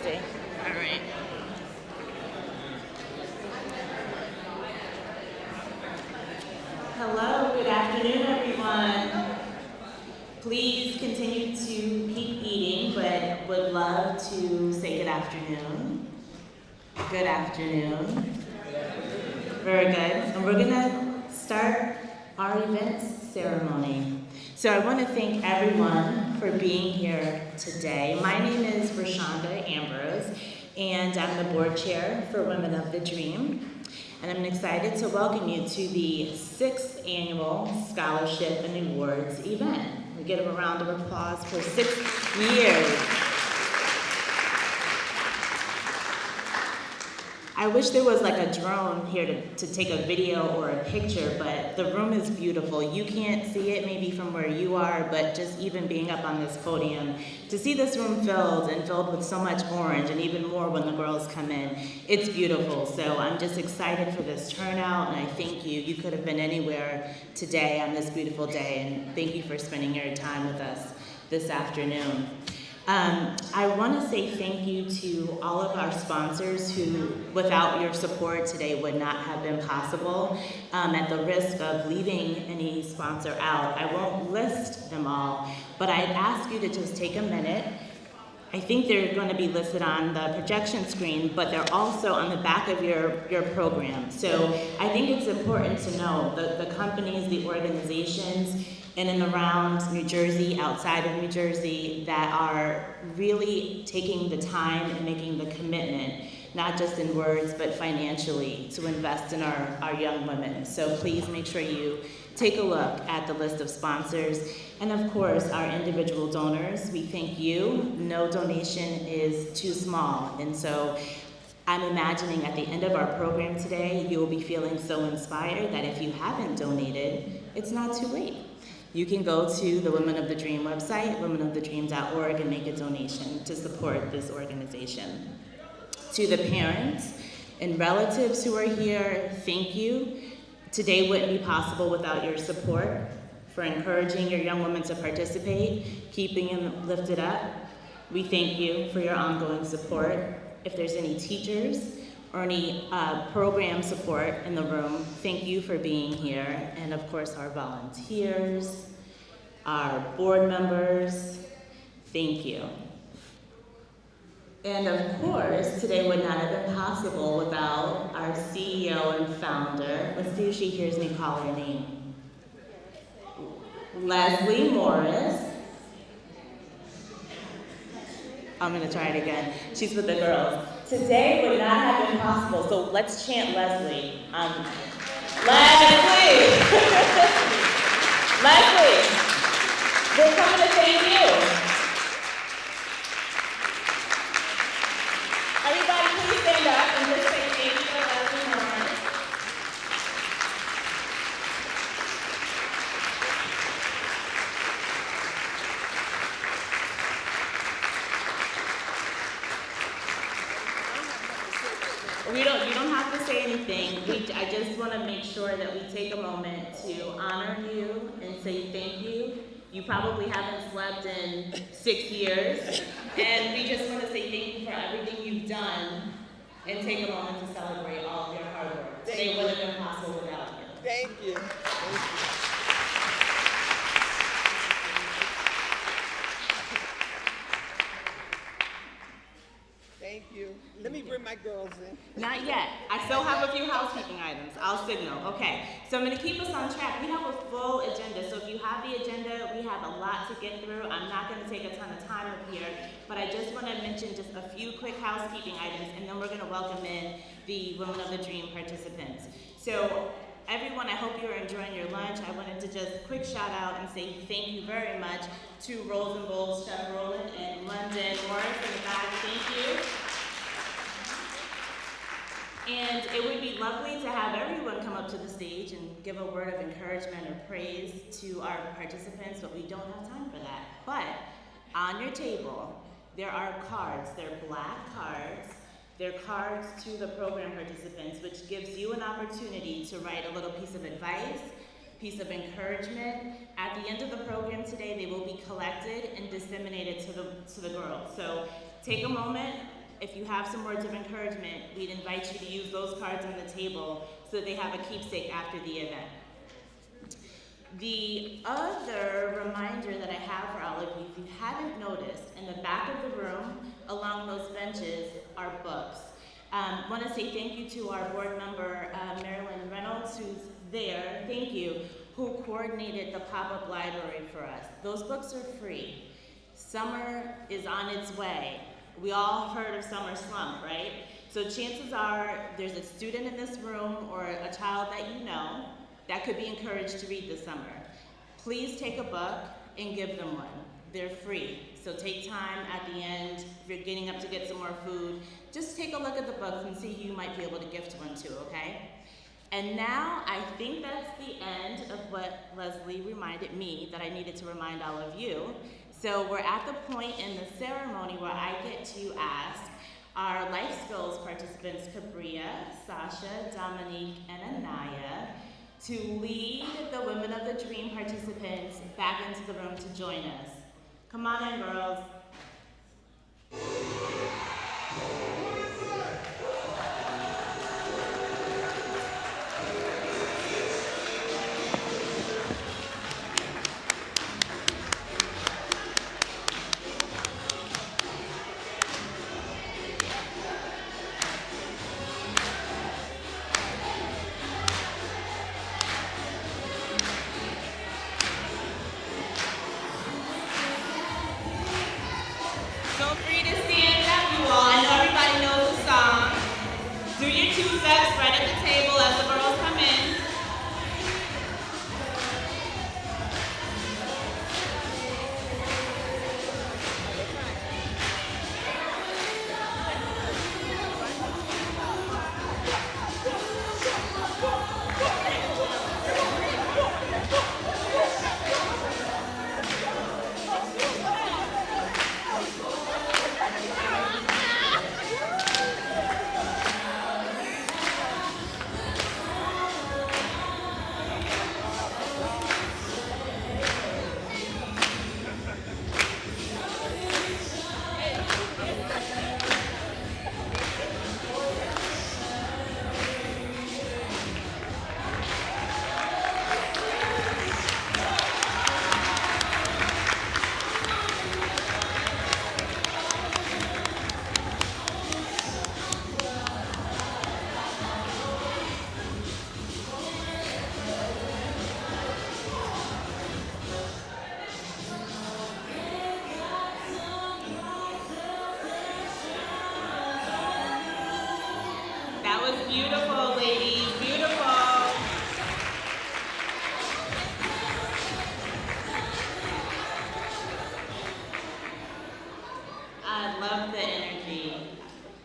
Tuesday. All right. Hello, good afternoon, everyone. Please continue to keep eating, but would love to say good afternoon. Good afternoon. Very good. And we're gonna start our events ceremony. So I want to thank everyone for being here today. My name is Rashonda Ambrose, and I'm the board chair for Women of the Dream. And I'm excited to welcome you to the 6th annual Scholarship and Awards event. We give them a round of applause for 6 years. I wish there was like a drone here to take a video or a picture, but the room is beautiful. You can't see it maybe from where you are, but just even being up on this podium, to see this room filled with so much orange, and even more when the girls come in, it's beautiful. So I'm just excited for this turnout, and I thank you. You could have been anywhere today on this beautiful day, and thank you for spending your time with us this afternoon. I want to say thank you to all of our sponsors who, without your support today, would not have been possible. At the risk of leaving any sponsor out, I won't list them all, but I'd ask you to just take a minute. I think they're going to be listed on the projection screen, but they're also on the back of your program. So I think it's important to know the companies, the organizations, in and around New Jersey, outside of New Jersey, that are really taking the time and making the commitment, not just in words, but financially, to invest in our young women. So please make sure you take a look at the list of sponsors. And of course, our individual donors, we thank you. No donation is too small. And so I'm imagining at the end of our program today, you will be feeling so inspired that if you haven't donated, it's not too late. You can go to the Women of the Dream website, womenofthedream.org, and make a donation to support this organization. To the parents and relatives who are here, thank you. Today wouldn't be possible without your support for encouraging your young women to participate, keeping them lifted up. We thank you for your ongoing support. If there's any teachers or any program support in the room, thank you for being here. And of course, our volunteers, our board members, thank you. And of course, today would not have been possible without our CEO and founder. Let's see if she hears me call her name. Leslie Morris. I'm gonna try it again. She's with the girls. Today would not have been possible, so let's chant Leslie. Leslie! Leslie, we're coming to thank you. Everybody please stand up and just say thank you to Leslie Morris. You don't have to say anything. I just want to make sure that we take a moment to honor you and say thank you. You probably haven't slept in 6 years, and we just want to say thank you for everything you've done and take a moment to celebrate all of your hard work. Today wouldn't have been possible without you. Thank you. Thank you. Thank you. Let me bring my girls in. Not yet. I still have a few housekeeping items. I'll signal. Okay. So I'm going to keep us on track. We have a full agenda. So if you have the agenda, we have a lot to get through. I'm not going to take a ton of time up here, but I just want to mention just a few quick housekeeping items, and then we're going to welcome in the Women of the Dream participants. So everyone, I hope you're enjoying your lunch. I wanted to just quick shout out and say thank you very much to Rolls and Bowls Chef Roland and London Morris in the back. Thank you. And it would be lovely to have everyone come up to the stage and give a word of encouragement or praise to our participants, but we don't have time for that. But on your table, there are cards. They're black cards. They're cards to the program participants, which gives you an opportunity to write a little piece of advice, piece of encouragement. At the end of the program today, they will be collected and disseminated to the girls. So take a moment, if you have some words of encouragement, we'd invite you to use those cards on the table so that they have a keepsake after the event. The other reminder that I have for all of you, if you haven't noticed, in the back of the room, along those benches, are books. I want to say thank you to our board member, Marilyn Reynolds, who's there, thank you, who coordinated the pop-up library for us. Those books are free. Summer is on its way. We all heard of summer slump, right? So chances are there's a student in this room or a child that you know that could be encouraged to read this summer. Please take a book and give them one. They're free. So take time at the end, if you're getting up to get some more food, just take a look at the books and see who you might be able to gift one to, okay? And now I think that's the end of what Leslie reminded me that I needed to remind all of you. So we're at the point in the ceremony where I get to ask our life skills participants, Cabria, Sasha, Dominique, and Anaya, to lead the Women of the Dream participants back into the room to join us. Come on in, girls. Feel free to stand up, you all. I know everybody knows the song. Do your 2 steps right at the table as the girls come in. That was beautiful, ladies, beautiful. I love the energy.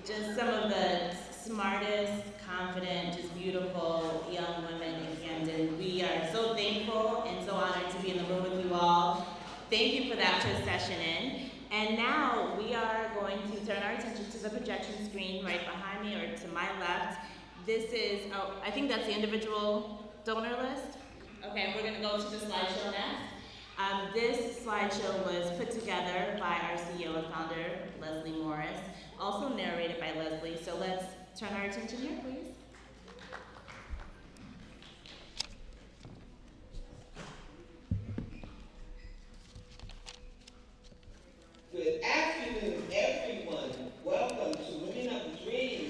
Just some of the smartest, confident, just beautiful young women in Camden. We are so thankful and so honored to be in the room with you all. Thank you for that first session in. And now we are going to turn our attention to the projection screen right behind me or to my left. This is, oh, I think that's the individual donor list. Okay, we're gonna go to the slideshow next. This slideshow was put together by our CEO and founder, Leslie Morris, also narrated by Leslie. So let's turn our attention here, please. Good afternoon, everyone. Welcome to Women of the Dream.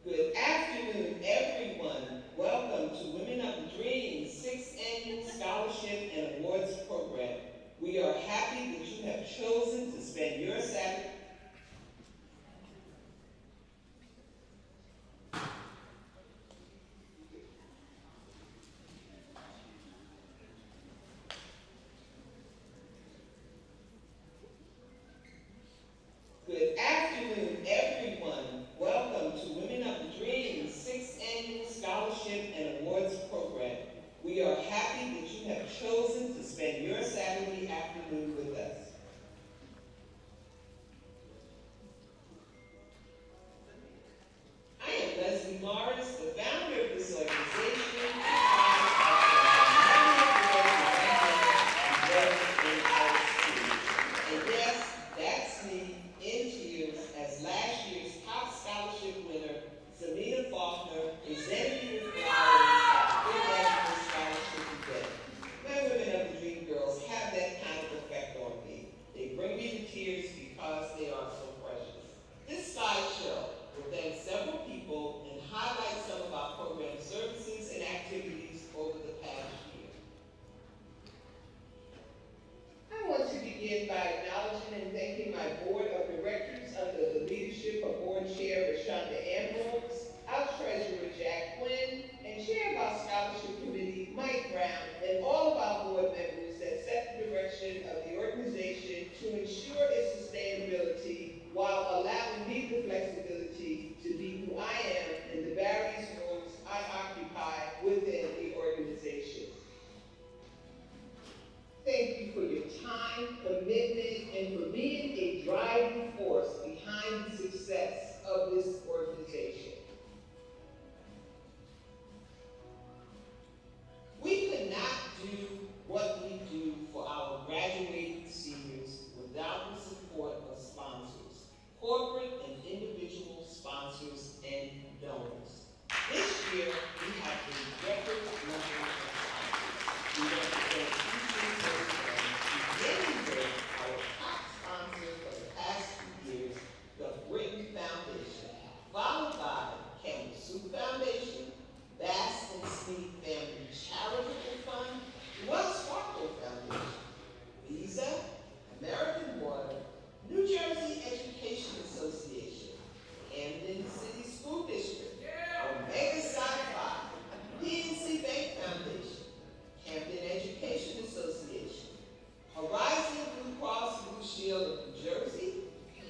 Good afternoon, everyone. Welcome to Women of the Dream 6th Annual Scholarship and Awards Program. We are happy that you have chosen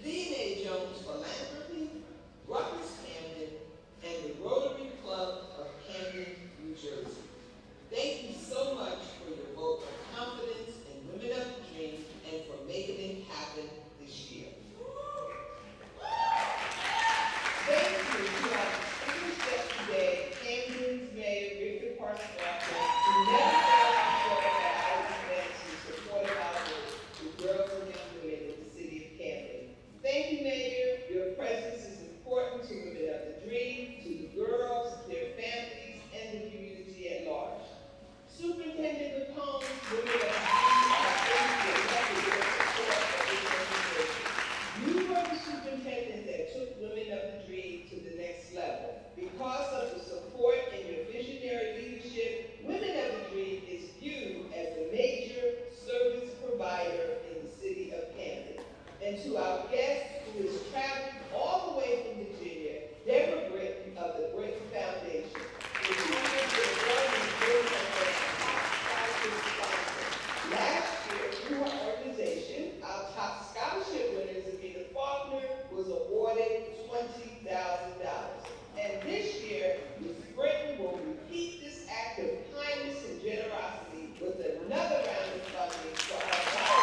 D&A Jones Philanthropy, Ruckus Camden, and the Rotary Club of Camden, New Jersey. Thank you so much for your vote of confidence in Women of the Dream and for making it happen this year. Thank you to our distinguished guest today, Camden's Mayor Richard Parks-Walker, who never failed to show up at our events in support of our work with girls and young women in the city of Camden. Thank you, Mayor. Your presence is important to Women of the Dream, to the girls, their families, and the community at large. Superintendent McCombs, Women of the Dream are thankful for your support of this organization. You were the superintendent that took Women of the Dream to the next level. Because of the support and your visionary leadership, Women of the Dream is viewed as the major service provider in the city of Camden. And to our guest who has traveled all the way from Virginia, Deborah Britton of the Britton Foundation. The Camden Last year, through her organization, our top scholarship winners, Amina Faulkner, was awarded $20,000. And this year, Ms. Britton will repeat this act of kindness and generosity with another round of funding for our top.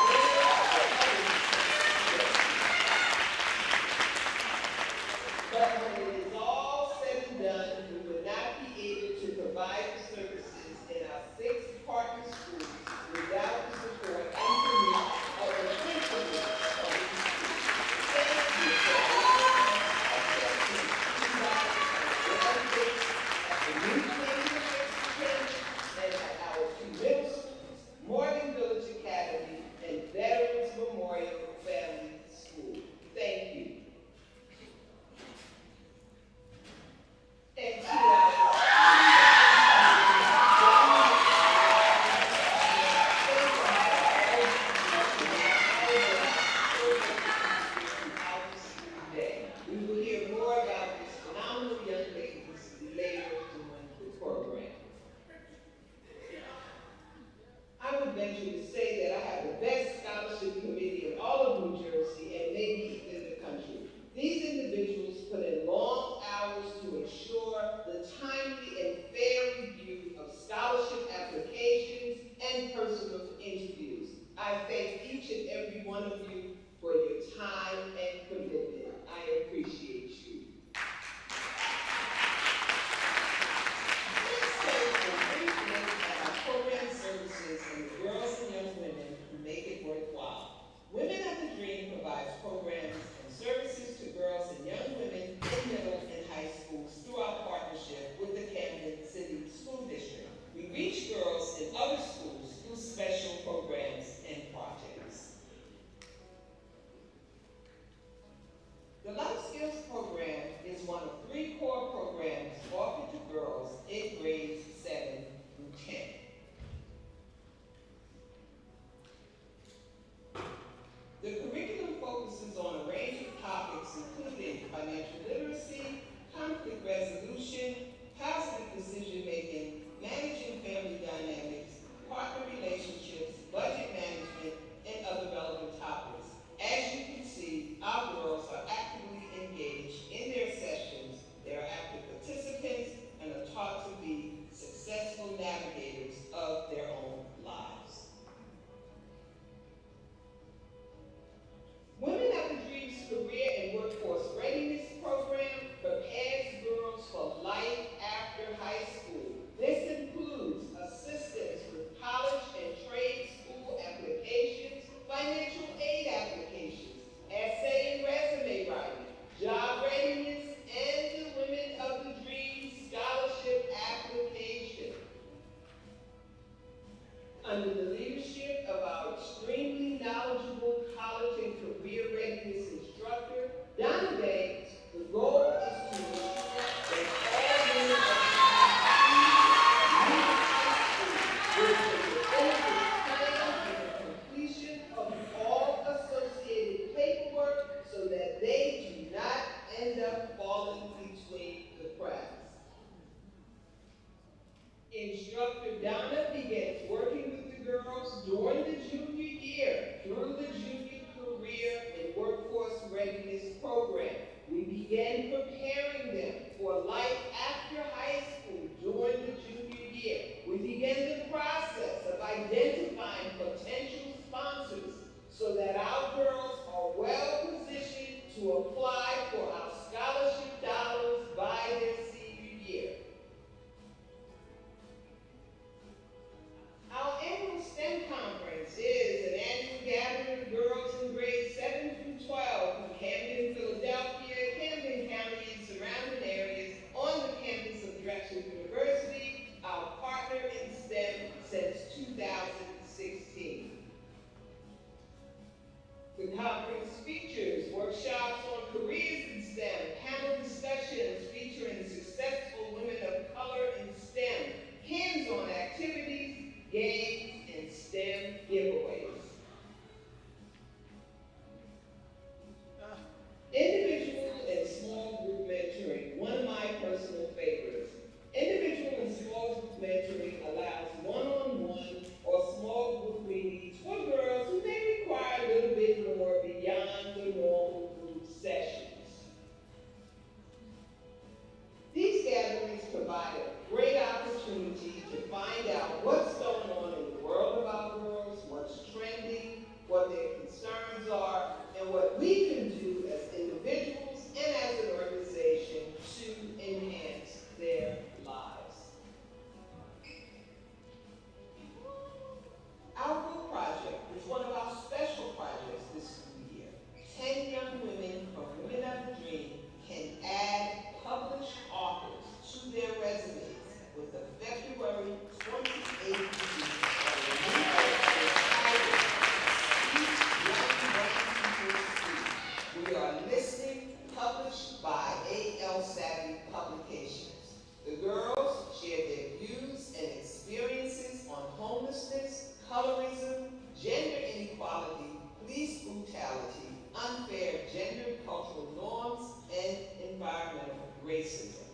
racism.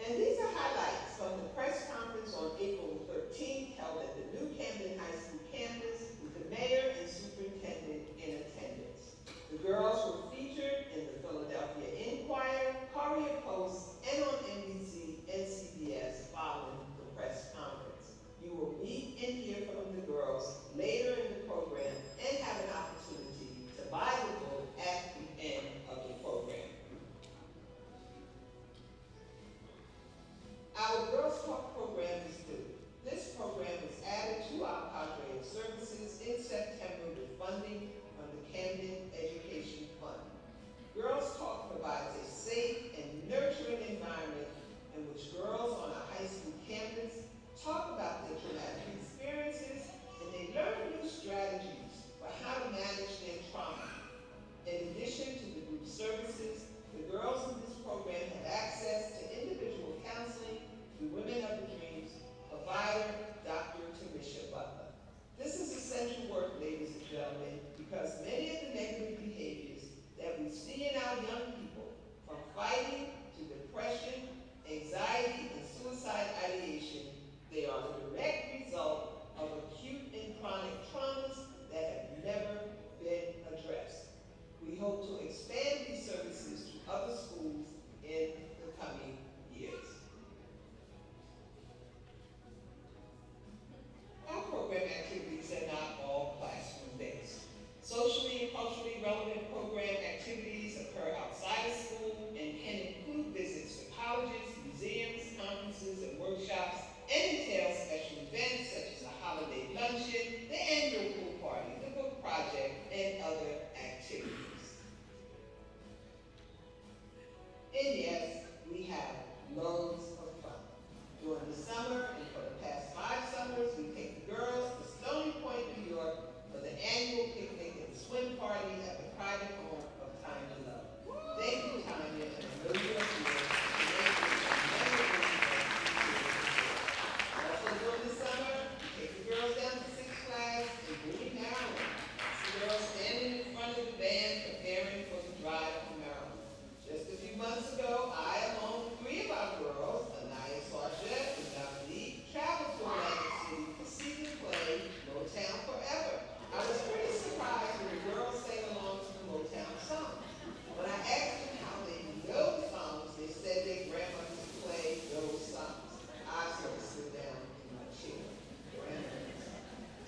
And these are highlights from the press conference on April 13th held at the new Camden High School campus with the mayor and superintendent in attendance. The girls were featured in the Philadelphia Inquirer, Courier Post, and on NBC and CBS following the press conference. You will meet and hear from the girls later in the program and have an opportunity to buy the book at the end of the program. Our Girls Talk program is new. This program was added to our cadre of services in September with funding from the Camden Education Fund. Girls Talk provides a safe and nurturing environment in which girls on our high school campus talk about their traumatic experiences and they learn new strategies for how to manage their trauma. In addition to the group services, the girls in this program have access to individual counseling through Women of the Dreams provider, Dr. Tamisha Butler. This is essential work, ladies and gentlemen, because many of the negative behaviors that we see in our young people, from fighting to depression, anxiety, and suicide ideation, they are the direct result of acute and chronic traumas that have never been addressed. We hope to expand these services to other schools in the coming years. Our program activities are not all classroom-based. Socially and culturally relevant program activities occur outside of school and can include visits to colleges, museums, conferences, and workshops, and entail special events such as a holiday luncheon, the annual pool party, the book project, and other activities. And yes, we have loads of fun. During the summer and for the past 5 summers, we take the girls to Stony Point, New York for the annual picnic and swim party at the private home of Tanya Love. Thank you, Tanya, and I know you're here. Also during the summer, we take the girls down to Six Flags in Bowie, Maryland. The girls standing in front of the van preparing for the drive to Maryland. Just a few months ago, I, along with 3 of our girls, Anaya Sargent and Dominique, traveled to Atlantic City to see the play Motown Forever. I was pretty surprised when the girls sang along to the Motown songs. When I asked them how they know the songs, they said their grandmothers played those songs. I sort of sit down in my chair. Grandmothers.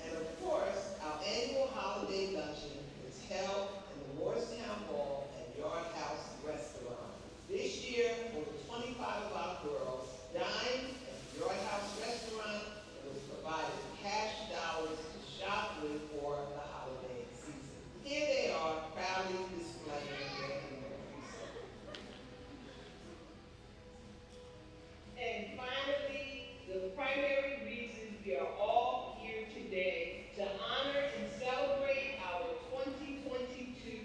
And of course, our annual holiday luncheon is held in the Morristown Hall and Yard House Restaurant. This year, over 25 of our girls dined at the Yard House Restaurant and was provided cash dollars to shop with for the holiday season. Here they are, proudly displaying their increase. And finally, the primary reason we are all here today to honor and celebrate our 2022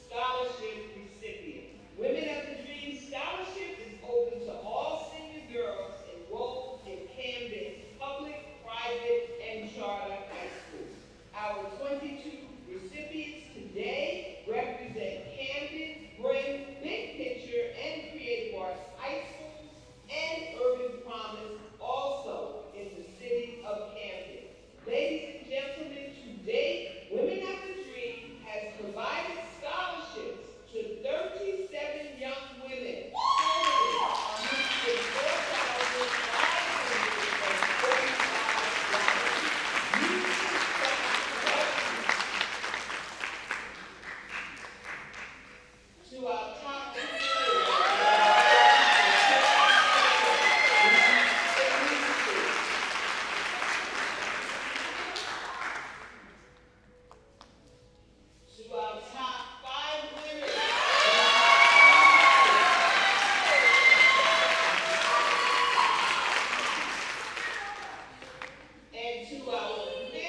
scholarship recipients. Women of the Dream Scholarship is open to all senior girls enrolled in Camden public, private, and charter high schools. Our 22 recipients today represent Camden, Brim, Big Picture, and Creative Arts high schools and Urban Promise, also in the city of Camden. Ladies and gentlemen, to date, Women of the Dream has provided scholarships to 37 young women. To our top to our top 5 women. And to our 15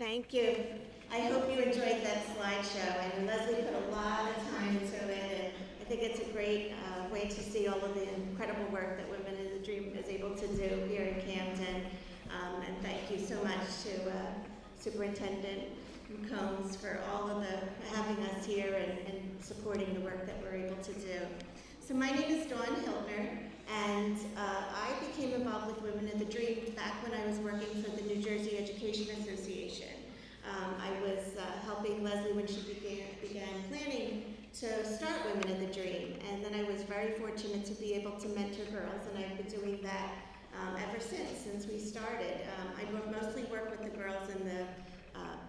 Thank you. I hope you enjoyed that slideshow, and Leslie put a lot of time into it, and I think it's a great way to see all of the incredible work that Women in the Dream is able to do here in Camden. And thank you so much to Superintendent Combs for all of having us here and supporting the work that we're able to do. So my name is Dawn Hiltner, and I became involved with Women in the Dream back when I was working for the New Jersey Education Association. I was helping Leslie when she began planning to start Women in the Dream, and then I was very fortunate to be able to mentor girls, and I've been doing that ever since we started. I mostly work with the girls in the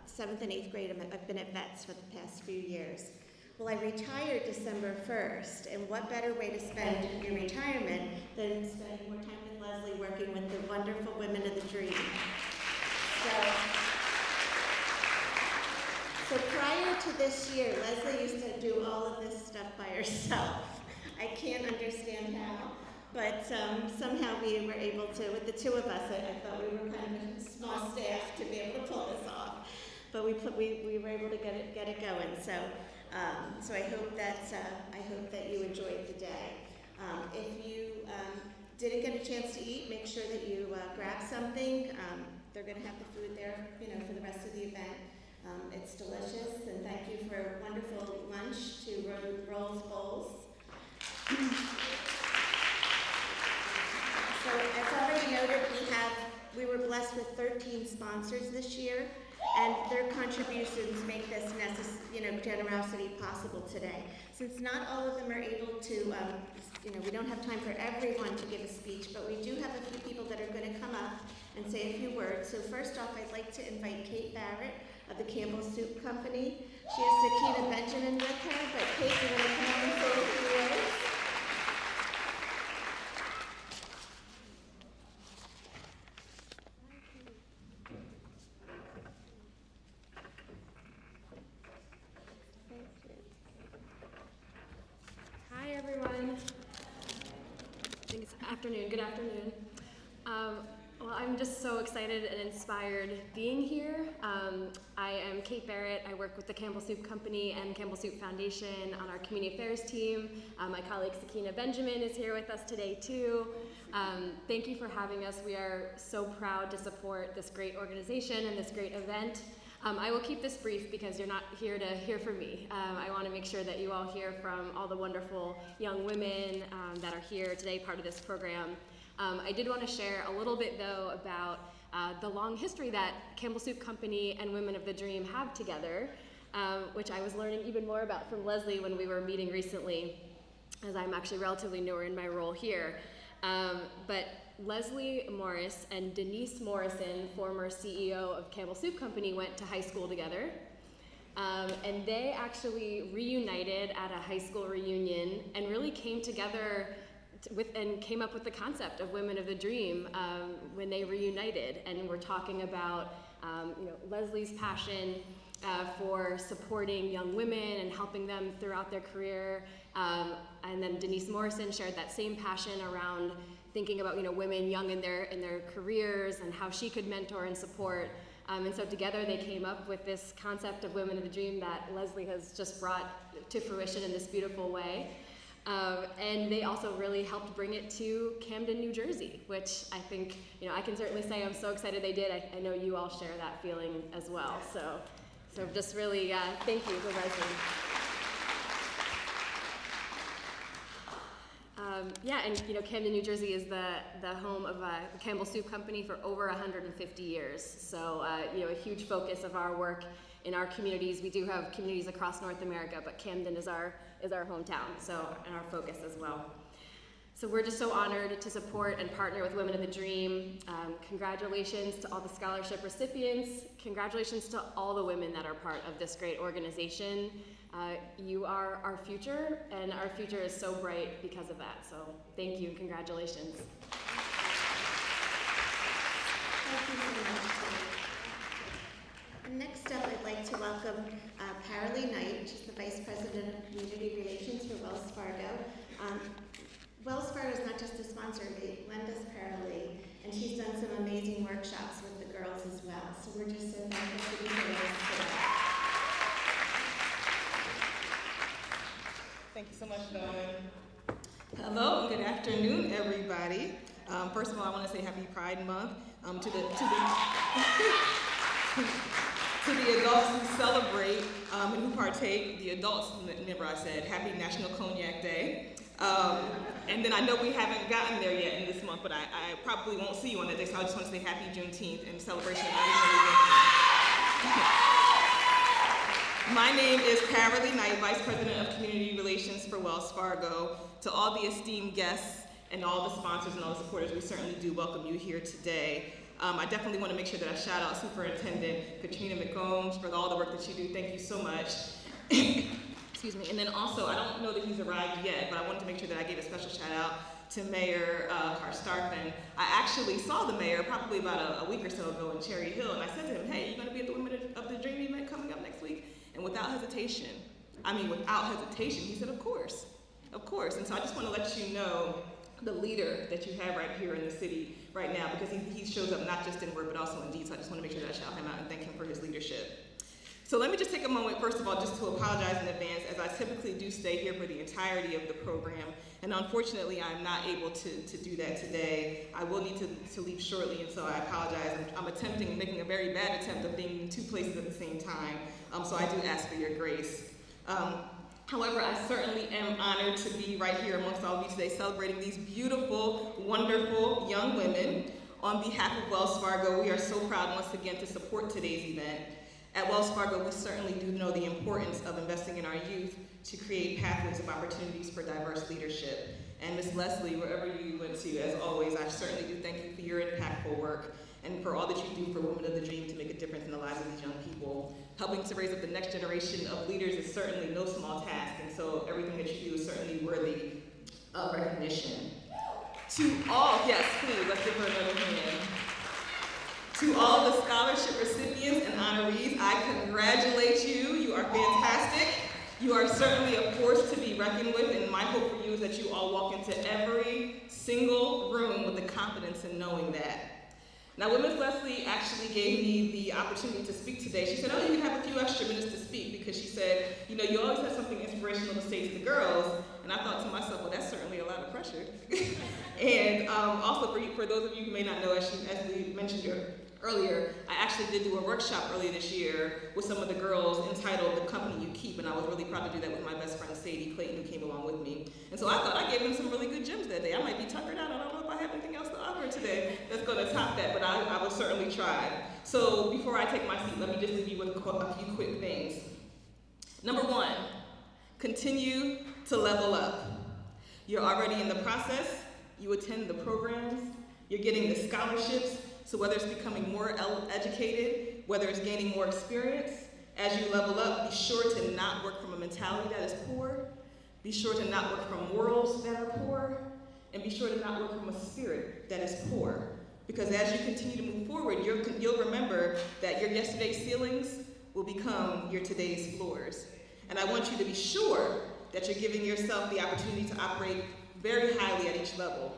7th and 8th grade. I've been at VETS for the past few years. Well, I retired December 1st, and what better way to spend your retirement than spending more time with Leslie working with the wonderful Women of the Dream. So prior to this year, Leslie used to do all of this stuff by herself. I can't understand how, but somehow we were able to, with the two of us, I thought we were kind of a small staff to be able to pull this off. But we were able to get it going. So I hope that you enjoyed the day. If you didn't get a chance to eat, make sure that you grab something. They're going to have the food there, for the rest of the event. It's delicious, and thank you for a wonderful lunch to Rolls Bowls. So as already noted, we were blessed with 13 sponsors this year, and their contributions make this generosity possible today. Since not all of them are able to, we don't have time for everyone to give a speech, but we do have a few people that are going to come up and say a few words. So first off, I'd like to invite Kate Barrett of the Campbell Soup Company. She has Sakina Benjamin with her, but Kate, you're going to come up and say a few words. Hi everyone. I think it's afternoon. Good afternoon. Well, I'm just so excited and inspired being here. I am Kate Barrett. I work with the Campbell Soup Company and Campbell Soup Foundation on our Community Affairs team. My colleague Sakina Benjamin is here with us today too. Thank you for having us. We are so proud to support this great organization and this great event. I will keep this brief because you're not here to hear from me. I want to make sure that you all hear from all the wonderful young women that are here today, part of this program. I did want to share a little bit, though, about the long history that Campbell Soup Company and Women of the Dream have together, which I was learning even more about from Leslie when we were meeting recently, as I'm actually relatively newer in my role here. But Leslie Morris and Denise Morrison, former CEO of Campbell Soup Company, went to high school together. And they actually reunited at a high school reunion and really came together and came up with the concept of Women of the Dream when they reunited. And we're talking about Leslie's passion for supporting young women and helping them throughout their career. And then Denise Morrison shared that same passion around thinking about women young in their careers and how she could mentor and support. And so together they came up with this concept of Women of the Dream that Leslie has just brought to fruition in this beautiful way. And they also really helped bring it to Camden, New Jersey, which I think, I can certainly say I'm so excited they did. I know you all share that feeling as well. So just really thank you for Leslie. And Camden, New Jersey is the home of the Campbell Soup Company for over 150 years. So, a huge focus of our work in our communities. We do have communities across North America, but Camden is our hometown, and our focus as well. So we're just so honored to support and partner with Women of the Dream. Congratulations to all the scholarship recipients. Congratulations to all the women that are part of this great organization. You are our future, and our future is so bright because of that. So thank you and congratulations. Thank you so much. And next up, I'd like to welcome Paralee Knight. She's the Vice President of Community Relations for Wells Fargo. Wells Fargo is not just a sponsor, they lend us Paralee, and she's done some amazing workshops with the girls as well. So we're just so thankful to be here today. Thank you so much, Dawn. Hello and good afternoon, everybody. First of all, I want to say Happy Pride Month to the adults who celebrate and who partake. The adults, remember I said Happy National Cognac Day. And then I know we haven't gotten there yet in this month, but I probably won't see you on that day, so I just want to say Happy Juneteenth in celebration of everybody. My name is Paralee Knight, Vice President of Community Relations for Wells Fargo. To all the esteemed guests and all the sponsors and all the supporters, we certainly do welcome you here today. I definitely want to make sure that I shout out Superintendent Katrina McCombs for all the work that you do. Thank you so much. Excuse me. And then also, I don't know that he's arrived yet, but I wanted to make sure that I gave a special shout out to Mayor Karstarphin. I actually saw the mayor probably about a week or so ago in Cherry Hill, and I said to him, hey, you going to be at the Women of the Dream event coming up next week? And without hesitation, he said, of course. And so I just want to let you know the leader that you have right here in the city right now, because he shows up not just in word but also in deed. So I just want to make sure that I shout him out and thank him for his leadership. So let me just take a moment, first of all, just to apologize in advance, as I typically do stay here for the entirety of the program. And unfortunately, I'm not able to do that today. I will need to leave shortly, and so I apologize. I'm making a very bad attempt of being in two places at the same time. So I do ask for your grace. However, I certainly am honored to be right here amongst all of you today celebrating these beautiful, wonderful young women. On behalf of Wells Fargo, we are so proud once again to support today's event. At Wells Fargo, we certainly do know the importance of investing in our youth to create pathways of opportunities for diverse leadership. And Ms. Leslie, wherever you went to, as always, I certainly do thank you for your impactful work and for all that you do for Women of the Dream to make a difference in the lives of these young people. Helping to raise up the next generation of leaders is certainly no small task, and so everything that you do is certainly worthy of recognition. To all, yes, please, let's give her another hand. To all the scholarship recipients and honorees, I congratulate you. You are fantastic. You are certainly a force to be reckoned with, and my hope for you is that you all walk into every single room with the confidence in knowing that. Now, when Ms. Leslie actually gave me the opportunity to speak today, she said, oh, you have a few extra minutes to speak, because she said, you know, you always have something inspirational to say to the girls, and I thought to myself, well, that's certainly a lot of pressure. And also for those of you who may not know, as we mentioned earlier, I actually did do a workshop earlier this year with some of the girls entitled The Company You Keep, and I was really proud to do that with my best friend Sadie Clayton, who came along with me. And so I thought I gave them some really good gems that day. I might be tuckered out. I don't know if I have anything else to offer today that's going to top that, but I will certainly try. So before I take my seat, let me just leave you with a few quick things. Number one, continue to level up. You're already in the process. You attend the programs. You're getting the scholarships. So whether it's becoming more educated, whether it's gaining more experience, as you level up, be sure to not work from a mentality that is poor. Be sure to not work from morals that are poor. And be sure to not work from a spirit that is poor. Because as you continue to move forward, you'll remember that your yesterday's ceilings will become your today's floors. And I want you to be sure that you're giving yourself the opportunity to operate very highly at each level.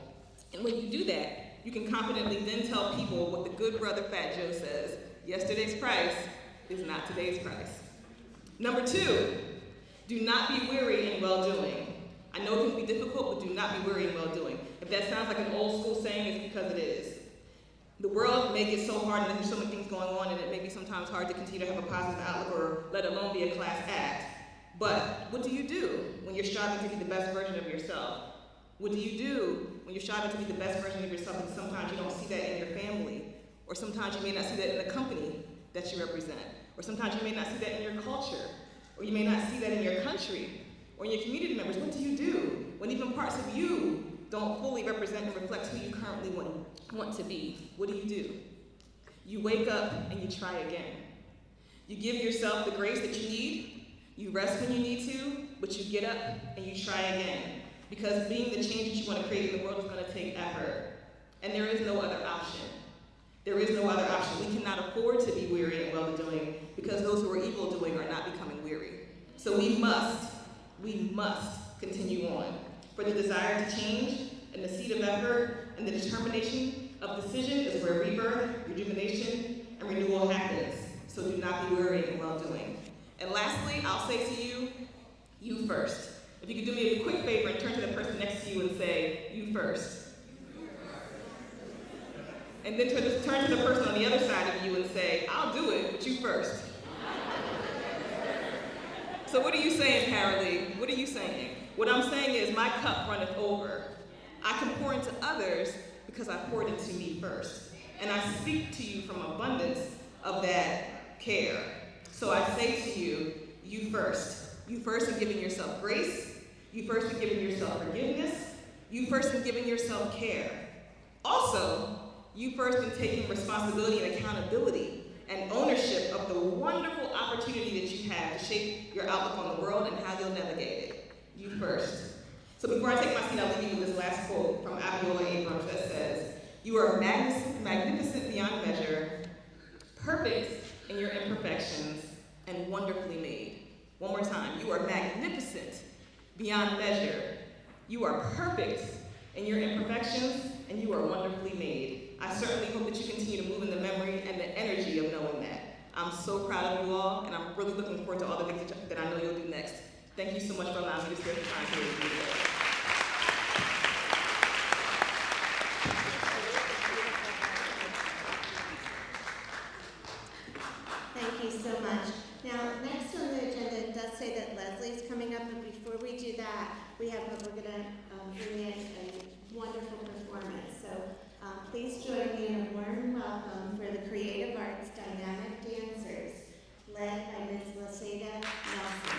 And when you do that, you can confidently then tell people what the good brother Fat Joe says, yesterday's price is not today's price. Number two, do not be weary in well-doing. I know it can be difficult, but do not be weary in well-doing. If that sounds like an old school saying, it's because it is. The world may get so hard and there's so many things going on, and it may be sometimes hard to continue to have a positive outlook, or let alone be a class act. But what do you do when you're striving to be the best version of yourself? What do you do when you're striving to be the best version of yourself, and sometimes you don't see that in your family, or sometimes you may not see that in the company that you represent, or sometimes you may not see that in your culture, or you may not see that in your country, or in your community members? What do you do when even parts of you don't fully represent and reflect who you currently want to be? What do? You wake up and you try again. You give yourself the grace that you need, you rest when you need to, but you get up and you try again. Because being the change that you want to create in the world is going to take effort. And there is no other option. There is no other option. We cannot afford to be weary and well-doing, because those who are evil-doing are not becoming weary. So we must continue on. For the desire to change, and the seed of effort, and the determination of of decision is where rebirth, rejuvenation, and renewal happens. So do not be weary in well-doing. And lastly, I'll say to you, you first. If you could do me a quick favor and turn to the person next to you and say, you first. And then turn to the person on the other side of you and say, I'll do it, but you first. So what are you saying, Paralee? What are you saying? What I'm saying is my cup runneth over. I can pour into others because I poured into me first. And I speak to you from abundance of that care. So I say to you, you first. You first in giving yourself grace. You first in giving yourself forgiveness. You first in giving yourself care. Also, you first in taking responsibility and accountability and ownership of the wonderful opportunity that you have to shape your outlook on the world and how you'll navigate it. You first. So before I take my seat, I'll leave you with this last quote from Abiola Abrams that says, you are magnificent beyond measure, perfect in your imperfections, and wonderfully made. One more time. You are magnificent beyond measure. You are perfect in your imperfections, and you are wonderfully made. I certainly hope that you continue to move in the memory and the energy of knowing that. I'm so proud of you all, and I'm really looking forward to all the things that I know you'll do next. Thank you so much for allowing me to spend the time here with you today. Thank you so much. Now, next on the agenda, it does say that Leslie's coming up, but before we do that, we're going to bring in a wonderful performance. So please join me in a warm welcome for the Creative Arts Dynamic Dancers, led by Ms. Laseda Nelson.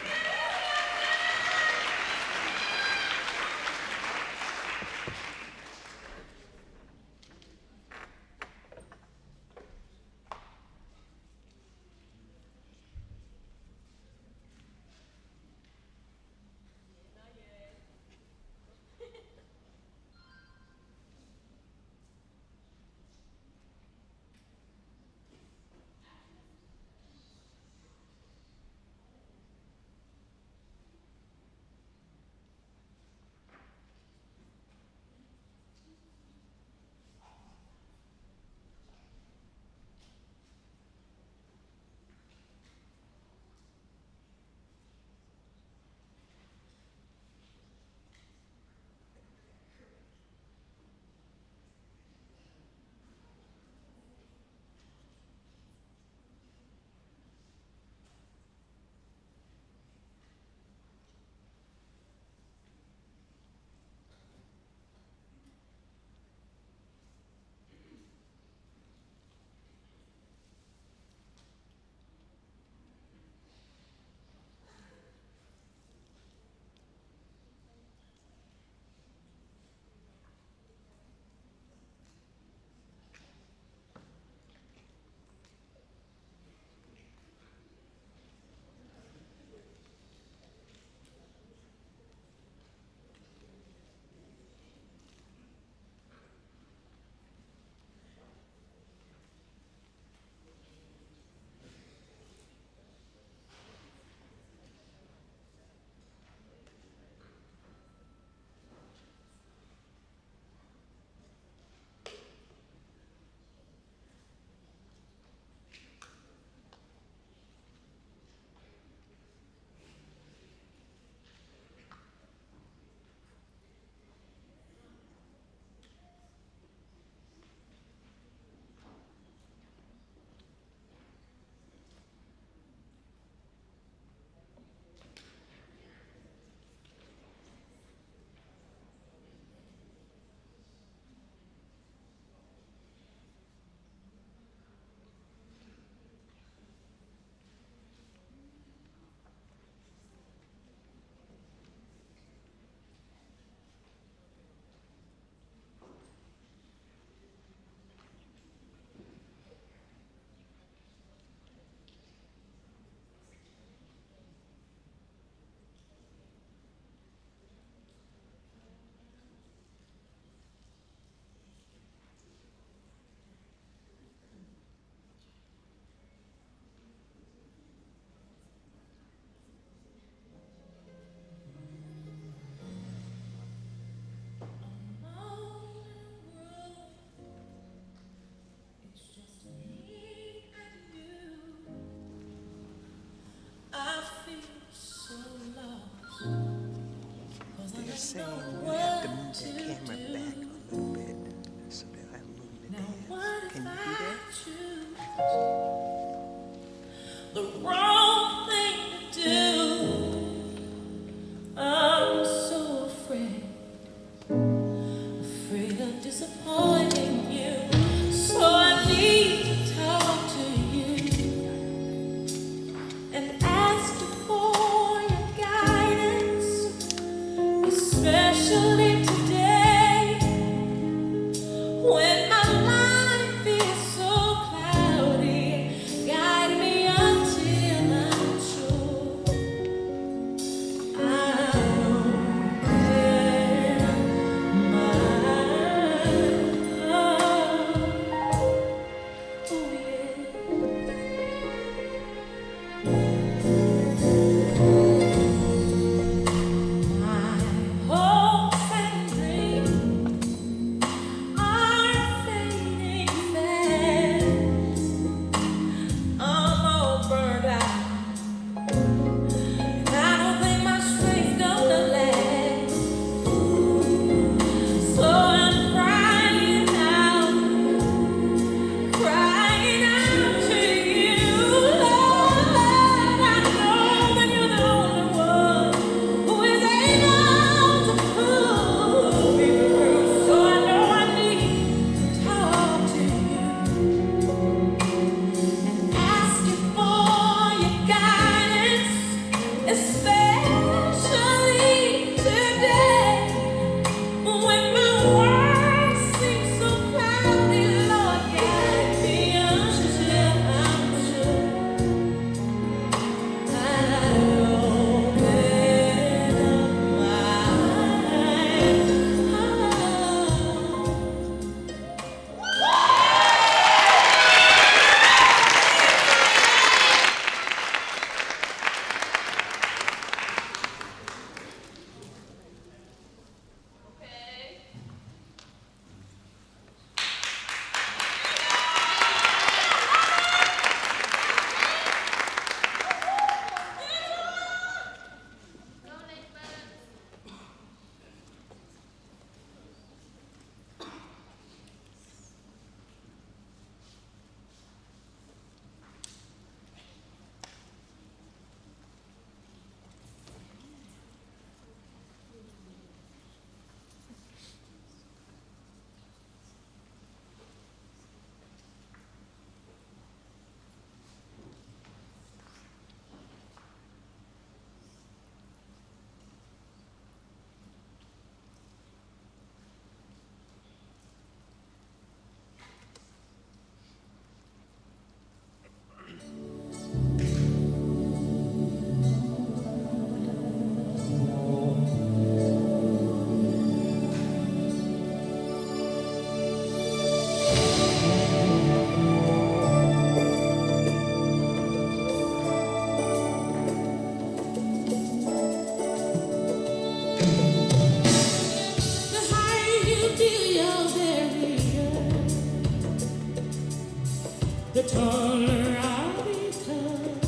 the taller I become.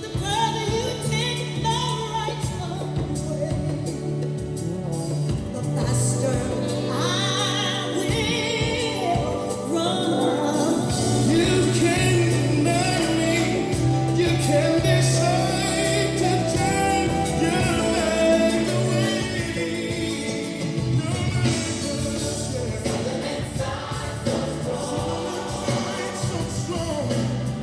The further you take the right way, the faster I will run. You can deny me, you can decide to turn your back away. So strong.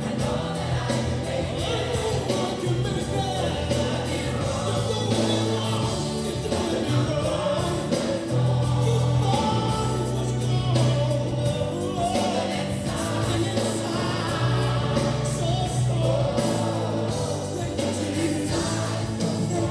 I know that I can make it. You make it. You're going wrong. You're doing it wrong. You thought it was gone. And inside, so strong. Thank you, Jesus. Thank you,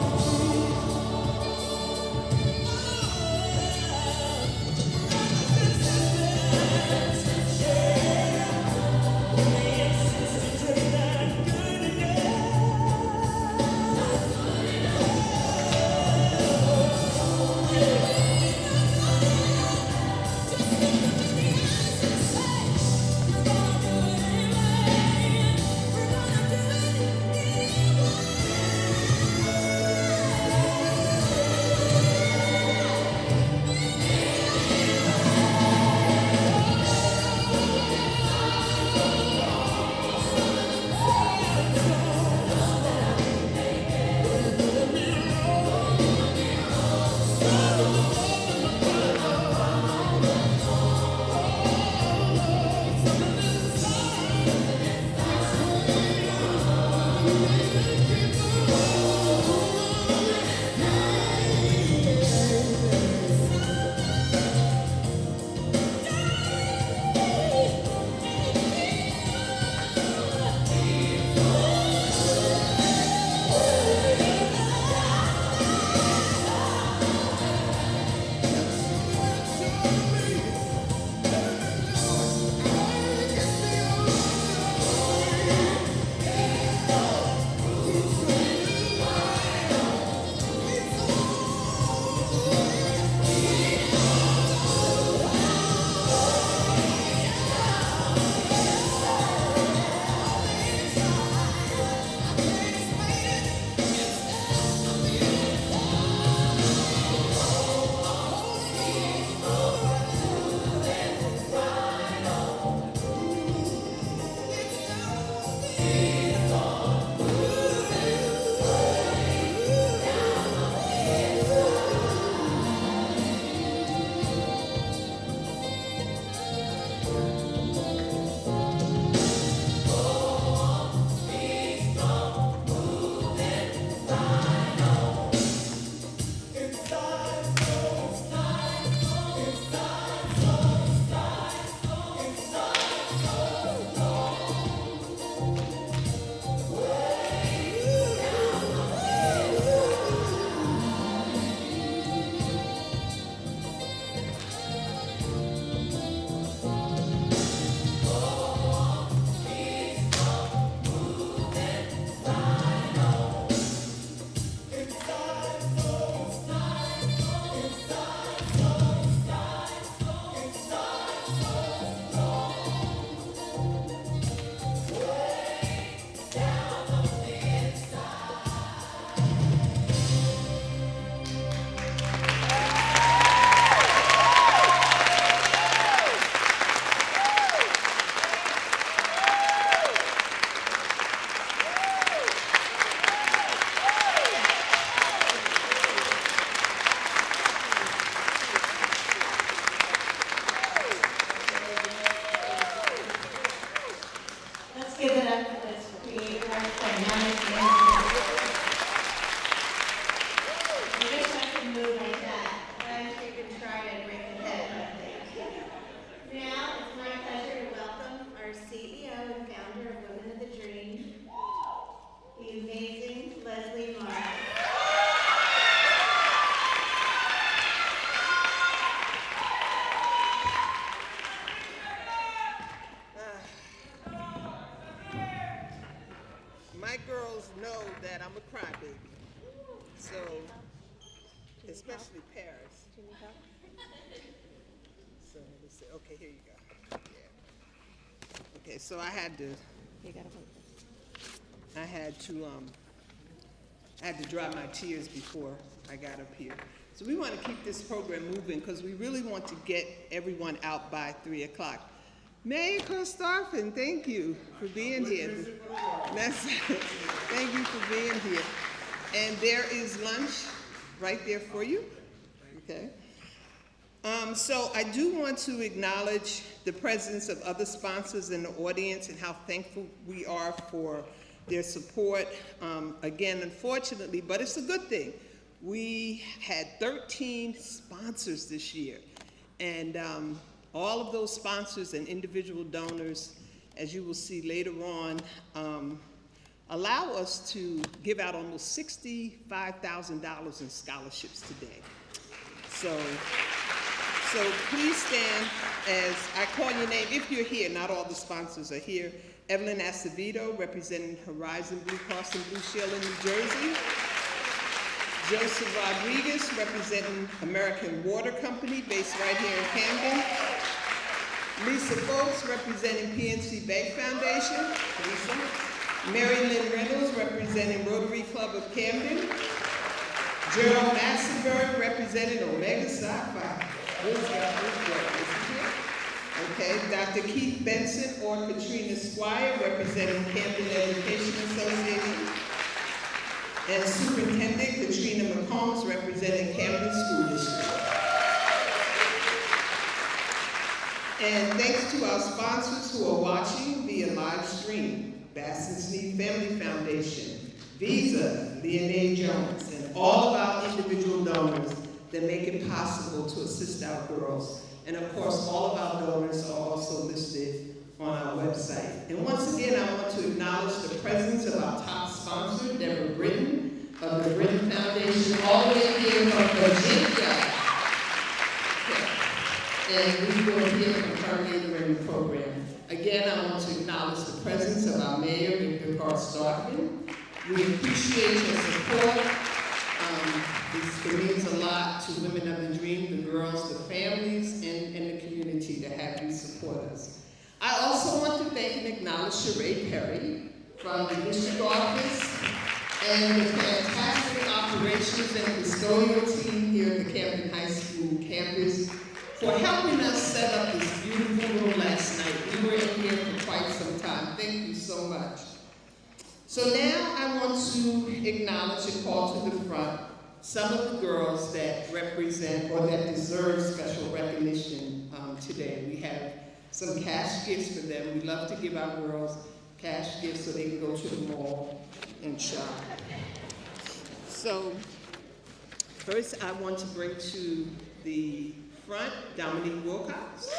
let's give it up for this creative, dynamic dancer. I wish I could move like that. I wish you could try to break the head, I think. Now, it's my pleasure to welcome our CEO and founder of Women of the Dream, the amazing Leslie Mark. My girls know that I'm a crybaby, so, especially Paris. So let me see, okay, here you go. Okay, so I had to dry my tears before I got up here. So we want to keep this program moving because we really want to get everyone out by 3 o'clock. Mayor Christophin, thank you for being here. Thank you for being here. And there is lunch right there for you. Okay. So I do want to acknowledge the presence of other sponsors in the audience and how thankful we are for their support. Again, unfortunately, but it's a good thing. We had 13 sponsors this year, and all of those sponsors and individual donors, as you will see later on, allow us to give out almost $65,000 in scholarships today. So please stand as I call your name. If you're here, not all the sponsors are here. Evelyn Acevedo, representing Horizon Blue Cross and Blue Shield in New Jersey. Joseph Rodriguez, representing American Water Company, based right here in Camden. Lisa Folks, representing PNC Bank Foundation. Lisa. Mary Lynn Reynolds, representing Rotary Club of Camden. Gerald Massenberg, representing Omega Psi Phi. Okay, Dr. Keith Benson or Katrina Squire, representing Camden Education Association. And Superintendent Katrina McCombs, representing Camden School District. And thanks to our sponsors who are watching via live stream, Bass and Sneed Family Foundation, Visa, Leonard Jones, and all of our individual donors that make it possible to assist our girls. And of course, all of our donors are also listed on our website. And once again, I want to acknowledge the presence of our top sponsor, Deborah Britton of the Britton Foundation, all the way here from Virginia. And we will hear from her later in the program. Again, I want to acknowledge the presence of our mayor, Victor Carl-Starkman. We appreciate your support. It means a lot to Women of the Dream, the girls, the families, and the community to have you support us. I also want to thank and acknowledge Sheree Perry from the district office and the fantastic operations and custodial team here at the Camden High School campus for helping us set up this beautiful room last night. We were in here for quite some time. Thank you so much. So now I want to acknowledge and call to the front some of the girls that represent or that deserve special recognition today. We have some cash gifts for them. We love to give our girls cash gifts so they can go to the mall and shop. So first I want to bring to the front Dominique Wilcox.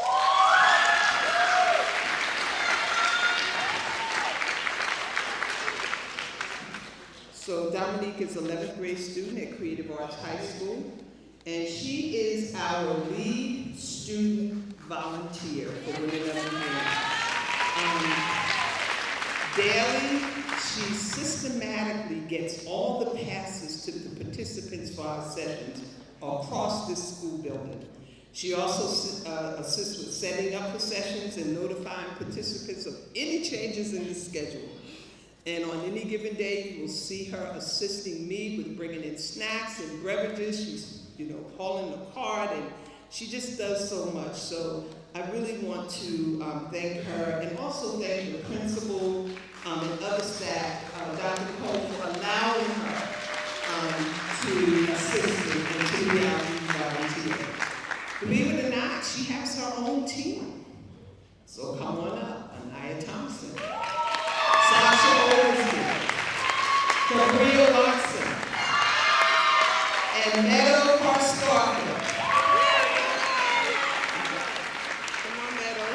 So Dominique is an 11th grade student at Creative Arts High School, and she is our lead student volunteer for Women of the Dream. Daily, she systematically gets all the passes to the participants for our sessions across this school building. She also assists with setting up the sessions and notifying participants of any changes in the schedule. And on any given day, you will see her assisting me with bringing in snacks and beverages. She's, calling the card, and she just does so much. So I really want to thank her, and also thank the principal and other staff, Dr. Cole, for allowing her to assist me and to be our volunteer. Believe it or not, she has her own team. So come on up, Anaya Thompson. Sasha Olsen, Cabria Watson, and Meadow Parstarker. Come on, Meadow.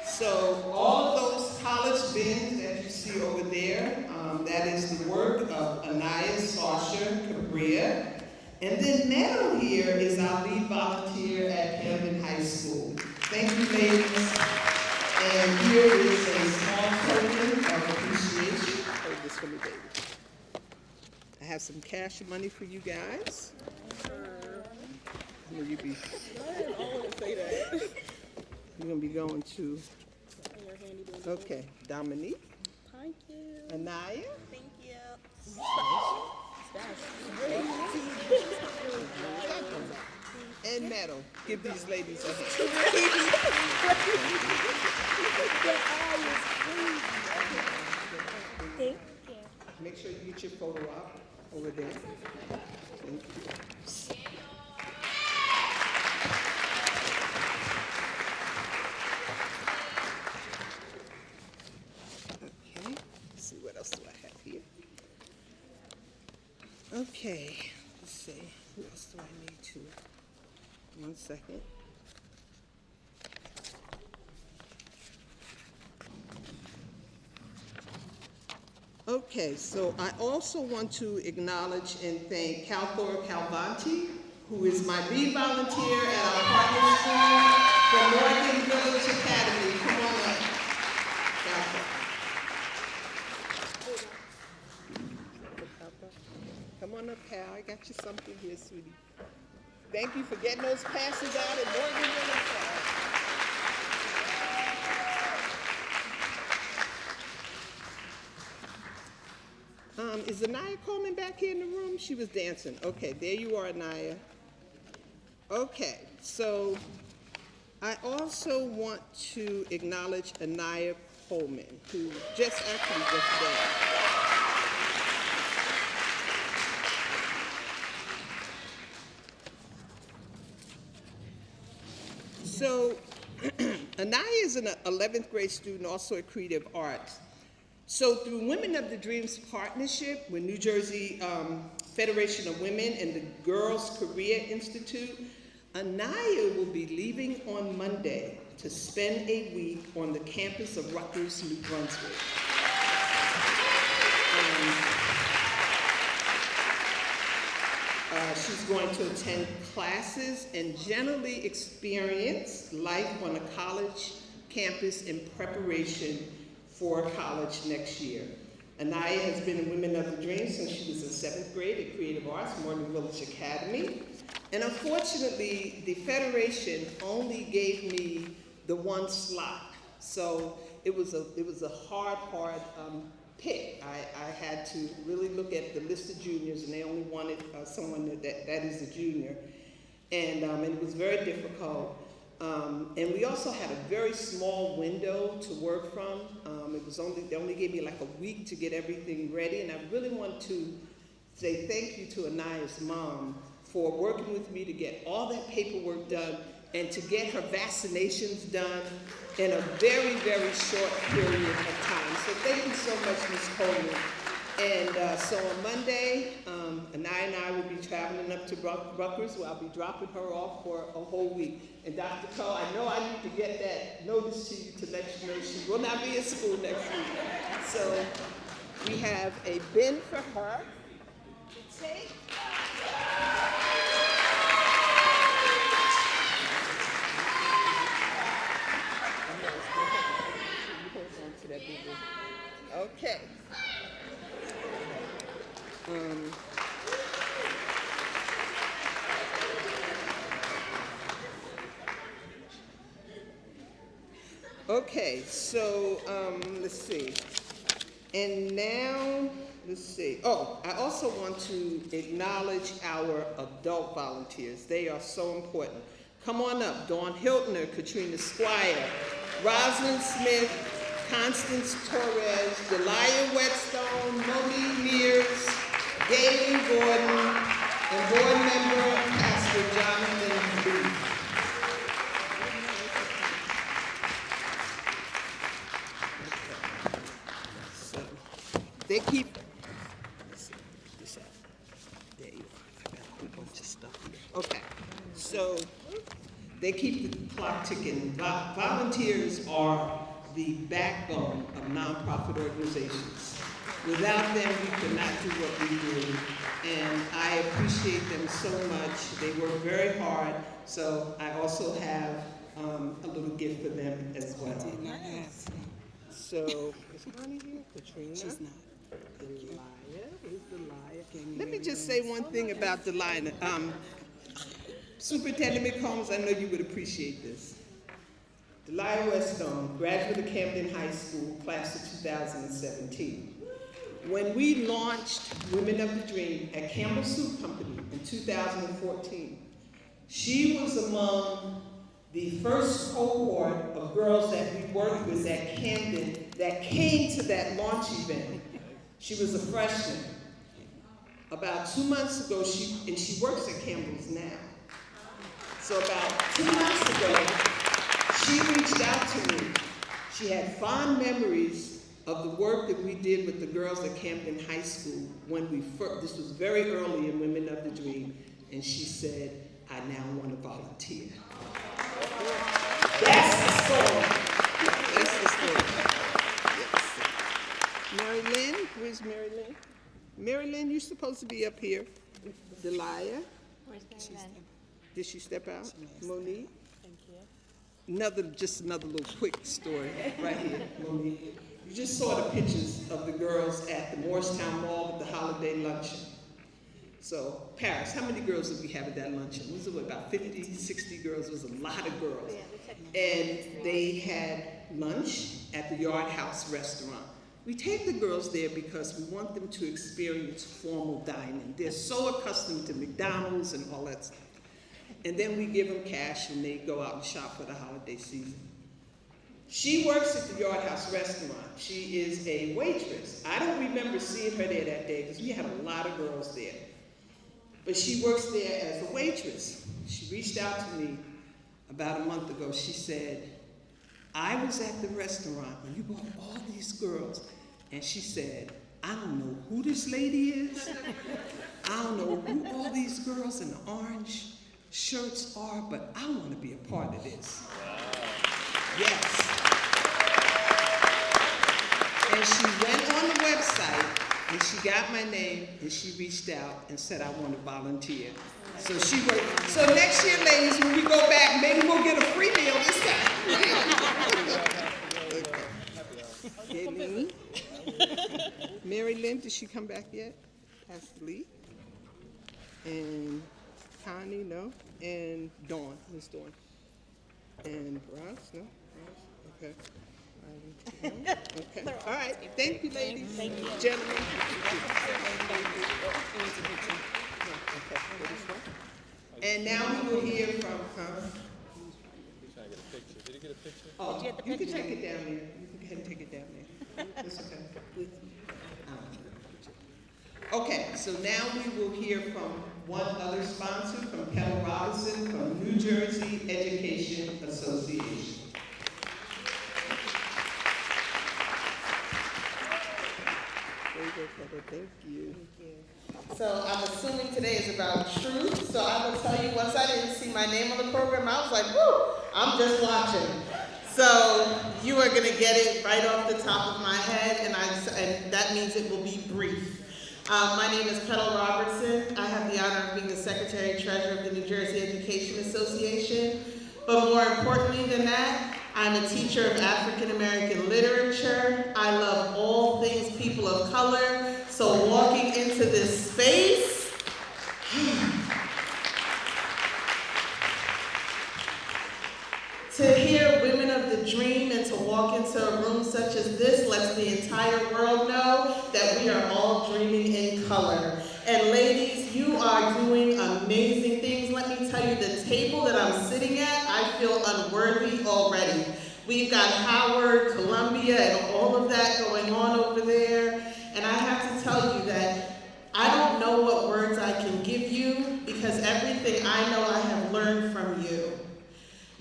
So all of those college bins that you see over there, that is the work of Anaya, Sasha, Cabria. And then Meadow here is our lead volunteer at Camden High School. Thank you, ladies. And here is a small token of appreciation. Hold this for me, baby. I have some cash money for you guys. Will you be? I wouldn't say that. You're gonna going to be going to, okay, Dominique. Thank you. Anaya. Thank you. And Meadow. Give these ladies a hand. Thank you. Make sure you get your photo up over there. Thank you. Okay, let's see what else do I have here. Okay, let's see. Who else do I need to? 1 second. Okay, so I also want to acknowledge and thank Calthor Calvanti, who is my lead volunteer at our partner school from Morgan Village Academy. Come on up, Calthor. Come on up, Cal. I got you something here, sweetie. Thank you for getting those passes out at Morgan Village. Is Anaya Coleman back here in the room? She was dancing. Okay, there you are, Anaya. Okay, so I also want to acknowledge Anaya Coleman, who just danced. So Anaya is an 11th grade student, also at Creative Arts. So through Women of the Dreams partnership with New Jersey Federation of Women and the Girls Career Institute, Anaya will be leaving on Monday to spend a week on the campus of Rutgers, New Brunswick. She's going to attend classes and generally experience life on a college campus in preparation for college next year. Anaya has been in Women of the Dream since she was in 7th grade at Creative Arts, Morgan Village Academy. And unfortunately, the Federation only gave me the one slot. So it was a hard pick. I had to really look at the list of juniors, and they only wanted someone that is a junior. And it was very difficult. And we also had a very small window to work from. They only gave me like a week to get everything ready, and I really want to say thank you to Anaya's mom for working with me to get all that paperwork done and to get her vaccinations done in a very, very short period of time. So thank you so much, Ms. Coleman. And so on Monday, Anaya and I will be traveling up to Rutgers, where I'll be dropping her off for a whole week. And Dr. Cole, I know I need to get that notice to you to let you know she will not be in school next week. So we have a bin for her to take. Okay. Okay, so let's see. And now, let's see. Oh, I also want to acknowledge our adult volunteers. They are so important. Come on up. Dawn Hiltner, Katrina Squire, Rosalind Smith, Constance Torres, Delia Whetstone, Monique Mears, Galen Gordon, and board member Pastor Jonathan Booth. So they keep. There you are. I got a whole bunch of stuff here. Okay, so they keep the clock ticking. Volunteers are the backbone of nonprofit organizations. Without them, we could not do what we do. And I appreciate them so much. They work very hard. So I also have a little gift for them as well. So, is Connie here? Katrina? She's not. Delia. Who's Delia? Let me just say one thing about Delia. Superintendent McCombs, I know you would appreciate this. Delia Westone, graduate of Camden High School, class of 2017. When we launched Women of the Dream at Campbell Soup Company in 2014, she was among the first cohort of girls that we worked with at Camden that came to that launch event. She was a freshman. About 2 months ago, she works at Campbell's now. So about 2 months ago, she reached out to me. She had fond memories of the work that we did with the girls at Camden High School when we first, this was very early in Women of the Dream, and she said, I now want to volunteer. That's the story. That's the story. Yes. Mary Lynn, where's Mary Lynn? Mary Lynn, you're supposed to be up here. Delia. Where's Mary Lynn? Did she step out? Monique? Thank you. Just another little quick story right here, Monique. You just saw the pictures of the girls at the Morristown Mall with the holiday luncheon. So, Paris, how many girls did we have at that luncheon? Was it about 50, 60 girls? It was a lot of girls. And they had lunch at the Yard House restaurant. We take the girls there because we want them to experience formal dining. They're so accustomed to McDonald's and all that stuff. And then we give them cash and they go out and shop for the holiday season. She works at the Yard House restaurant. She is a waitress. I don't remember seeing her there that day because we had a lot of girls there. But she works there as a waitress. She reached out to me about a month ago. She said, I was at the restaurant when you brought all these girls. And she said, I don't know who this lady is. I don't know who all these girls in the orange shirts are, but I want to be a part of this. Yes. And she went on the website and she got my name and she reached out and said, I want to volunteer. So she worked. So next year, ladies, when we go back, maybe we'll get a free meal this time. Gaylene. Mary Lynn, did she come back yet? Pastor Lee. And Connie, no. And Dawn, Miss Dawn. And Ross, no? Ross? Okay. Okay. All right. Thank you, ladies. Thank you. Gentlemen. Okay. And now we will hear from Trying to get a picture. Did you get a picture? Oh, you can take it down there. You can go ahead and take it down there. That's okay. Okay, so now we will hear from one other sponsor, from Petal Robinson, from New Jersey Education Association. There you go, Petal. Thank you. So I'm assuming today is about truth. So I will tell you, once I didn't see my name on the program, I was like, whoo, I'm just watching. So you are going to get it right off the top of my head, and that means it will be brief. My name is Petal Robertson. I have the honor of being the Secretary-Treasurer of the New Jersey Education Association. But more importantly than that, I'm a teacher of African American literature. I love all things people of color. So walking into this space, to hear Women of the Dream and to walk into a room such as this lets the entire world know that we are all dreaming in color. And ladies, you are doing amazing things. Let me tell you, the table that I'm sitting at, I feel unworthy already. We've got Howard, Columbia, and all of that going on over there. And I have to tell you that I don't know what words I can give you because everything I know I have learned from you.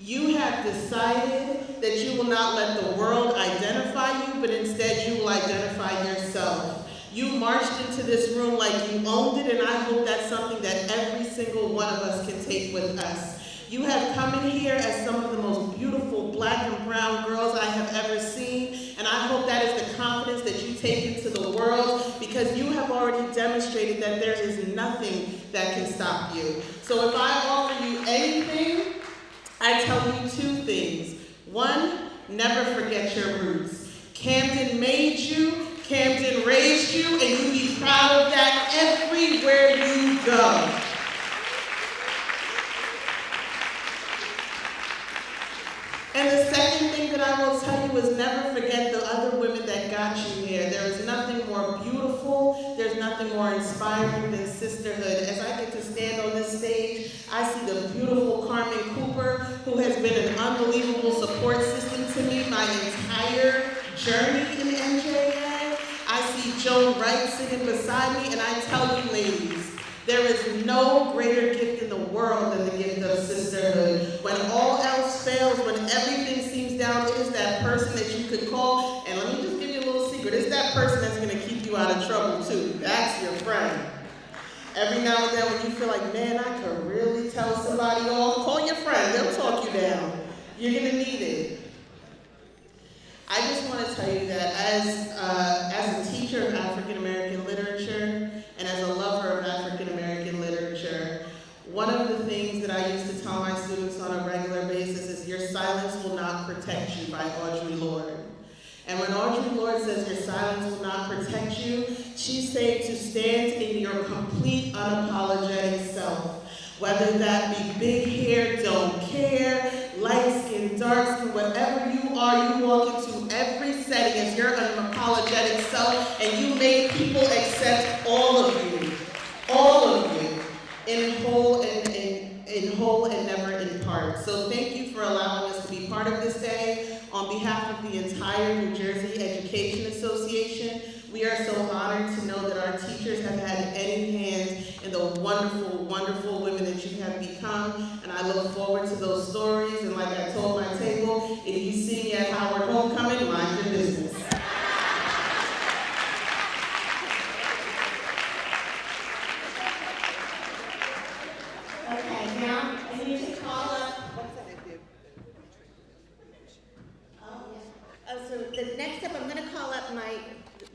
You have decided that you will not let the world identify you, but instead you will identify yourself. You marched into this room like you owned it, and I hope that's something that every single one of us can take with us. You have come in here as some of the most beautiful black and brown girls I have ever seen, and I hope that is the confidence that you take into the world because you have already demonstrated that there is nothing that can stop you. So if I offer you anything, I tell you two things. One, never forget your roots. Camden made you, Camden raised you, and you be proud of that everywhere you go. And the second is never forget the other women that got you here. There is nothing more beautiful, there's nothing more inspiring than sisterhood. As I get to stand on this stage, I see the beautiful Carmen Cooper, who has been an unbelievable support system to me my entire journey in NJA. I see Joan Wright sitting beside me, and I tell you ladies, there is no greater gift in the world than the gift of sisterhood. When all else fails, when everything seems down, it is that person that you could call, and let me just give you a little secret, it's that person that's gonna keep you out of trouble too. That's your friend. Every now and then when you feel like, man, I could really tell somebody off, call your friend, they'll talk you down. You're gonna need it. I just want to tell you that as a teacher of African American literature and as a lover of African American literature, one of the things that I used to tell my students on a regular basis is your silence will not protect you by Audre Lorde. And when Audre Lorde says your silence will not protect you, she's saying to stand in your complete unapologetic self. Whether that be big hair, don't care, light skin, dark skin, whatever you are, you walk into every setting as your unapologetic self, and you make people accept all of you, in whole and never in part. So thank you for allowing us to be part of this day. On behalf of the entire New Jersey Education Association, we are so honored to know that our teachers have had any hand in the wonderful, wonderful women that you have become. And I look forward to those stories. And like I told my table, if you see me at Howard Homecoming, mind your business. Okay, now I need to call up. So the next up, I'm going to call up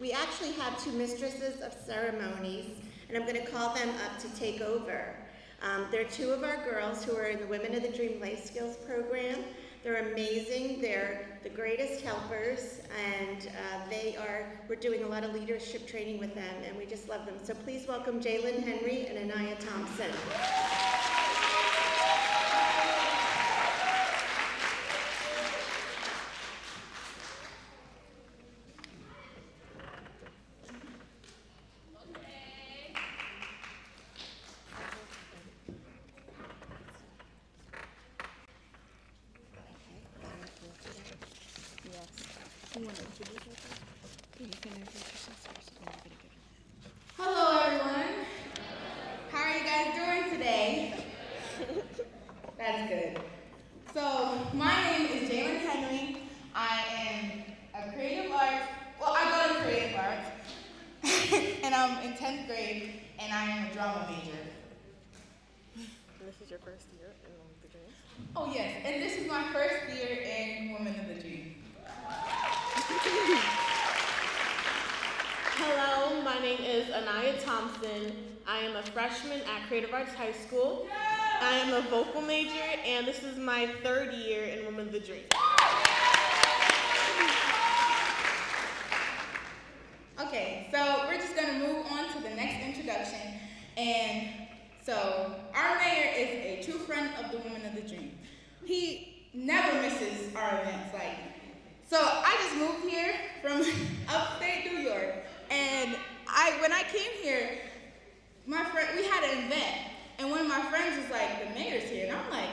we actually have two mistresses of ceremonies, and I'm going to call them up to take over. They're two of our girls who are in the Women of the Dream Life Skills program. They're amazing. They're the greatest helpers, and we're doing a lot of leadership training with them, and we just love them. So please welcome Jalen Henry and Anaya Thompson. Hello everyone. How are you guys doing today? That's good. So my name is Jalen Henry. I am a creative arts, I go to creative arts, and I'm in 10th grade, and I am a drama major. And this is your first year in Women of the Dream? Oh yes, and this is my first year in Women of the Dream. Hello, my name is Anaya Thompson. I am a freshman at Creative Arts High School. I am a vocal major, and this is my third year in Women of the Dream. Okay, so we're just gonna move on to the next introduction. And so our mayor is a true friend of the Women of the Dream. He never misses our events. So I just moved here from upstate New York, and when I came here, we had an event, and one of my friends was like, the mayor's here, and I'm like,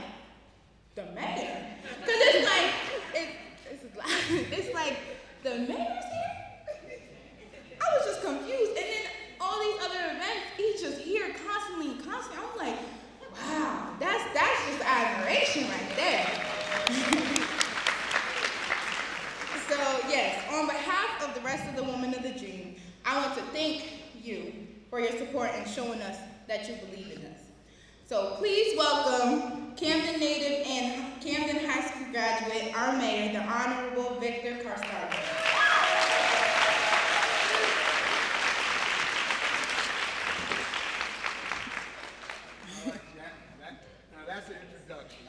the mayor? Because it's like, the mayor's here? I was just confused, and then all these other events, he's just here constantly. I'm like, wow, that's just admiration right there. So yes, on behalf of the rest of the Women of the Dream, I want to thank you for your support and showing us that you believe in us. So please welcome Camden native and Camden High School graduate, our mayor, the Honorable Victor Karstargo. Now that's an introduction.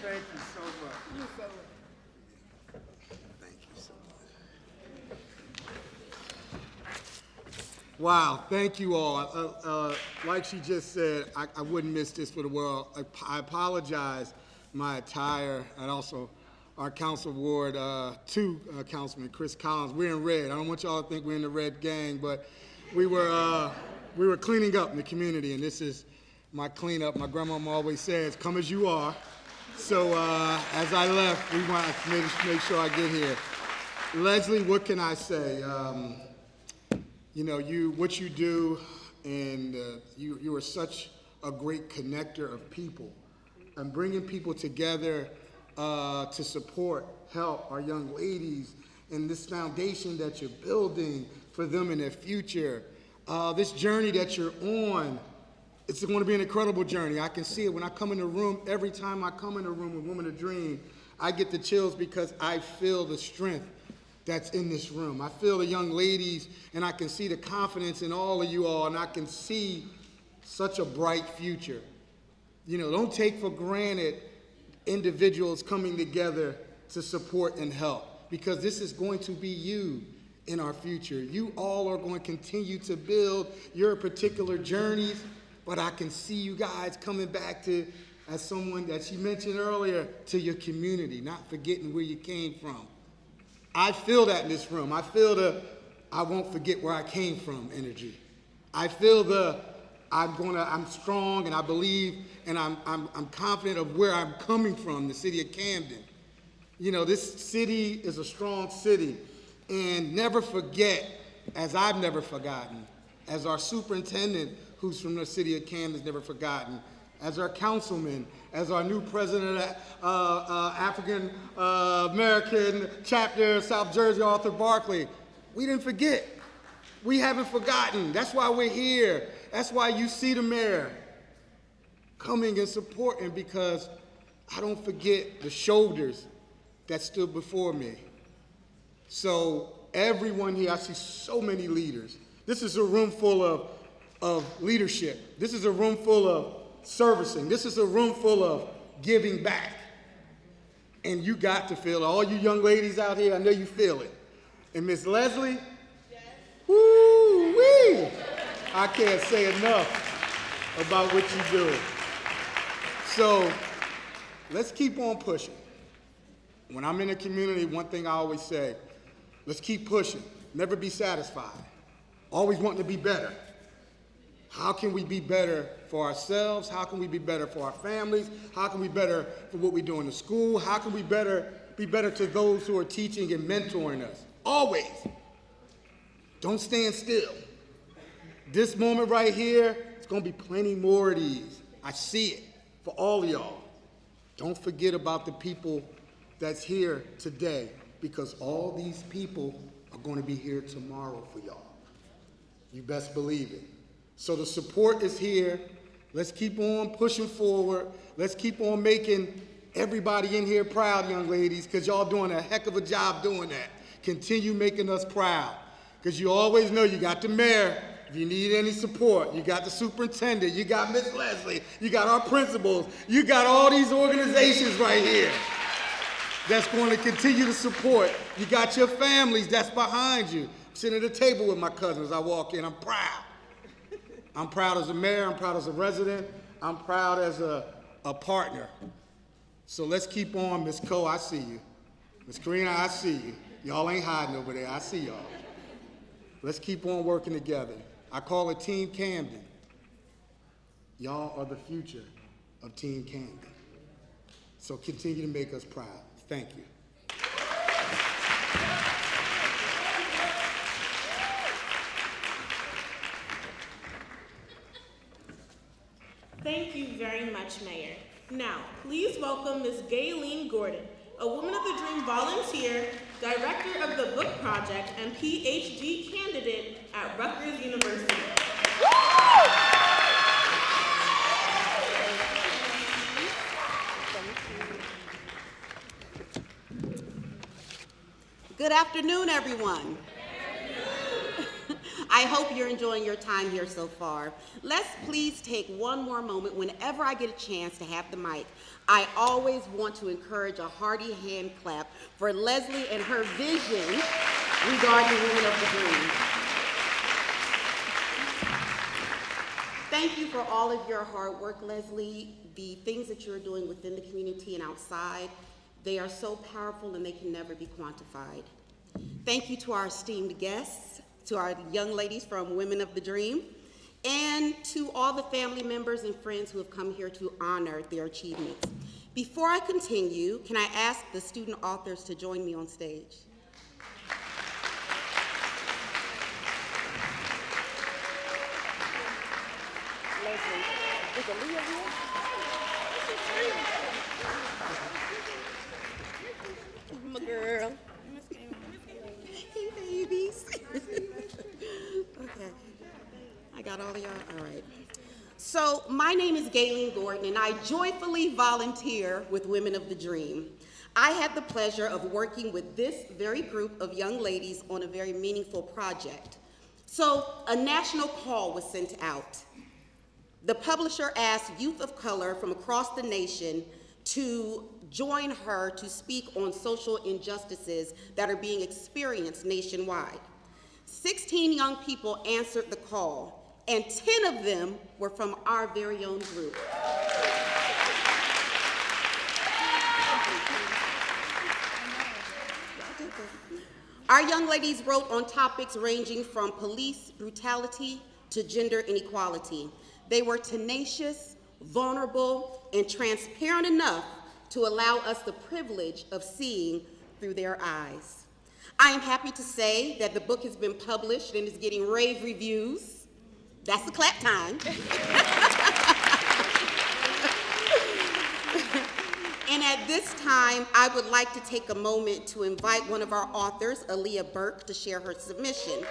Thank you so much. Thank you so much. Wow, thank you all. Like she just said, I wouldn't miss this for the world. I apologize my attire, and also our Council Ward 2 Councilman, Chris Collins. We're in red. I don't want y'all to think we're in the red gang, but we were cleaning up in the community, and this is my cleanup. My grandmama always says, come as you are. So as I left, we want to make sure I get here. Leslie, what can I say? You know, what you do, and you are such a great connector of people, and bringing people together to support, help our young ladies in this foundation that you're building for them in their future. This journey that you're on, it's going to be an incredible journey. I can see it when I come in the room. Every time I come in the room with Women of Dream, I get the chills because I feel the strength that's in this room. I feel the young ladies, and I can see the confidence in all of you all, and I can see such a bright future. You know, don't take for granted individuals coming together to support and help, because this is going to be you in our future. You all are going to continue to build your particular journeys, but I can see you guys coming back to, as someone that she mentioned earlier, to your community, not forgetting where you came from. I feel that in this room. I feel the I won't forget where I came from energy. I feel the I'm strong, and I believe, and I'm confident of where I'm coming from, the city of Camden. You know, this city is a strong city, and never forget, as I've never forgotten, as our superintendent, who's from the city of Camden, has never forgotten, as our councilman, as our new president of African American chapter of South Jersey, Arthur Barkley, we didn't forget. We haven't forgotten. That's why we're here. That's why you see the mayor coming and supporting, because I don't forget the shoulders that stood before me. So everyone here, I see so many leaders. This is a room full of leadership. This is a room full of servicing. This is a room full of giving back. And you got to feel it. All you young ladies out here, I know you feel it. And Miss Leslie, yes. Woo-wee! I can't say enough about what you're doing. So let's keep on pushing. When I'm in a community, one thing I always say, let's keep pushing. Never be satisfied. Always wanting to be better. How can we be better for ourselves? How can we be better for our families? How can we be better for what we do in the school? How can we be better to those who are teaching and mentoring us? Always. Don't stand still. This moment right here, it's going to be plenty more of these. I see it for all of y'all. Don't forget about the people that's here today, because all these people are going to be here tomorrow for y'all. You best believe it. So the support is here. Let's keep on pushing forward. Let's keep on making everybody in here proud, young ladies, because y'all doing a heck of a job doing that. Continue making us proud, because you always know you got the mayor. If you need any support, you got the superintendent, you got Miss Leslie, you got our principals, you got all these organizations right here that's going to continue to support. You got your families that's behind you. I'm sitting at the table with my cousins. I walk in, I'm proud. I'm proud as a mayor, I'm proud as a resident, I'm proud as a partner. So let's keep on. Ms. Cole, I see you. Ms. Karina, I see you. Y'all ain't hiding over there, I see y'all. Let's keep on working together. I call it Team Camden. Y'all are the future of Team Camden. So continue to make us proud. Thank you. Thank you very much, Mayor. Now, please welcome Ms. Gayleen Gordon, a Woman of the Dream volunteer, director of the book project, and PhD candidate at Rutgers University. Good afternoon, everyone. I hope you're enjoying your time here so far. Let's please take one more moment. Whenever I get a chance to have the mic, I always want to encourage a hearty hand clap for Leslie and her vision regarding Women of the Dream. Thank you for all of your hard work, Leslie, the things that you're doing within the community and outside. They are so powerful and they can never be quantified. Thank you to our esteemed guests, to our young ladies from Women of the Dream, and to all the family members and friends who have come here to honor their achievements. Before I continue, can I ask the student authors to join me on stage? Leslie, is Aaliyah here? My girl. Hey, babies. Okay. I got all of y'all? All right. So, my name is Gayleen Gordon, and I joyfully volunteer with Women of the Dream. I had the pleasure of working with this very group of young ladies on a very meaningful project. So, a national call was sent out. The publisher asked youth of color from across the nation to join her to speak on social injustices that are being experienced nationwide. 16 young people answered the call, and 10 of them were from our very own group. Our young ladies wrote on topics ranging from police brutality to gender inequality. They were tenacious, vulnerable, and transparent enough to allow us the privilege of seeing through their eyes. I am happy to say that the book has been published and is getting rave reviews. That's the clap time. And at this time, I would like to take a moment to invite one of our authors, Aaliyah Burke, to share her submission.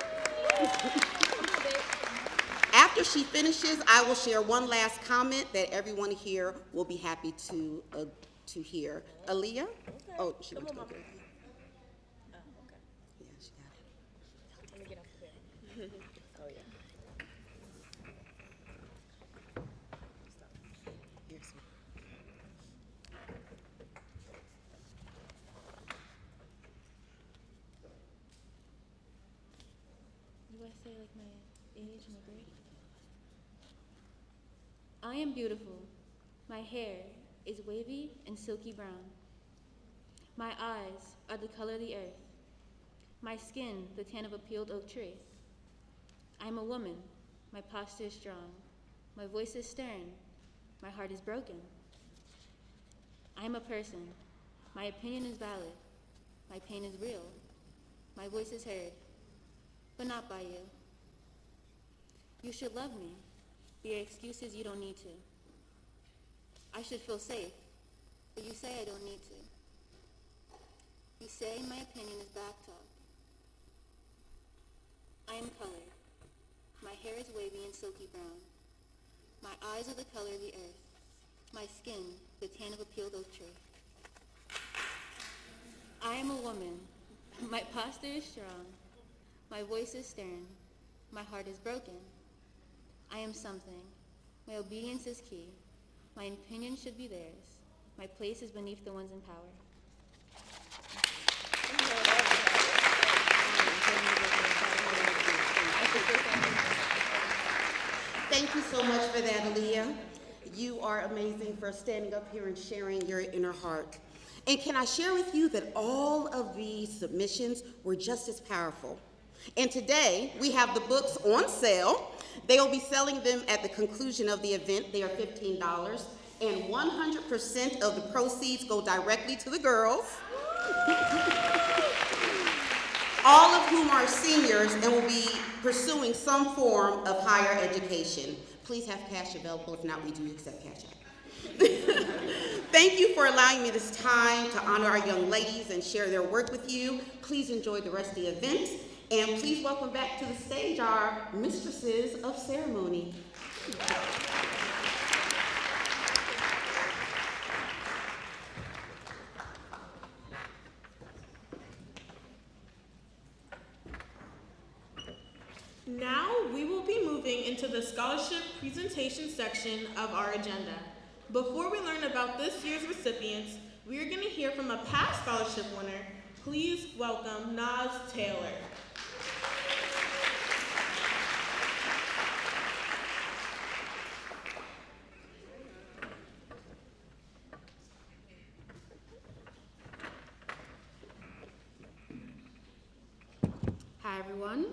After she finishes, I will share one last comment that everyone here will be happy to hear. Aaliyah? Okay. Oh, she wants to go get it. Oh, okay. Yeah, she got it. Let me get off the bed. Oh, yeah. Here's one. Do I say like my age and my grade? I am beautiful. My hair is wavy and silky brown. My eyes are the color of the earth. My skin, the tan of a peeled oak tree. I am a woman. My posture is strong. My voice is stern. My heart is broken. I am a person. My opinion is valid. My pain is real. My voice is heard, but not by you. You should love me. Your excuses you don't need to. I should feel safe, but you say I don't need to. You say my opinion is back talk. I am colored. My hair is wavy and silky brown. My eyes are the color of the earth. My skin, the tan of a peeled oak tree. I am a woman. My posture is strong. My voice is stern. My heart is broken. I am something. My obedience is key. My opinion should be theirs. My place is beneath the ones in power. Thank you so much for that, Aaliyah. You are amazing for standing up here and sharing your inner heart. And can I share with you that all of these submissions were just as powerful? And today, we have the books on sale. They will be selling them at the conclusion of the event. They are $15, and 100% of the proceeds go directly to the girls, all of whom are seniors and will be pursuing some form of higher education. Please have cash available. If not, we do accept cash out. Thank you for allowing me this time to honor our young ladies and share their work with you. Please enjoy the rest of the event. And please welcome back to the stage our mistresses of ceremony. Now we will be moving into the scholarship presentation section of our agenda. Before we learn about this year's recipients, we are going to hear from a past scholarship winner. Please welcome Naz Taylor. Hi everyone.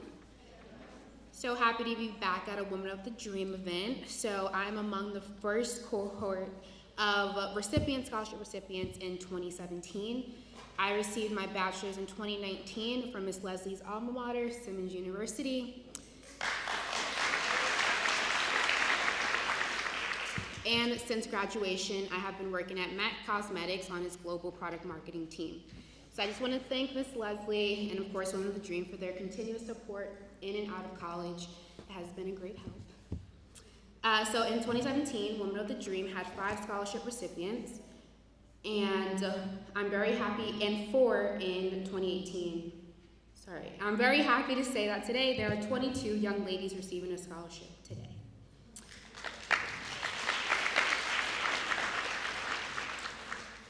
So happy to be back at a Women of the Dream event. So I'm among the first cohort of scholarship recipients in 2017. I received my bachelor's in 2019 from Miss Leslie's alma mater, Simmons University. And since graduation, I have been working at MAC Cosmetics on its global product marketing team. So I just want to thank Miss Leslie and of course Women of the Dream for their continuous support in and out of college. It has been a great help. So in 2017, Women of the Dream had 5 scholarship recipients, and I'm very happy, and 4 in 2018. Sorry, I'm very happy to say that today there are 22 young ladies receiving a scholarship today.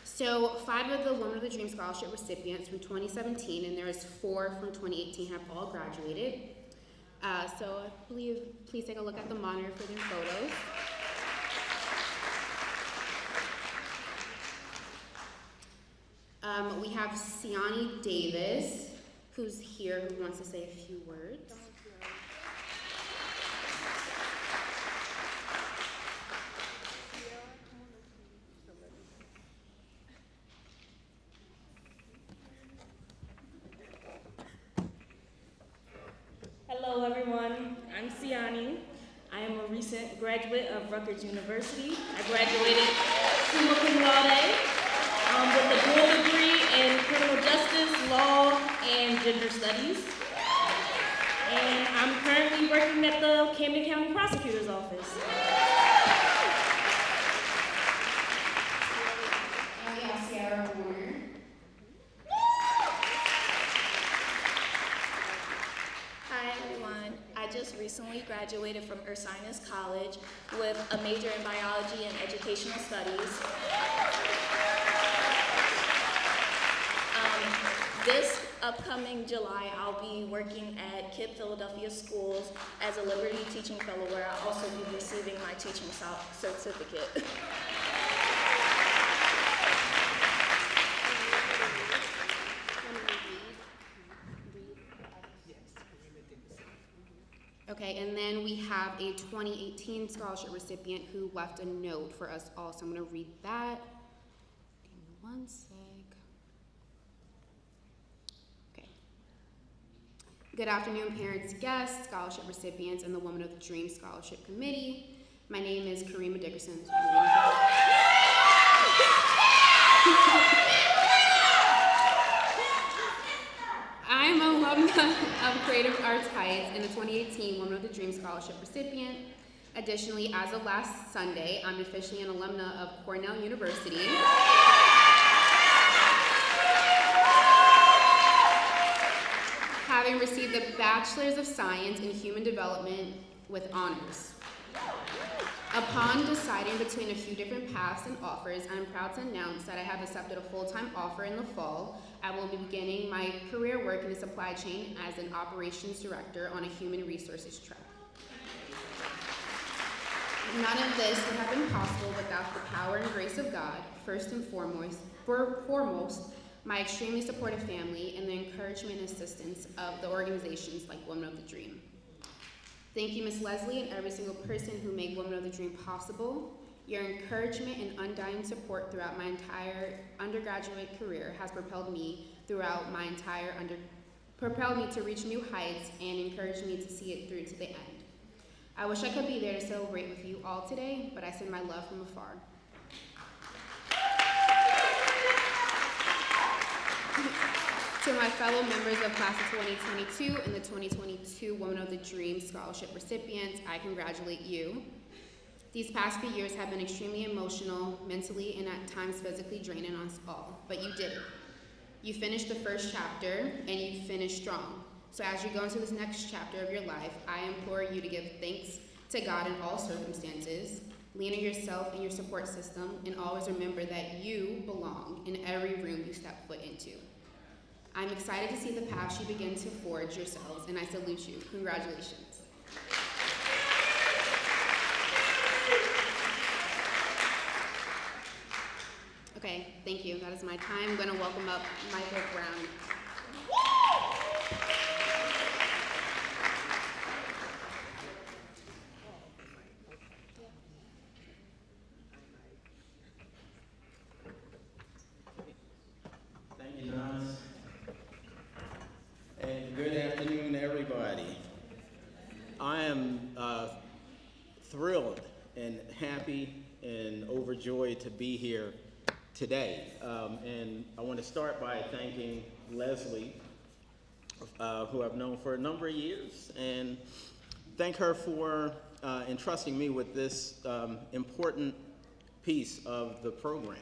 So 5 of the Women of the Dream Scholarship recipients from 2017, and there is 4 from 2018, have all graduated. So I believe, please take a look at the monitor for their photos. We have Siani Davis, who's here, who wants to say a few words. Hello everyone, I'm Siani. I am a recent graduate of Rutgers University. I graduated summa cum laude with a dual degree in criminal justice, law, and gender studies. And I'm currently working at the Camden County Prosecutor's Office. And we have Sierra Warner. Hi everyone, I just recently graduated from Ursinus College with a major in biology and educational studies. This upcoming July, I'll be working at KIPP Philadelphia Schools as a Liberty Teaching Fellow, where I'll also be receiving my teaching certificate. Okay, and then we have a 2018 scholarship recipient who left a note for us all, so I'm going to read that. Give me one sec. Okay. Good afternoon, parents, guests, scholarship recipients, and the Women of the Dream Scholarship Committee. My name is Karima Dickerson. I'm an alumna of Creative Arts Heights and a 2018 Women of the Dream Scholarship recipient. Additionally, as of last Sunday, I'm officially an alumna of Cornell University. Having received a Bachelor's of Science in Human Development with honors. Upon deciding between a few different paths and offers, I'm proud to announce that I have accepted a full-time offer in the fall. I will be beginning my career work in the supply chain as an operations director on a human resources track. None of this would have been possible without the power and grace of God, first and foremost, my extremely supportive family, and the encouragement and assistance of the organizations like Women of the Dream. Thank you, Ms. Leslie, and every single person who made Women of the Dream possible. Your encouragement and undying support throughout my entire undergraduate career has propelled me to reach new heights and encouraged me to see it through to the end. I wish I could be there to celebrate with you all today, but I send my love from afar. To my fellow members of Class of 2022 and the 2022 Women of the Dream Scholarship recipients, I congratulate you. These past few years have been extremely emotional, mentally, and at times physically draining on us all, but you did it. You finished the first chapter, and you finished strong. So as you go into this next chapter of your life, I implore you to give thanks to God in all circumstances, lean on yourself and your support system, and always remember that you belong in every room you step foot into. I'm excited to see the paths you begin to forge yourselves, and I salute you. Congratulations. Okay, thank you. That is my time. I'm going to welcome up Michael Brown. and overjoyed to be here today. And I want to start by thanking Leslie, who I've known for a number of years, and thank her for entrusting me with this important piece of the program,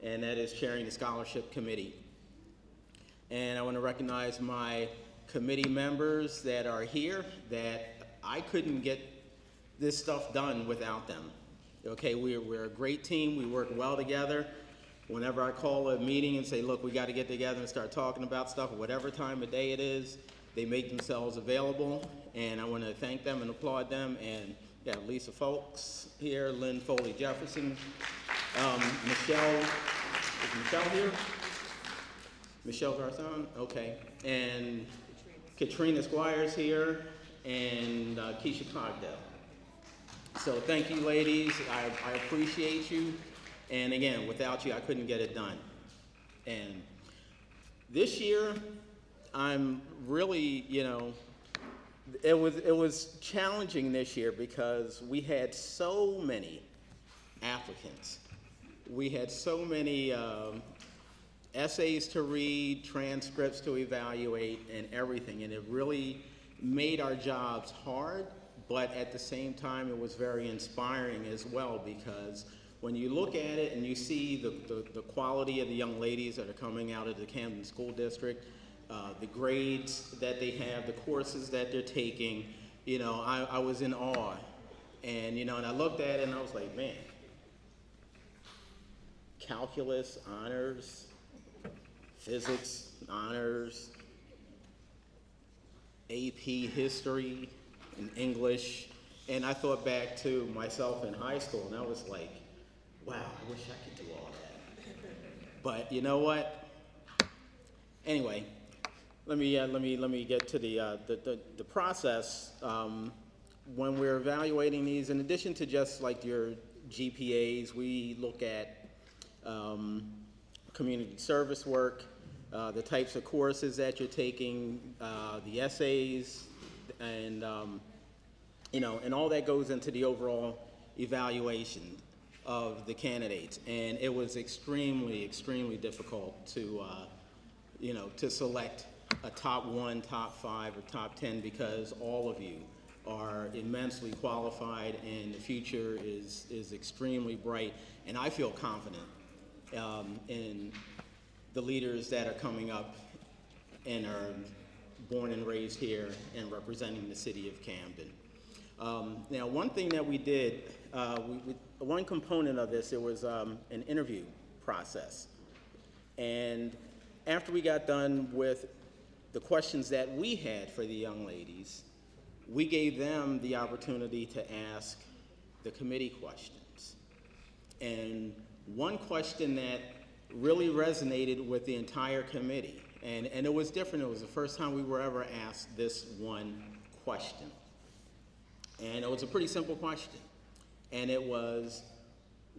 and that is chairing the scholarship committee. And I want to recognize my committee members that are here, that I couldn't get this stuff done without them. Okay, we're a great team, we work well together. Whenever I call a meeting and say, look, we got to get together and start talking about stuff, whatever time of day it is, they make themselves available, and I want to thank them and applaud them. And yeah, Lisa Folks here, Lynn Foley Jefferson, Michelle, is Michelle here? Michelle Garthon, okay, and Katrina Squires here, and Keisha Cogdell. So thank you, ladies. I appreciate you. And again, without you, I couldn't get it done. And this year, I'm really, it was challenging this year because we had so many applicants. We had so many essays to read, transcripts to evaluate, and everything. And it really made our jobs hard, but at the same time, it was very inspiring as well, because when you look at it and you see the quality of the young ladies that are coming out of the Camden School District, the grades that they have, the courses that they're taking, I was in awe. And, and I looked at it and I was like, man, calculus, honors, physics, honors, AP history, and English. And I thought back to myself in high school, and I was like, wow, I wish I could do all that. But you know what? Anyway, let me get to the process. When we're evaluating these, in addition to just like your GPAs, we look at community service work, the types of courses that you're taking, the essays, and and all that goes into the overall evaluation of the candidates. And it was extremely, extremely difficult to to select a top 1, top 5, or top 10, because all of you are immensely qualified and the future is extremely bright. And I feel confident in the leaders that are coming up and are born and raised here and representing the city of Camden. Now, one thing that we did, one component of this, it was an interview process. And after we got done with the questions that we had for the young ladies, we gave them the opportunity to ask the committee questions. And one question that really resonated with the entire committee, and it was different, it was the first time we were ever asked this one question. And it was a pretty simple question. And it was,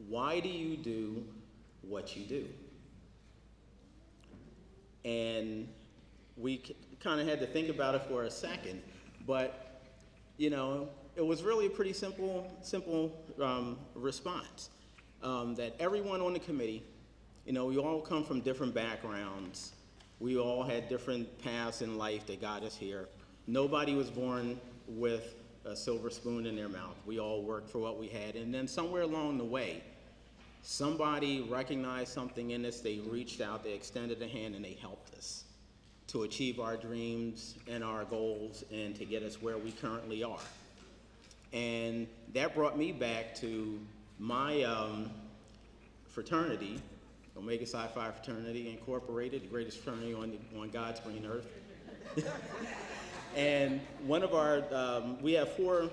why do you do what you do? And we kind of had to think about it for a second, but it was really a pretty simple response. That everyone on the committee, we all come from different backgrounds. We all had different paths in life that got us here. Nobody was born with a silver spoon in their mouth. We all worked for what we had, and then somewhere along the way, somebody recognized something in us, they reached out, they extended a hand, and they helped us to achieve our dreams and our goals and to get us where we currently are. And that brought me back to my fraternity, Omega Psi Phi Fraternity Incorporated, the greatest fraternity on God's green earth. And one of our, we have 4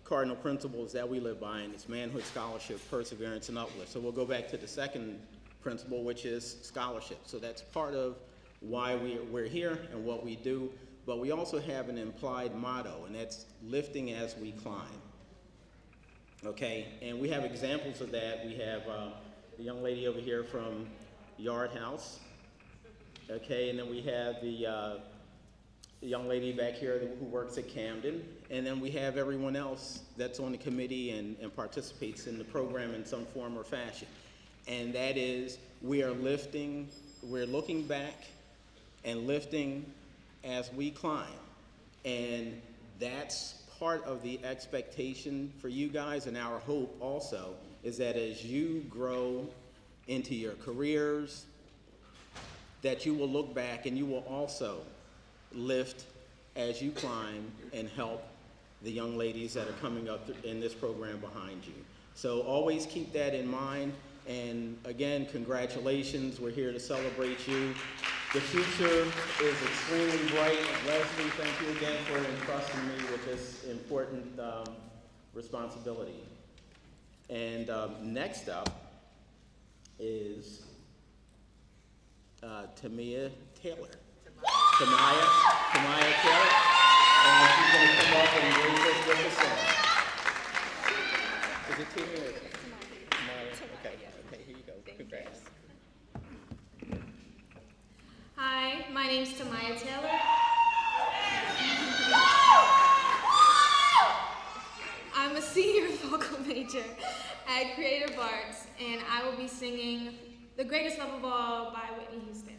cardinal principles that we live by, and it's manhood, scholarship, perseverance, and uplift. So we'll go back to the second principle, which is scholarship. So that's part of why we're here and what we do. But we also have an implied motto, and that's lifting as we climb. Okay, and we have examples of that. We have the young lady over here from Yard House. Okay, and then we have the young lady back here who works at Camden, and then we have everyone else that's on the committee and participates in the program in some form or fashion. And that is, we're looking back and lifting as we climb. And that's part of the expectation for you guys, and our hope also is that as you grow into your careers, that you will look back and you will also lift as you climb and help the young ladies that are coming up in this program behind you. So always keep that in mind. And again, congratulations. We're here to celebrate you. The future is extremely bright. Leslie, thank you again for entrusting me with this important responsibility. And next up is Tamia Taylor. Tamaya Taylor. And she's going to come up and raise us with a song. Is it Tamia? Okay, here you go. Congrats. Hi, my name's Tamaya Taylor. I'm a senior vocal major at Creative Arts, and I will be singing The Greatest Love of All by Whitney Houston.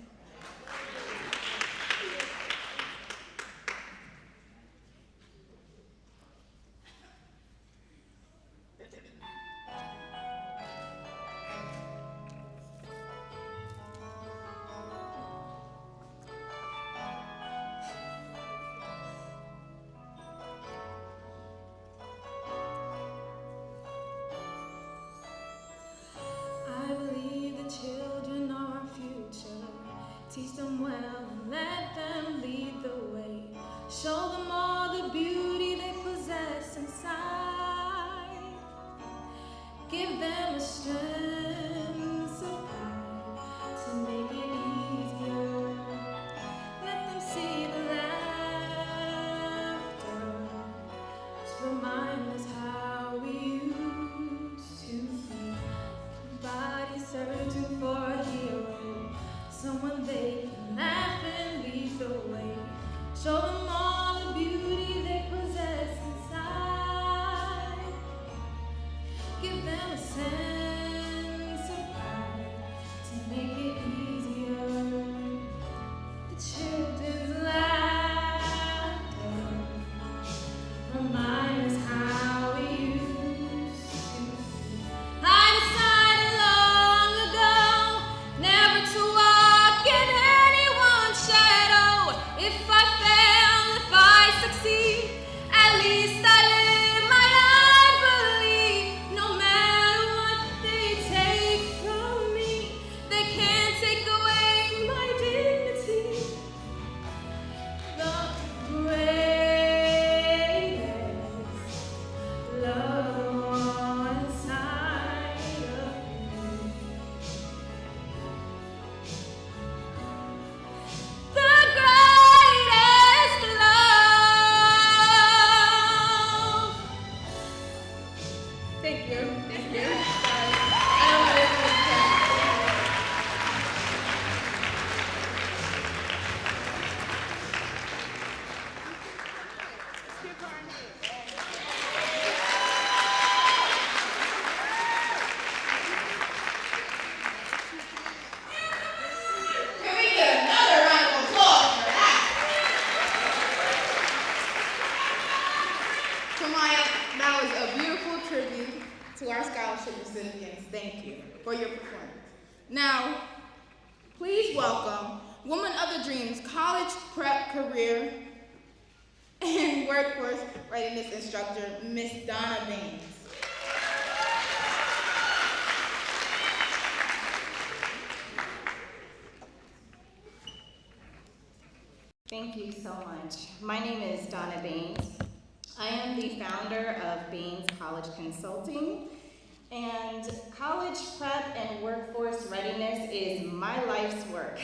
I believe the children are our future. Teach them well and let them lead the way. Show them all the beauty they possess inside. Give them a strength so high to make it easier. Let them see the laughter to remind us how we used to be. Bodies searching for a hero, someone they can laugh and lead the way. Show them all the beauty they possess inside. Give them a sense of pride to make it easier. The children's laughter remind us how we used to be. I decided long ago never to walk in anyone's shadow. If I fail, if I succeed, at least I live my life believe. No matter what they take from me, they can't take away my dignity. The greatest love inside of me. The greatest love. Thank you. Thank you. Sorry. I don't know if Can we get another round of applause for that? Tamaya, that was a beautiful tribute to our scholarship recipients. Thank you for your performance. Now, please welcome Woman of the Dreams college prep career and workforce readiness instructor, Miss Donna Baines. Thank you so much. My name is Donna Baines. I am the founder of Baines College Consulting, and college prep and workforce readiness is my life's work.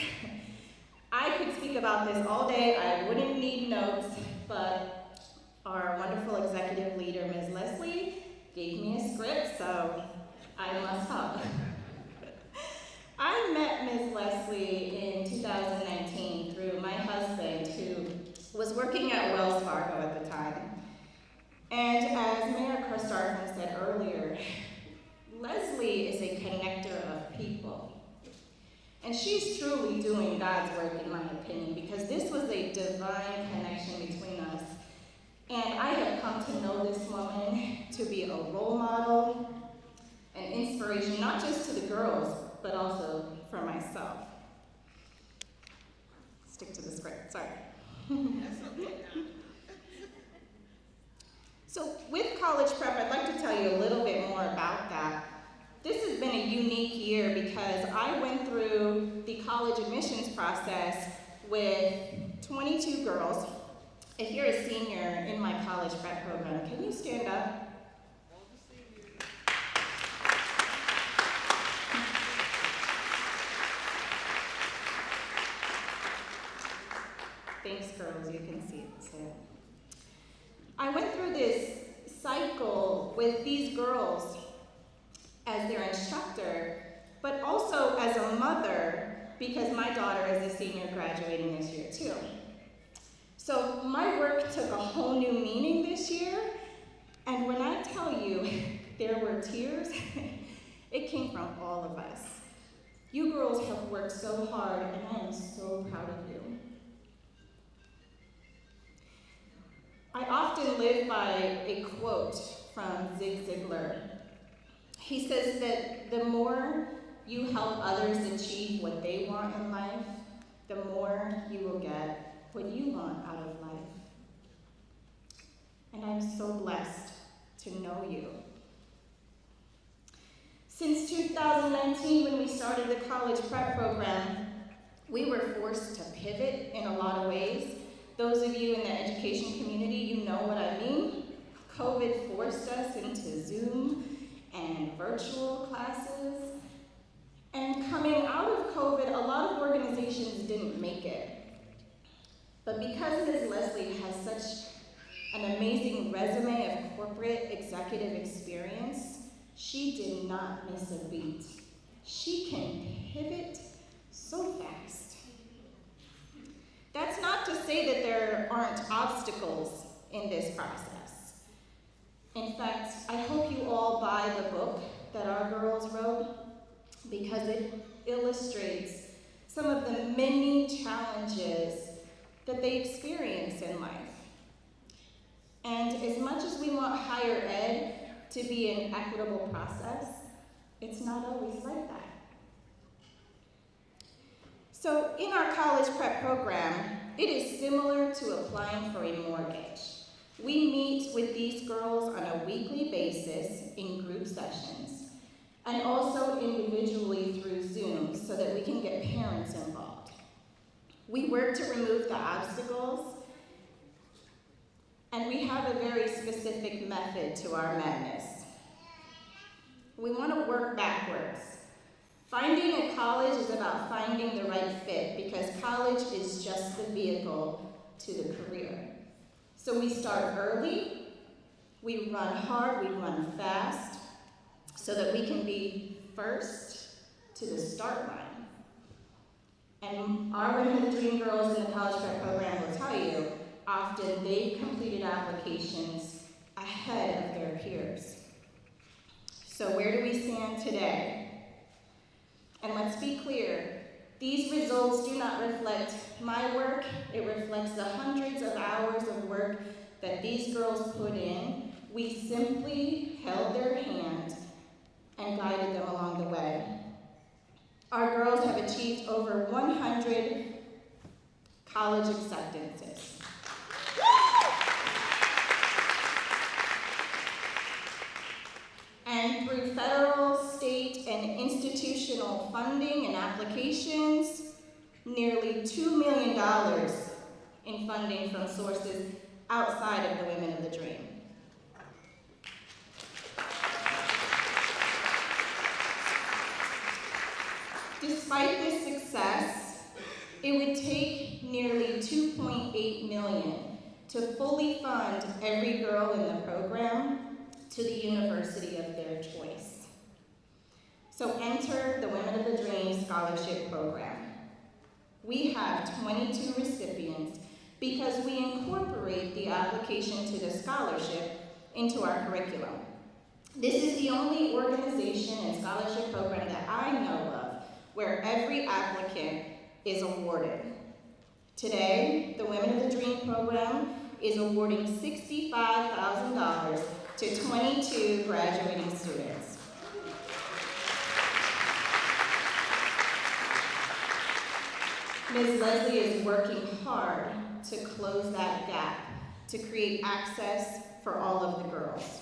I could speak about this all day. I wouldn't need notes, but our wonderful executive leader, Ms. Leslie, gave me a script, so I must talk. I met Ms. Leslie in 2019 through my husband, who was working And she's truly doing God's work, in my opinion, because this was a divine connection between us. And I have come to know this woman to be a role model, an inspiration, not just to the girls, but also for myself. Stick to the script, sorry. So with college prep, I'd like to tell you a little bit more about that. This has been a unique year because I went through the college admissions process with 22 girls. If you're a senior in my college prep program, can you stand up? Thanks, girls, you can see it too. I went through this cycle with these girls as their instructor, but also as a mother, because my daughter is a senior graduating this year too. So my work took a whole new meaning this year, and when I tell you there were tears, it came from all of us. You girls have worked so hard, and I am so proud of you. I often live by a quote from Zig Ziglar. He says that the more you help others achieve what they want in life, the more you will get what you want out of life. And I'm so blessed to know you. Since 2019, when we started the college prep program, we were forced to pivot in a lot of ways. Those of you in the education community, you know what I mean. COVID forced us into Zoom and virtual classes. And coming out of COVID, a lot of organizations didn't make it. But because Ms. Leslie has such an amazing resume of corporate executive experience, she did not miss a beat. She can pivot so fast. That's not to say that there aren't obstacles in this process. In fact, I hope you all buy the book that our girls wrote because it illustrates some of the many challenges that they experience in life. And as much as we want higher ed to be an equitable process, it's not always like that. So in our college prep program, it is similar to applying for a mortgage. We meet with these girls on a weekly basis in group sessions, and also individually through Zoom so that we can get parents involved. We work to remove the obstacles, and we have a very specific method to our madness. We want to work backwards. Finding a college is about finding the right fit because college is just the vehicle to the career. So we start early, we run hard, we run fast, so that we can be first to the start line. And our Women of the Dream girls in the college prep program will tell you, often they completed applications ahead of their peers. So where do we stand today? And let's be clear, these results do not reflect my work, it reflects the hundreds of hours of work that these girls put in. We simply held their hand and guided them along the way. Our girls have achieved over 100 college acceptances. And through federal, state, and institutional funding and applications, nearly $2 million in funding from sources outside of the Women of the Dream. Despite this success, it would take nearly $2.8 million to fully fund every girl in the program to the university of their choice. So enter the Women of the Dream Scholarship Program. We have 22 recipients because we incorporate the application to the scholarship into our curriculum. This is the only organization and scholarship program that I know of where every applicant is awarded. Today, the Women of the Dream program is awarding $65,000 to 22 graduating students. Ms. Leslie is working hard to close that gap, to create access for all of the girls.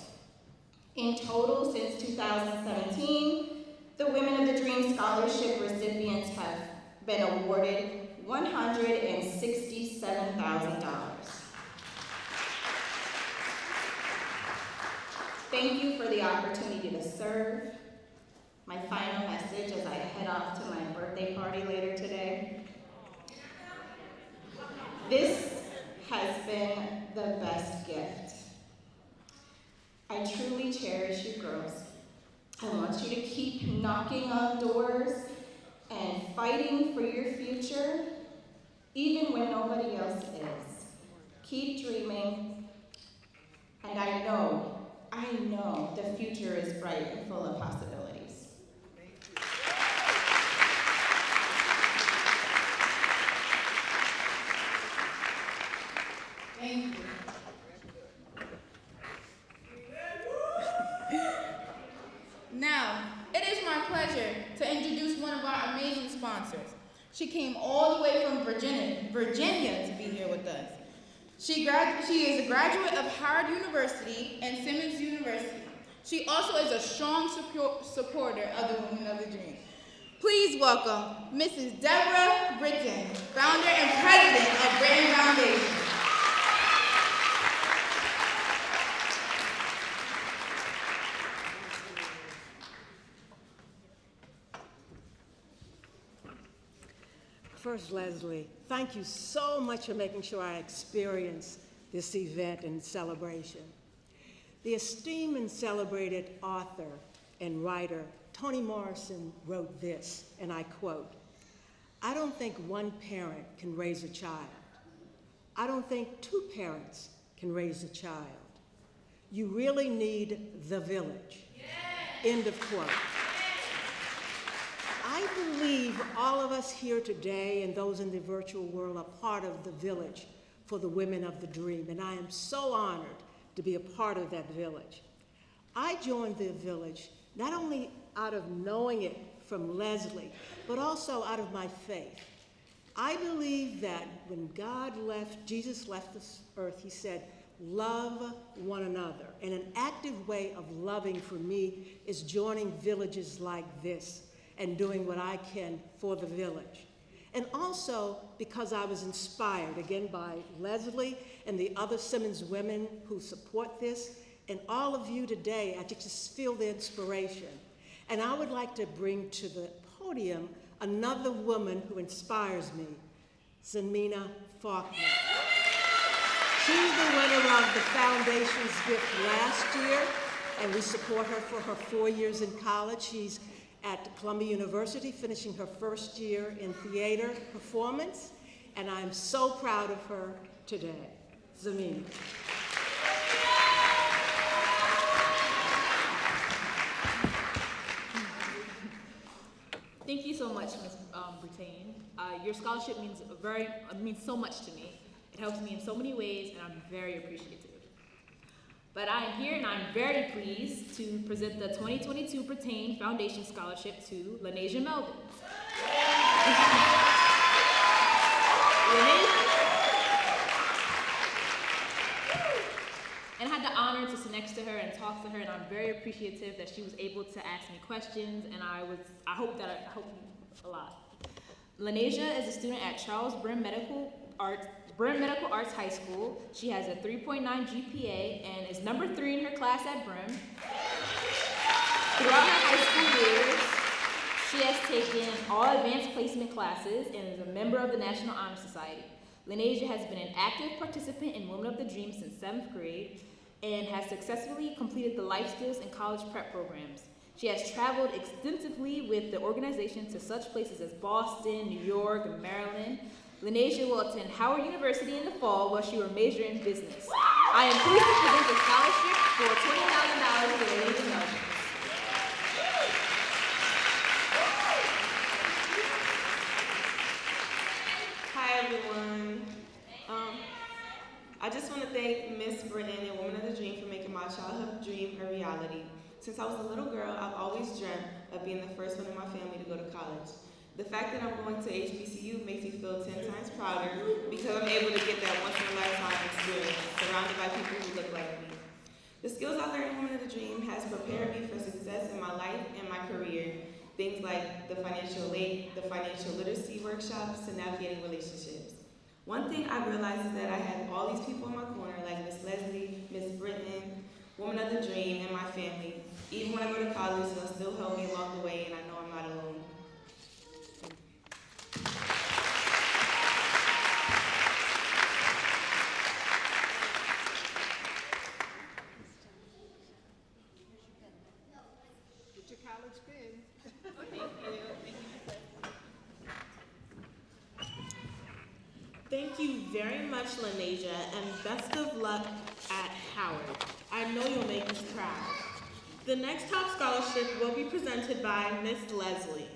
In total, since 2017, the Women of the Dream Scholarship recipients have been awarded $167,000. Thank you for the opportunity to serve. My final message as I head off to my birthday party later today. This has been the best gift. I truly cherish you girls. I want you to keep knocking on doors and fighting for your future, even when nobody else is. Keep dreaming, and I know the future is bright and full of possibilities. Thank you. Now, it is my pleasure to introduce one of our amazing sponsors. She came all the way from Virginia to be here with us. She is a graduate of Howard University and Simmons University. She also is a strong supporter of the Women of the Dream. Please welcome Mrs. Deborah Britton, founder and president of Britton Foundation. First, Leslie, thank you so much for making sure I experience this event and celebration. The esteemed and celebrated author and writer Toni Morrison wrote this, and I quote, "I don't think one parent can raise a child. I don't think two parents can raise a child. You really need the village." End of quote. I believe all of us here today and those in the virtual world are part of the village for the Women of the Dream, and I am so honored to be a part of that village. I joined the village not only out of knowing it from Leslie, but also out of my faith. I believe that when Jesus left this earth, he said, "Love one another." And an active way of loving for me is joining villages like this and doing what I can for the village. And also because I was inspired, again, by Leslie and the other Simmons women who support this, and all of you today, I just feel the inspiration. And I would like to bring to the podium another woman who inspires me, Zemina Faulkner. She's the winner of the Foundation's gift last year, and we support her for her 4 years in college. She's at Columbia University, finishing her first year in theater performance, and I'm so proud of her today. Zemina. Thank you so much, Ms. Brittain. Your scholarship means so much to me. It helps me in so many ways, and I'm very appreciative. But I am here and I'm very pleased to present the 2022 Brittain Foundation Scholarship to Lanasia Melvin. And I had the honor to sit next to her and talk to her, and I'm very appreciative that she was able to ask me questions, and I hope a lot. Lanasia is a student at Charles Brim Medical Arts High School. She has a 3.9 GPA and is number 3 in her class at Brim. Throughout her high school years, she has taken all advanced placement classes and is a member of the National Honor Society. Lanasia has been an active participant in Women of the Dream since 7th grade and has successfully completed the life skills and college prep programs. She has traveled extensively with the organization to such places as Boston, New York, and Maryland. Lanasia will attend Howard University in the fall while she will major in business. I am pleased to present the scholarship for $20,000 to Lanasia Melvin. just want to thank Miss Britton and Woman of the Dream for making my childhood dream a reality. Since I was a little girl, I've always dreamt of being the first one in my family to go to college. The fact that I'm going to HBCU makes me feel 10 times prouder because I'm able to get that once-in-a-lifetime experience surrounded by people who look like me. The skills I learned in Woman of the Dream has prepared me for success in my life and my career. Things like the financial literacy workshops to navigating relationships. One thing I realized is that I have all these people in my corner, like Miss Leslie, Miss Britton, Woman of the Dream, and my family. Even when I go to college, they'll still help me along the way, and I know I'm not alone. Get your college pin. Thank you very much, Lanasia, and best of luck at Howard. I know you'll make us proud. The next top scholarship will be presented by Miss Leslie.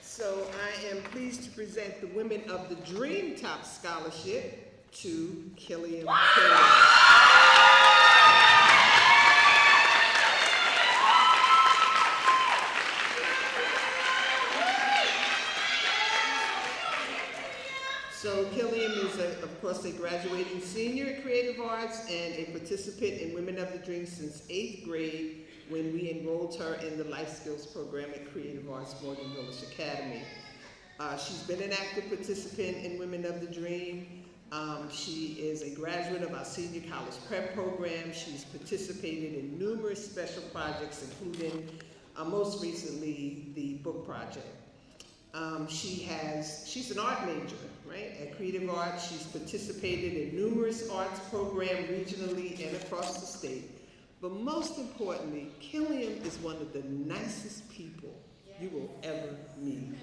So I am pleased to present the Women of the Dream Top Scholarship to Killian Taylor. So Killian is, of course, a graduating senior in creative arts and a participant in Women of the Dream since 8th grade when we enrolled her in the Life Skills program at Creative Arts Morgan Village Academy. She's been an active participant in Women of the Dream. She is a graduate of our senior college prep program. She's participated in numerous special projects, including most recently the book project. She's an art major, right? At Creative Arts, she's participated in numerous arts programs regionally and across the state. But most importantly, Killian is one of the nicest people you will ever meet.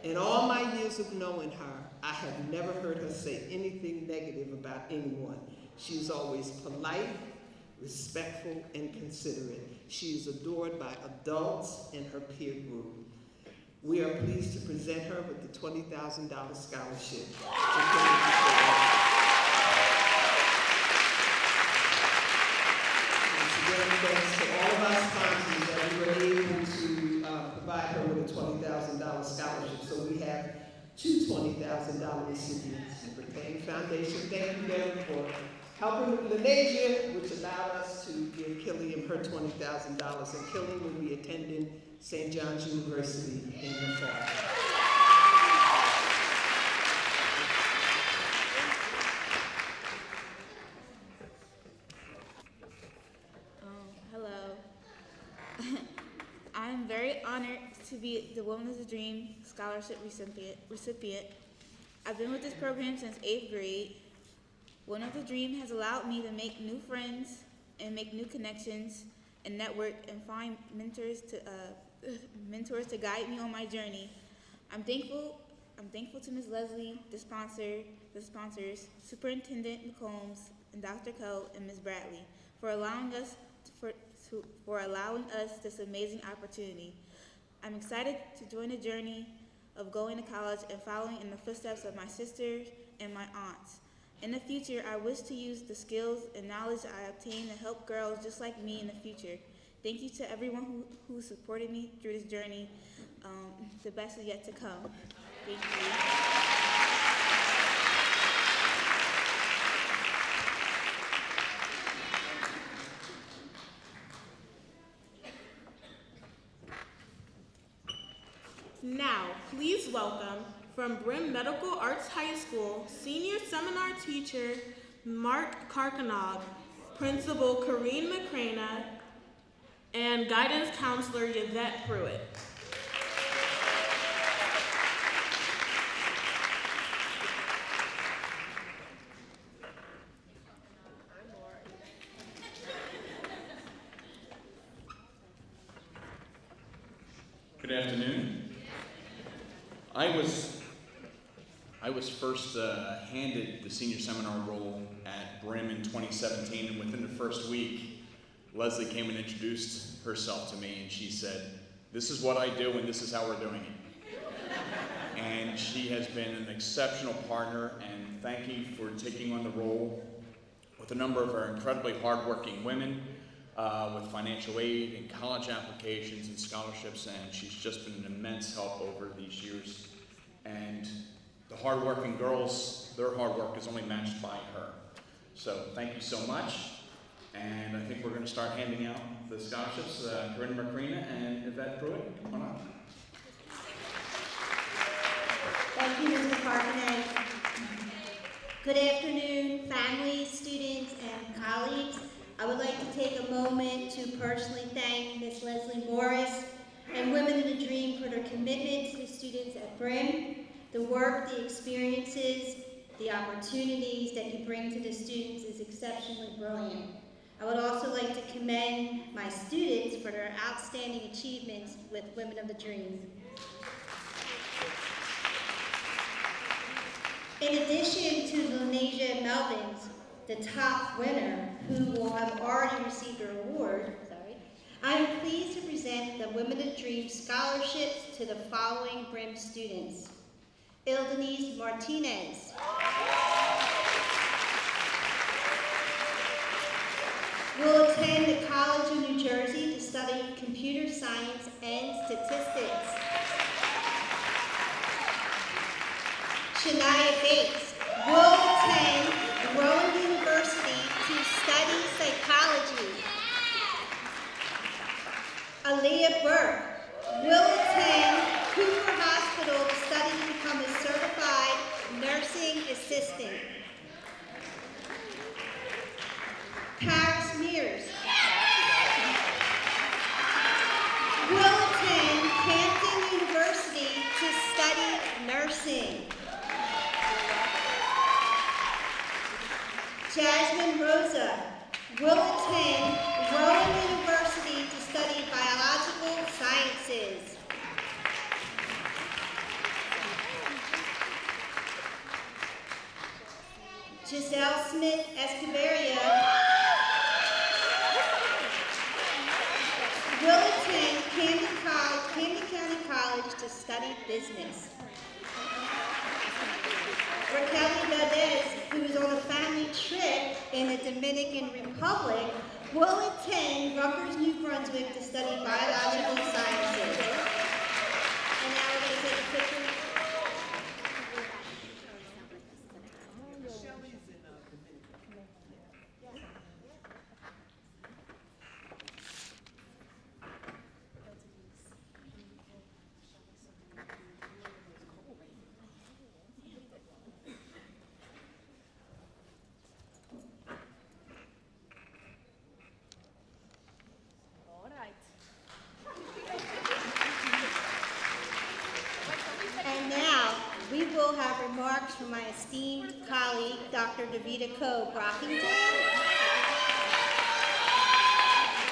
In all my years of knowing her, I have never heard her say anything negative about anyone. She's always polite, respectful, and considerate. She is adored by adults and her peer group. We are pleased to present her with the $20,000 scholarship. Again, thanks to all of our sponsors that we were able to provide her with a $20,000 scholarship. So we have two $20,000 recipients. The Payne Foundation, thank you them for helping with Lanasia, which allowed us to give Killian her $20,000. And Killian will be attending St. John's University in the fall. Hello. I'm very honored to be the Woman of the Dream Scholarship recipient. I've been with this program since 8th grade. Woman of the Dream has allowed me to make new friends and make new connections and network and find mentors to guide me on my journey. I'm thankful to Ms. Leslie, the sponsors, Superintendent McCombs, and Dr. Coe and Ms. Bradley for allowing us this amazing opportunity. I'm excited to join the journey of going to college and following in the footsteps of my sisters and my aunts. In the future, I wish to use the skills and knowledge I obtained to help girls just like me in the future. Thank you to everyone who supported me through this journey. The best is yet to come. Thank you. Now, please welcome from Brim Medical Arts High School, senior seminar teacher Mark Karkanog, Principal Corrine McCrana, and guidance counselor Yvette Pruitt. Good afternoon. I was first handed the senior seminar role at Brim in 2017, and within the first week, Leslie came and introduced herself to me, and she said, "This is what I do, and this is how we're doing it." and she has been an exceptional partner, and thank you for taking on the role with a number of our incredibly hardworking women with financial aid and college applications and scholarships, and she's just been an immense help over these years. And the hardworking girls, their hard work is only matched by her. So thank you so much. And I think we're going to start handing out the scholarships. Corinne Macrina and Yvette Pruitt, come on up. Thank you, Mr. Carbonet. Good afternoon, families, students, and colleagues. I would like to take a moment to personally thank Ms. Leslie Morris and Women in the Dream for their commitment to the students at Brim. The work, the experiences, the opportunities that you bring to the students is exceptionally brilliant. I would also like to commend my students for their outstanding achievements with Women of the Dream. In addition to Lenasia Melvins, the top winner, who will have already received her award, I am pleased to present the Women of the Dream scholarships to the following Brim students. Ildenise Martinez. Will attend the College of New Jersey to study computer science and statistics. Shania Bates will attend Rowan University to study psychology. Aaliyah Burke will attend Cooper Hospital to study to become a certified nursing assistant. Paris Mears will attend Camden University to study nursing. Jasmine Rosa will attend Rowan University to study biological sciences. Giselle Smith Escoberia will attend Camden County College to study business. Raquel Valdez, who is on a family trip in the Dominican Republic, will attend Rutgers, New Brunswick to study biological sciences. And now we're going to take a picture. And now, we will have remarks from my esteemed colleague, Dr. Davida Coe Brockington,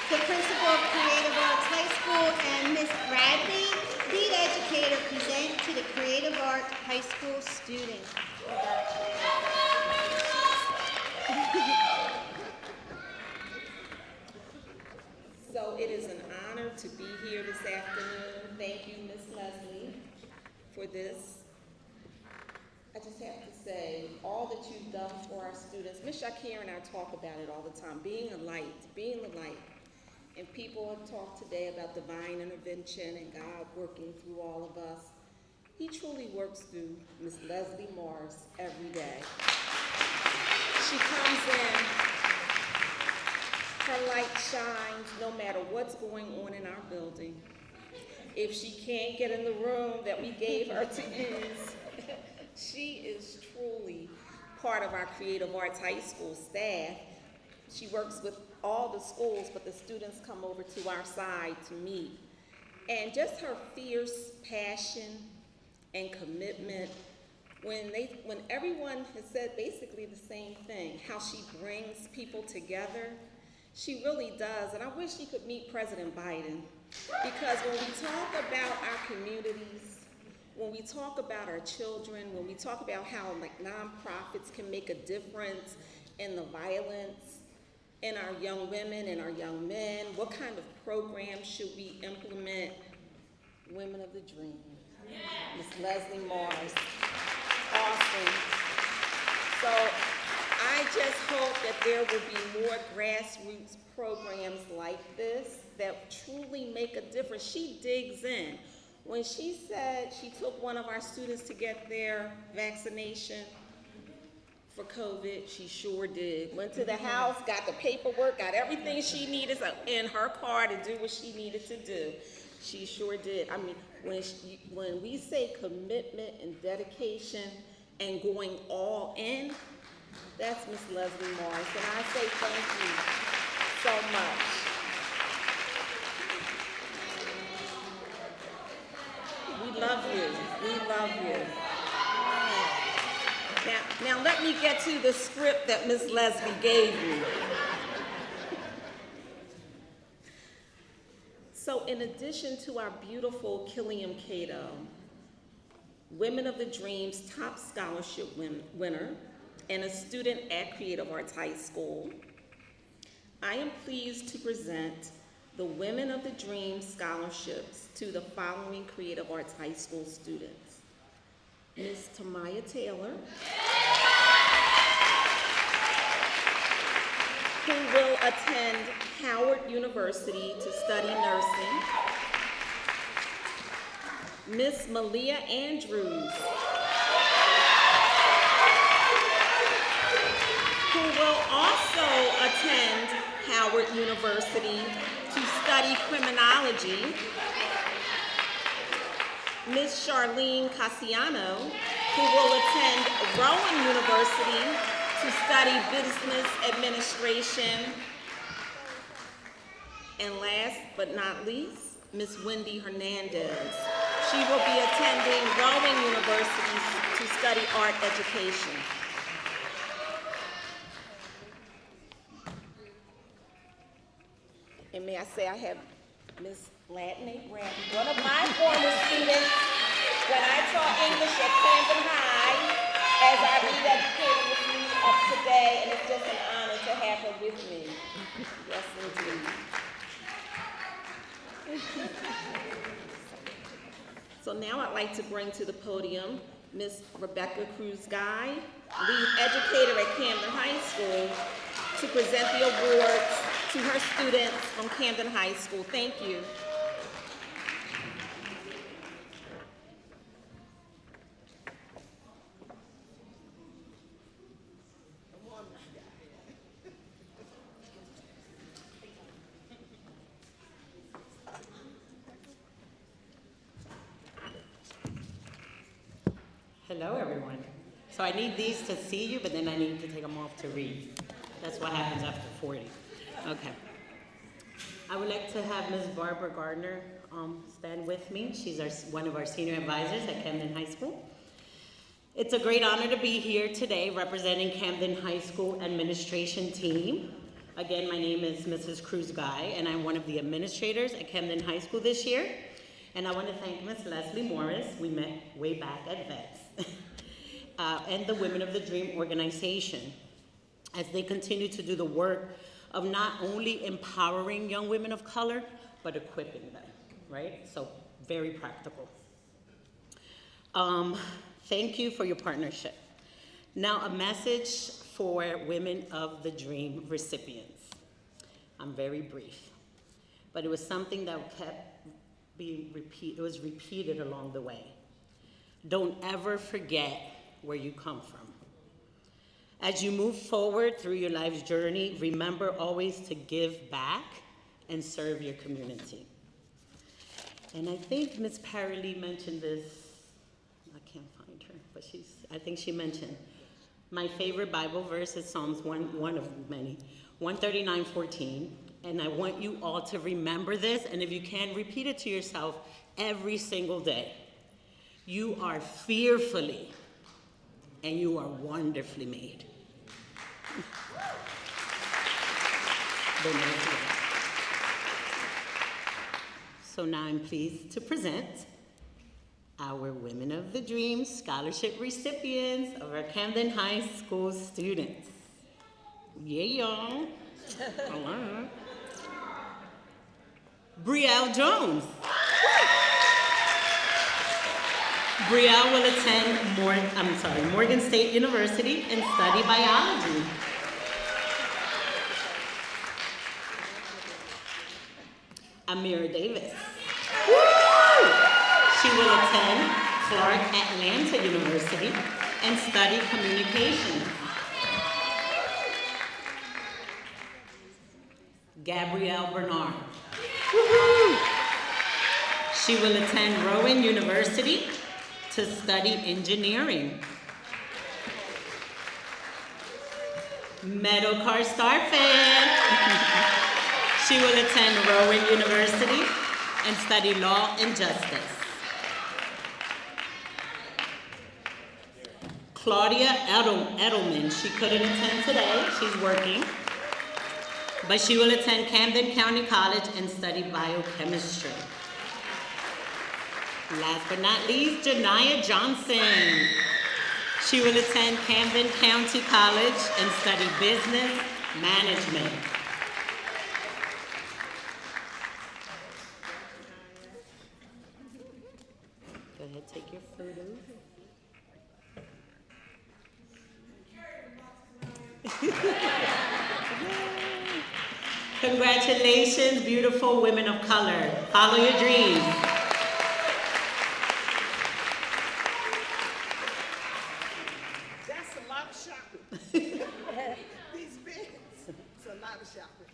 the principal of Creative Arts High School, and Ms. Bradley, lead educator, present to the Creative Arts High School students. So it is an honor to be here this afternoon. Thank you, Ms. Leslie, for this. I just have to say, all that you've done for our students, Ms. Shakir and I talk about it all the time, being the light. And people have talked today about divine intervention and God working through all of us. He truly works through Ms. Leslie Morris every day. She comes in, her light shines no matter what's going on in our building. If she can't get in the room that we gave her to use, she is truly part of our Creative Arts High School staff. She works with all the schools, but the students come over to our side to meet. And just her fierce passion and commitment, when everyone has said basically the same thing, how she brings people together, she really does. And I wish she could meet President Biden, because when we talk about our communities, when we talk about our children, when we talk about how nonprofits can make a difference in the violence in our young women and our young men, what kind of programs should we implement? Women of the Dream. Miss Leslie Morris. Awesome. So I just hope that there will be more grassroots programs like this that truly make a difference. She digs in. When she said she took one of our students to get their vaccination for COVID, she sure did. Went to the house, got the paperwork, got everything she needed in her car to do what she needed to do. She sure did. I mean, when we say commitment and dedication and going all in, that's Miss Leslie Morris, and I say thank you so much. We love you. We love you. Now let me get to the script that Miss Leslie gave me. So in addition to our beautiful Killiam Cato, Women of the Dream's top scholarship winner, and a student at Creative Arts High School, I am pleased to present the Women of the Dream scholarships to the following Creative Arts High School students. Ms. Tamaya Taylor, who will attend Howard University to study nursing. Ms. Malia Andrews, who will also attend Howard University to study criminology. Ms. Charlene Cassiano, who will attend Rowan University to study business administration. And last but not least, Ms. Wendy Hernandez. She will be attending Rowan University to study art education. And may I say I have Ms. Latney Bratton, one of my former students when I taught English at Camden High, as our lead educator with me up today, and it's just an honor to have her with me. Yes, indeed. So now I'd like to bring to the podium Ms. Rebecca Cruz-Guy, lead educator at Camden High School, to present the awards to her students from Camden High School. Thank you. Hello, everyone. So I need these to see you, but then I need to take them off to read. That's what happens after 40. Okay. I would like to have Ms. Barbara Gardner stand with me. She's one of our senior advisors at Camden High School. It's a great honor to be here today representing Camden High School administration team. Again, my name is Mrs. Cruz-Guy, and I'm one of the administrators at Camden High School this year. And I want to thank Ms. Leslie Morris. We met way back at VETS. And the Women of the Dream organization, as they continue to do the work of not only empowering young women of color, but equipping them, right? So very practical. Thank you for your partnership. Now a message for Women of the Dream recipients. I'm very brief, but it was something that kept being repeated. It was repeated along the way. Don't ever forget where you come from. As you move forward through your life's journey, remember always to give back and serve your community. And I think Ms. Paralee mentioned this. I can't find her, but I think she mentioned my favorite Bible verse is Psalms one of many, 139:14. And I want you all to remember this, and if you can, repeat it to yourself every single day. You are fearfully and you are wonderfully made. So now I'm pleased to present our Women of the Dream scholarship recipients of our Camden High School students. Yeah, y'all. Hello. Brielle Jones. Brielle will attend Morgan State University and study biology. Amira Davis. Woo! She will attend Clark Atlanta University and study communication. Gabrielle Bernard. Woo-hoo! She will attend Rowan University to study engineering. Meadowcar Star fan. She will attend Rowan University and study law and justice. Claudia Edelman, she couldn't attend today, she's working, but she will attend Camden County College and study biochemistry. Last but not least, Janiyah Johnson. She will attend Camden County College and study business management. Go ahead, take your photos. Congratulations, beautiful women of color. Follow your dreams. That's a lot of shopping. These bins, it's a lot of shopping.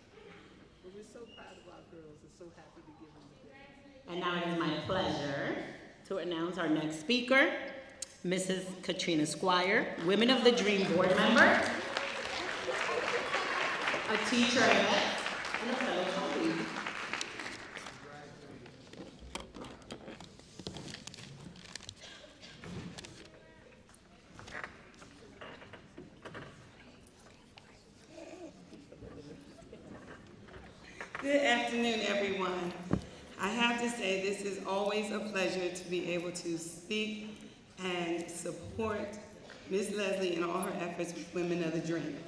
But we're so proud of our girls and so happy to give them the day. And now it is my pleasure to announce our next speaker, Mrs. Katrina Squire, Women of the Dream board member, a teacher and a fellow colleague. Good afternoon, everyone. I have to say this is always a pleasure to be able to speak and support Ms. Leslie in all her efforts with Women of the Dream.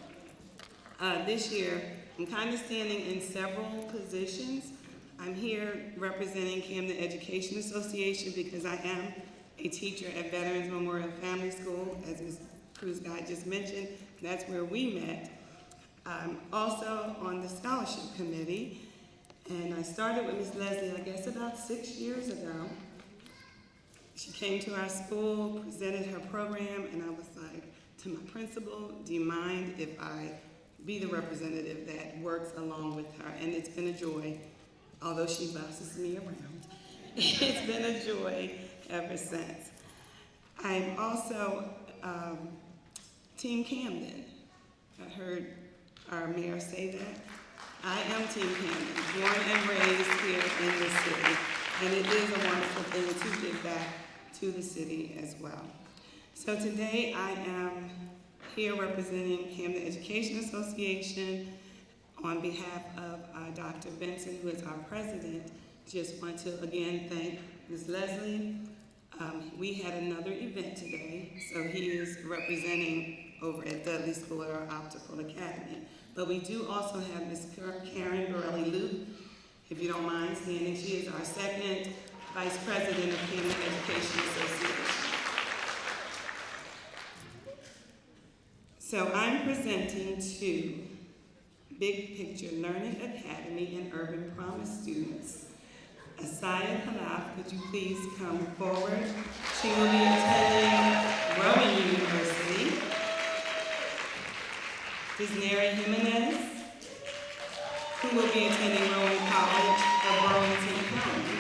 This year, I'm kind of standing in several positions. I'm here representing Camden Education Association because I am a teacher at Veterans Memorial Family School, as Ms. Cruz Guy just mentioned. That's where we met. I'm also on the scholarship committee, and I started with Ms. Leslie, I guess about 6 years ago. She came to our school, presented her program, and I was like, to my principal, do you mind if I be the representative that works along with her? And it's been a joy, although she bosses me around. It's been a joy ever since. I'm also Team Camden. I heard our mayor say that. I am Team Camden, born and raised here in the city, and it is a wonderful thing to give back to the city as well. So today I am here representing Camden Education Association on behalf of Dr. Benson, who is our president. Just want to again thank Ms. Leslie. We had another event today, so he is representing over at Dudley School at our Optical Academy. But we do also have Ms. Karen Borelli-Luke, if you don't mind standing. She is our second Vice President of Camden Education Association. So I'm presenting to Big Picture Learning Academy and Urban Promise students. Asaya Khalaf, could you please come forward? She will be attending Rowan University. Disneri Jimenez, who will be attending Rowan College of Burlington County.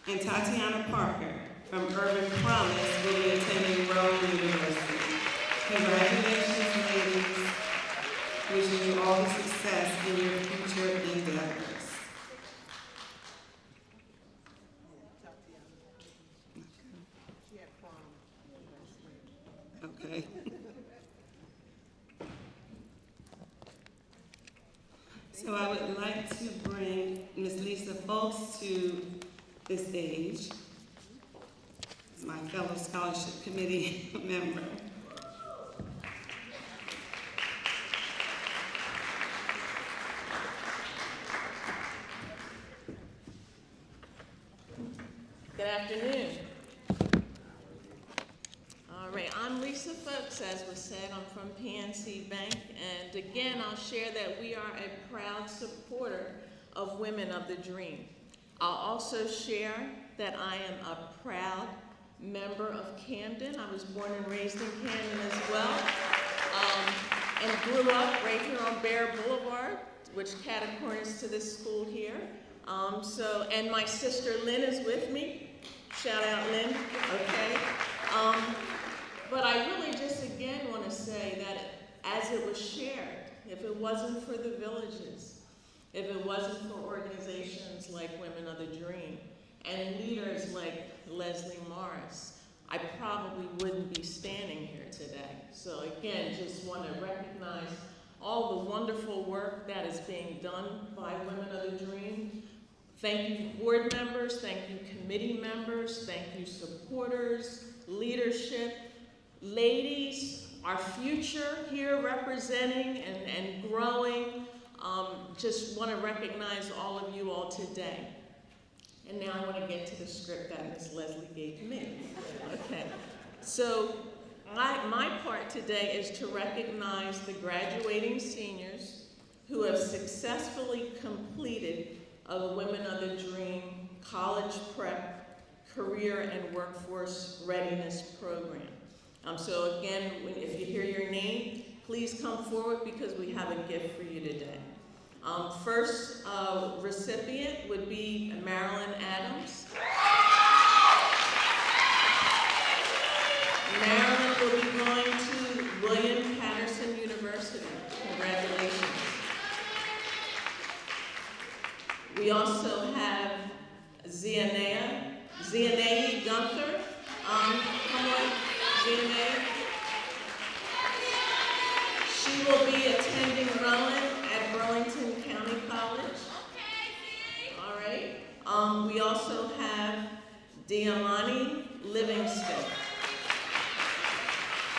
And Tatiana Parker from Urban Promise will be attending Rowan University. Congratulations, ladies. Wishing you all the success in your future endeavors. Okay. So I would like to bring Ms. Lisa Folks to the stage, as my fellow scholarship committee member. Good afternoon. All right, I'm Lisa Folks, as was said. I'm from PNC Bank, and again, I'll share that we are a proud supporter of Women of the Dream. I'll also share that I am a proud member of Camden. I was born and raised in Camden as well, and grew up right here on Bear Boulevard, which categories to this school here. And my sister Lynn is with me. Shout out Lynn, okay? But I really just again want to say that as it was shared, if it wasn't for the villages, if it wasn't for organizations like Women of the Dream and leaders like Leslie Morris, I probably wouldn't be standing here today. So again, just want to recognize all the wonderful work that is being done by Women of the Dream. Thank you board members, thank you committee members, thank you supporters, leadership, ladies, our future here representing and growing. Just want to recognize all of you all today. And now I want to get to the script that Ms. Leslie gave me. Okay, so my part today is to recognize the graduating seniors who have successfully completed the Women of the Dream College Prep Career and Workforce Readiness Program. So again, if you hear your name, please come forward because we have a gift for you today. First recipient would be Marilyn Adams. Marilyn will be going to William Patterson University. Congratulations. We also have Zianae Gunther. Come on, Zianae. She will be attending Rowan at Burlington County College. All right. We also have Diamani Livingston.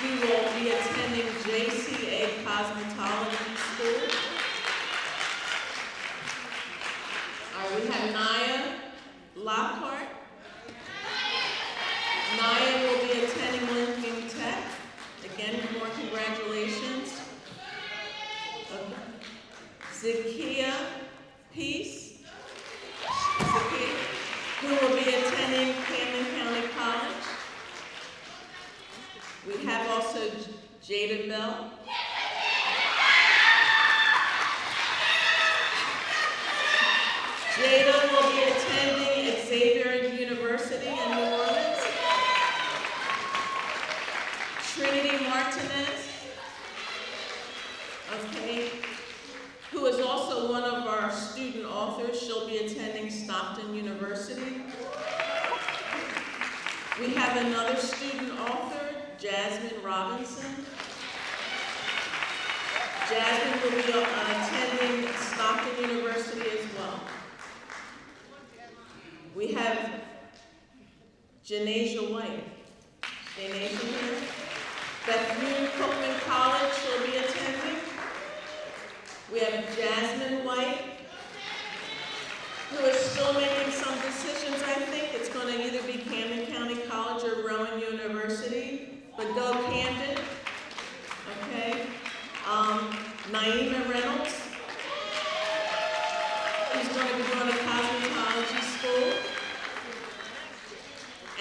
He will be attending JCA Cosmetology School. All right, we have Naya Lockhart. Naya will be attending Lincoln Tech. Again, more congratulations. Okay. Zakia Peace, Zakia, who will be attending Camden County College. We have also Jada Bell. Jada will be attending Xavier University in New Orleans. Trinity Martinez, okay, who is also one of our student authors. She'll be attending Stockton University. We have another student author, Jasmine Robinson. Jasmine will be attending Stockton University as well. We have Janasia White. Janasia here. Bethune Cookman College she'll be attending. We have Jasmine White, who is still making some decisions, I think. It's going to either be Camden County College or Rowan University, but go Camden. Okay. Naima Reynolds, who's going to be going to cosmetology school.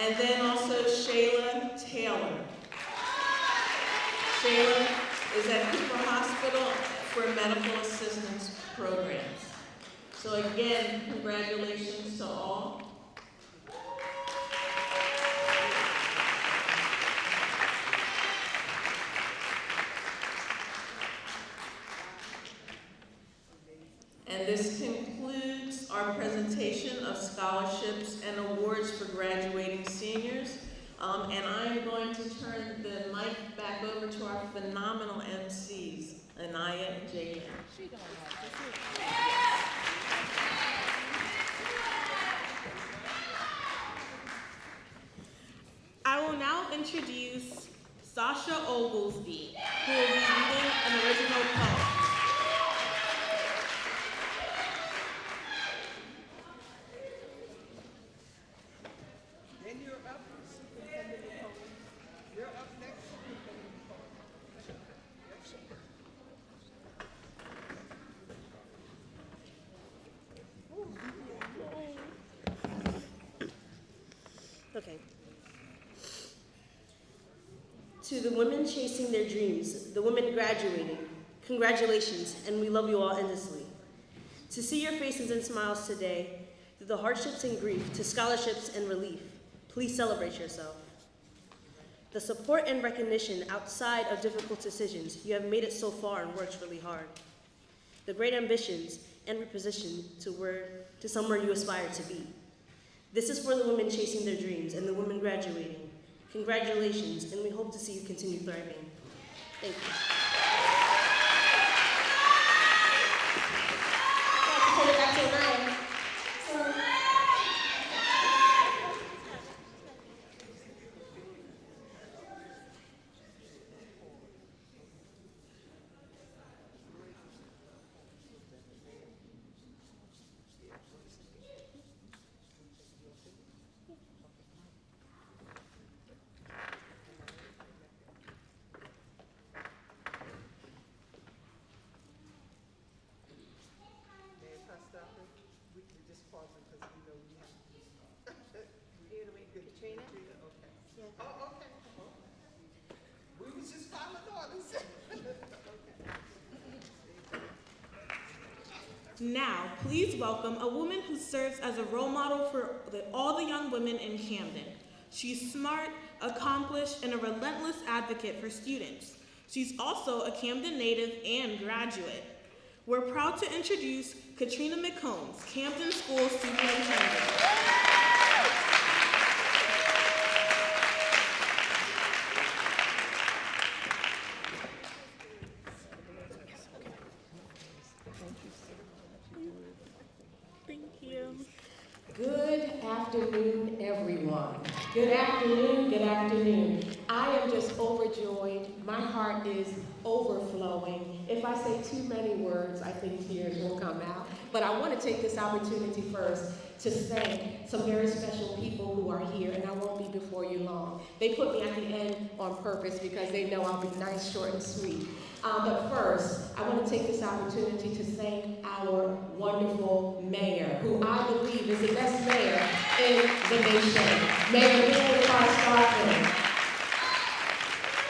And then also Shayla Taylor. Shayla is at Cooper Hospital for medical assistance programs. So again, congratulations to all. And this concludes our presentation of scholarships and awards for graduating seniors. And I'm going to turn the mic back over to our phenomenal MCs, Anaya and Jaylen. I will now introduce Sasha Oglesby, who will be reading an original poem. To the women chasing their dreams, the women graduating, congratulations, and we love you all endlessly. To see your faces and smiles today, through the hardships and grief, to scholarships and relief, please celebrate yourself. The support and recognition outside of difficult decisions, you have made it so far and worked really hard. The great ambitions and reposition to somewhere you aspire to be. This is for the women chasing their dreams and the women graduating. Congratulations, and we hope to see you continue thriving. Thank you. Turn it back to Ryan. Now, please welcome a woman who serves as a role model for all the young women in Camden. She's smart, accomplished, and a relentless advocate for students. She's also a Camden native and graduate. We're proud to introduce Katrina McCombs, Camden School Superintendent. Good afternoon, everyone. Good afternoon, good afternoon. I am just overjoyed. My heart is overflowing. If I say too many words, I think tears will come out. But I want to take this opportunity first to thank some very special people who are here, and I won't be before you long. They put me at the end on purpose because they know I'll be nice, short, and sweet. But first, I want to take this opportunity to thank our wonderful mayor, who I believe is the best mayor in the nation, Mayor Nicholas Starkman.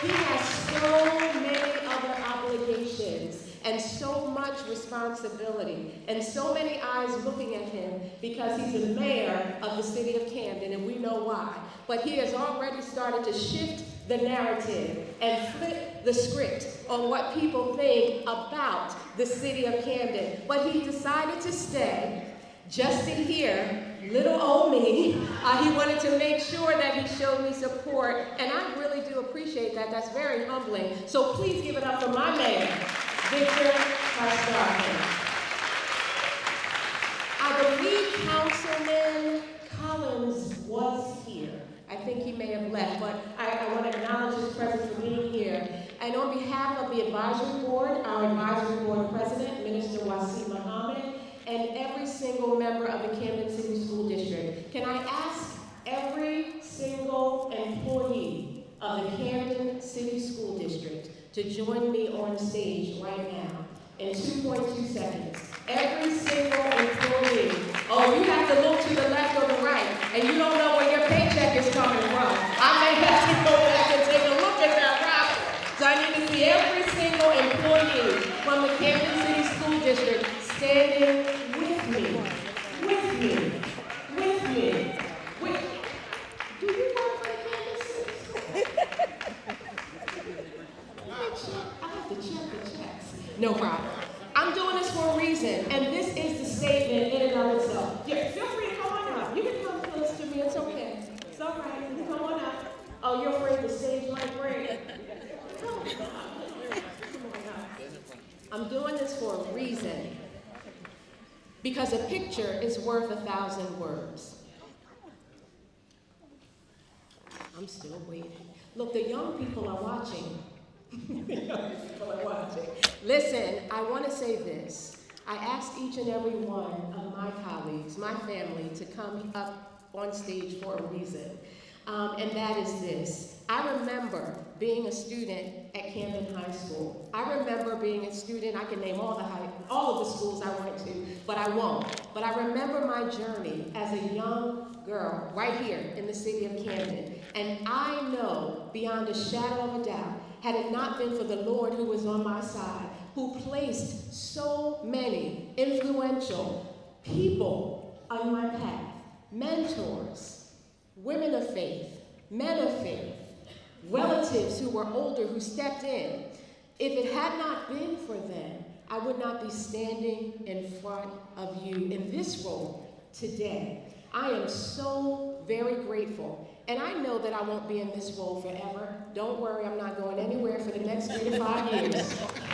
He has so many other obligations and so much responsibility and so many eyes looking at him because he's the mayor of the city of Camden, and we know why. But he has already started to shift the narrative and flip the script on what people think about the city of Camden. But he decided to stay just to hear little old me. He wanted to make sure that he showed me support, and I really do appreciate that. That's very humbling. So please give it up for my mayor, Victor Starkman. I believe Councilman Collins was here. I think he may have left, but I want to acknowledge his presence for being here. And on behalf of the advisory board, our advisory board president, Minister Wasim Muhammad, and every single member of the Camden City School District, can I ask every single employee of the Camden City School District to join me on stage right now in 2.2 seconds. Every single employee. Oh, you have to look to the left or the right, and you don't know where your paycheck is coming from. I may have to go back and take a look at that roster. So I need to see every single employee from the Camden City School District standing with me. With me. With me. With. Do you work for the Camden City School? I have to check the checks. No problem. I'm doing this for a reason, and this is the statement in and of itself. Yeah, feel free to come on up. You can come close to me, it's okay. It's all right, you can come on up. Oh, you're afraid the stage might break? Come on up. I'm doing this for a reason, because a picture is worth 1,000 words. I'm still waiting. Look, the young people are watching. Listen, I want to say this. I asked each and every one of my colleagues, my family, to come up on stage for a reason. And that is this. I remember being a student at Camden High School. I remember being a student, I can name all of the schools I went to, but I won't. But I remember my journey as a young girl right here in the city of Camden. And I know beyond a shadow of a doubt, had it not been for the Lord who was on my side, who placed so many influential people on my path, mentors, women of faith, men of faith, relatives who were older who stepped in. If it had not been for them, I would not be standing in front of you in this role today. I am so very grateful. And I know that I won't be in this role forever. Don't worry, I'm not going anywhere for the next 3 to 5 years.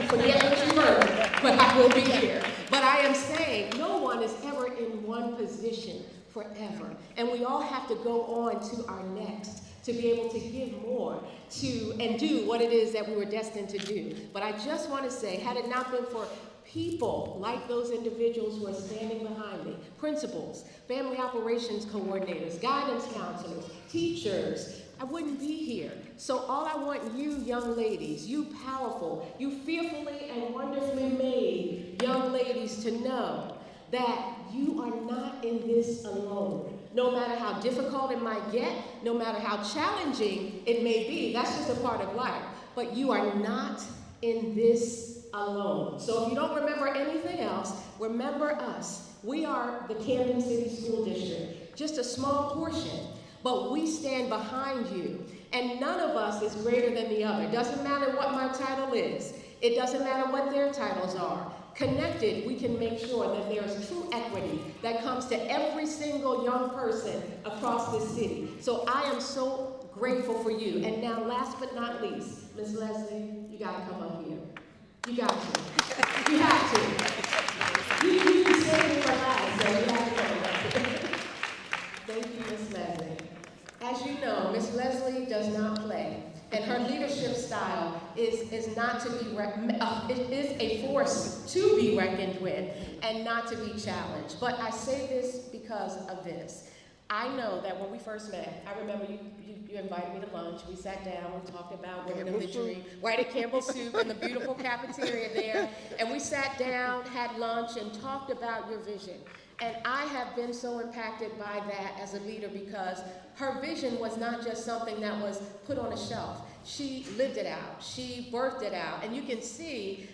Forget what you heard, but I will be here. But I am saying no one is ever in one position forever. And we all have to go on to our next to be able to give more to and do what it is that we were destined to do. But I just want to say, had it not been for people like those individuals who are standing behind me, principals, family operations coordinators, guidance counselors, teachers, I wouldn't be here. So all I want you young ladies, you powerful, you fearfully and wonderfully made young ladies to know that you are not in this alone. No matter how difficult it might get, no matter how challenging it may be, that's just a part of life. But you are not in this alone. So if you don't remember anything else, remember us. We are the Camden City School District, just a small portion, but we stand behind you. And none of us is greater than the other. Doesn't matter what my title is. It doesn't matter what their titles are. Connected, we can make sure that there is true equity that comes to every single young person across this city. So I am so grateful for you. And now, last but not least, Ms. Leslie, you gotta come up here. You got to. You have to. You can save me for last, so you have to go. Thank you, Ms. Leslie. As you know, Ms. Leslie does not play. And her leadership style is not to be, it is a force to be reckoned with and not to be challenged. But I say this because of this. I know that when we first met, I remember you invited me to lunch. We sat down, we talked about Women of the Dream, right at Campbell Soup in the beautiful cafeteria there. And we sat down, had lunch, and talked about your vision. And I have been so impacted by that as a leader because her vision was not just something that was put on a shelf. She lived it out. She birthed it out. And you can see,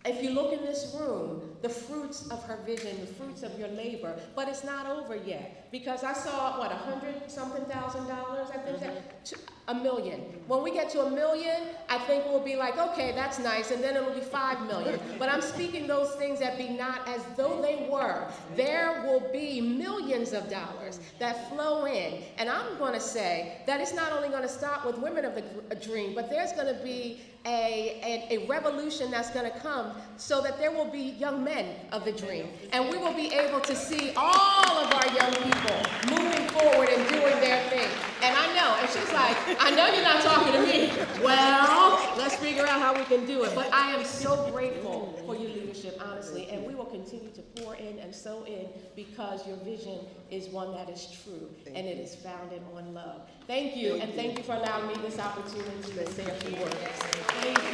if you look in this room, the fruits of her vision, the fruits of your labor. But it's not over yet because I saw, what, $100-something thousand? I think that, $1 million. When we get to $1 million, I think we'll be like, okay, that's nice, and then it'll be $5 million. But I'm speaking those things that be not as though they were. There will be millions of dollars that flow in. And I'm going to say that it's not only going to stop with Women of the Dream, but there's going to be a revolution that's going to come so that there will be young men of the dream. And we will be able to see all of our young people moving forward and doing their thing. And I know, and she's like, I know you're not talking to me. Well, let's figure out how we can do it. But I am so grateful for your leadership, honestly, and we will continue to pour in and sow in because your vision is one that is true and it is founded on love. Thank you, and thank you for allowing me this opportunity to say a few words. Thank you.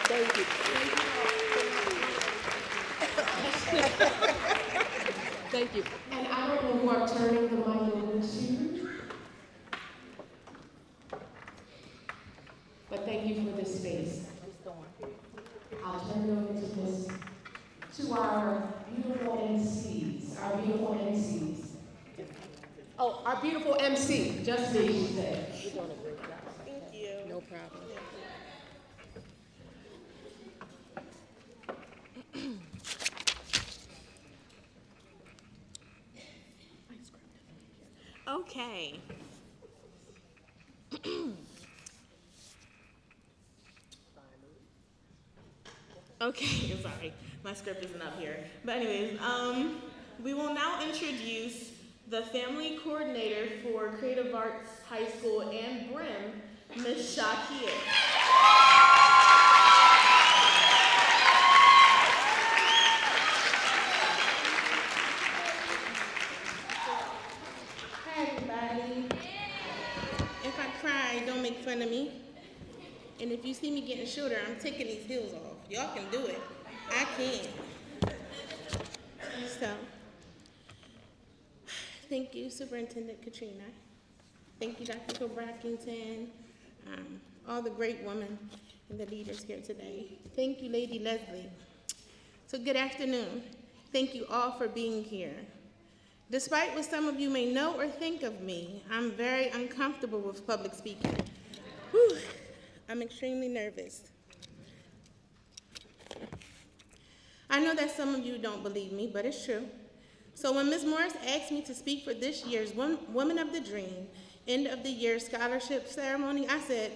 Thank you. Thank you. And I don't know who I'm turning the mic over to, but thank you for this space. I'll turn it over to our beautiful MCs, Oh, our beautiful MC, just me, she said. You're doing a great job. Thank you. No problem. Okay. Okay, sorry, my script isn't up here. But anyways, we will now introduce the family coordinator for Creative Arts High School and Brim, Ms. Shakir. Hi everybody. If I cry, don't make fun of me. And if you see me getting shorter, I'm taking these heels off. Y'all can do it. I can. So, thank you, Superintendent Katrina. Thank you, Dr. Brockington, all the great women and the leaders here today. Thank you, Lady Leslie. So good afternoon. Thank you all for being here. Despite what some of you may know or think of me, I'm very uncomfortable with public speaking. Whew, I'm extremely nervous. I know that some of you don't believe me, but it's true. So when Ms. Morris asked me to speak for this year's Women of the Dream end of the year scholarship ceremony, I said,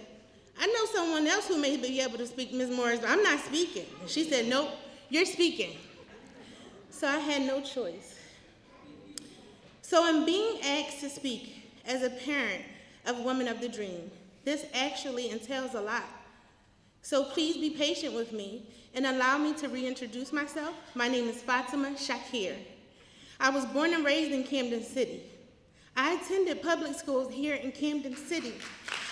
I know someone else who may be able to speak, Ms. Morris, but I'm not speaking. And she said, nope, you're speaking. So I had no choice. So in being asked to speak as a parent of Women of the Dream, this actually entails a lot. So please be patient with me and allow me to reintroduce myself. My name is Fatima Shakir. I was born and raised in Camden City. I attended public schools here in Camden City.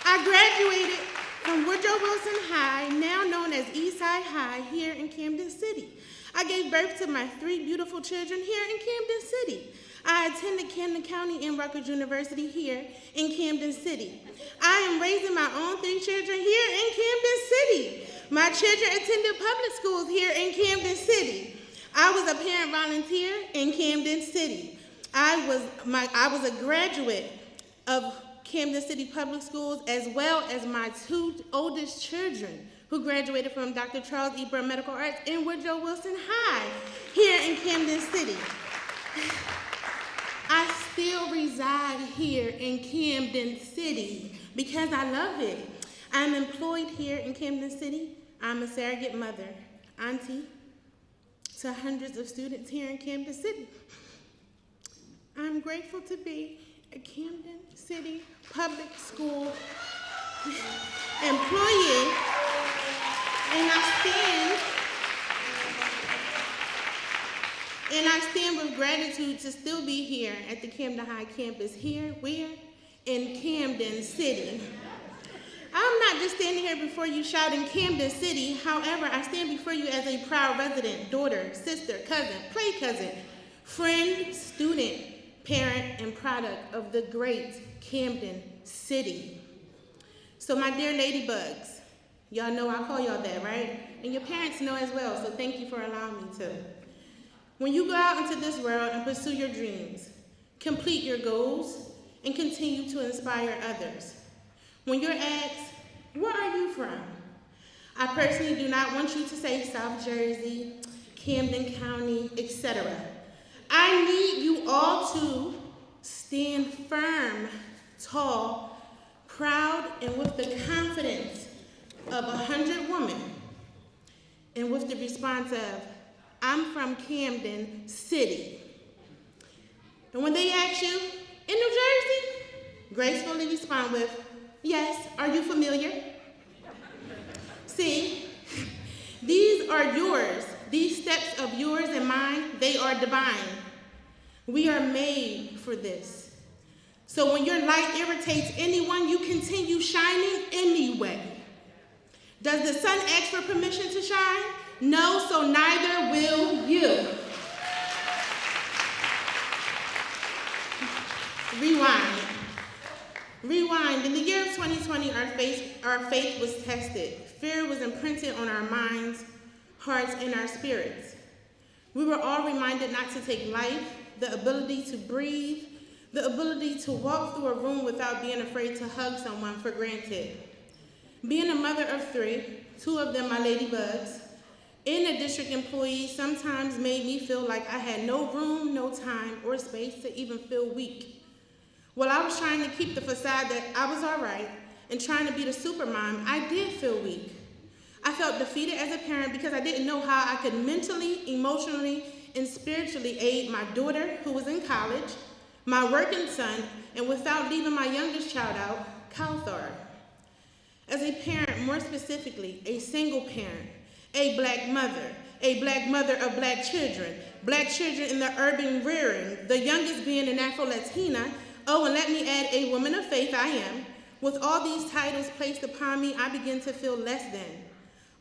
I graduated from Woodrow Wilson High, now known as Eastside High, here in Camden City. I gave birth to my 3 beautiful children here in Camden City. I attended Camden County and Rutgers University here in Camden City. I am raising my own 3 children here in Camden City. My children attended public schools here in Camden City. I was a parent volunteer in Camden City. I was a graduate of Camden City Public Schools, as well as my 2 oldest children who graduated from Dr. Charles E. Byrne Medical Arts in Woodrow Wilson High here in Camden City. I still reside here in Camden City because I love it. I'm employed here in Camden City. I'm a surrogate mother, auntie to hundreds of students here in Camden City. I'm grateful to be a Camden City Public School employee, and I stand with gratitude to still be here at the Camden High campus here, where? In Camden City. I'm not just standing here before you shouting Camden City. However, I stand before you as a proud resident, daughter, sister, cousin, play cousin, friend, student, parent, and product of the great Camden City. So my dear ladybugs, y'all know I call y'all that, right? And your parents know as well, so thank you for allowing me to. When you go out into this world and pursue your dreams, complete your goals, and continue to inspire others. When you're asked, where are you from? I personally do not want you to say South Jersey, Camden County, etc. I need you all to stand firm, tall, proud, and with the confidence of 100 women, and with the response of, I'm from Camden City. And when they ask you, in New Jersey, gracefully respond with, yes, are you familiar? See, these are yours. These steps of yours and mine, they are divine. We are made for this. So when your light irritates anyone, you continue shining anyway. Does the sun ask for permission to shine? No, so neither will you. Rewind. Rewind. In the year of 2020, our faith was tested. Fear was imprinted on our minds, hearts, and our spirits. We were all reminded not to take life, the ability to breathe, the ability to walk through a room without being afraid to hug someone for granted. Being a mother of 3, 2 of them my ladybugs, and a district employee sometimes made me feel like I had no room, no time, or space to even feel weak. While I was trying to keep the facade that I was all right and trying to be the super mom, I did feel weak. I felt defeated as a parent because I didn't know how I could mentally, emotionally, and spiritually aid my daughter who was in college, my working son, and without leaving my youngest child out, Kauthar. As a parent, more specifically, a single parent, a black mother of black children in the urban rearing, the youngest being an Afro-Latina. Oh, and let me add, a woman of faith I am. With all these titles placed upon me, I begin to feel less than,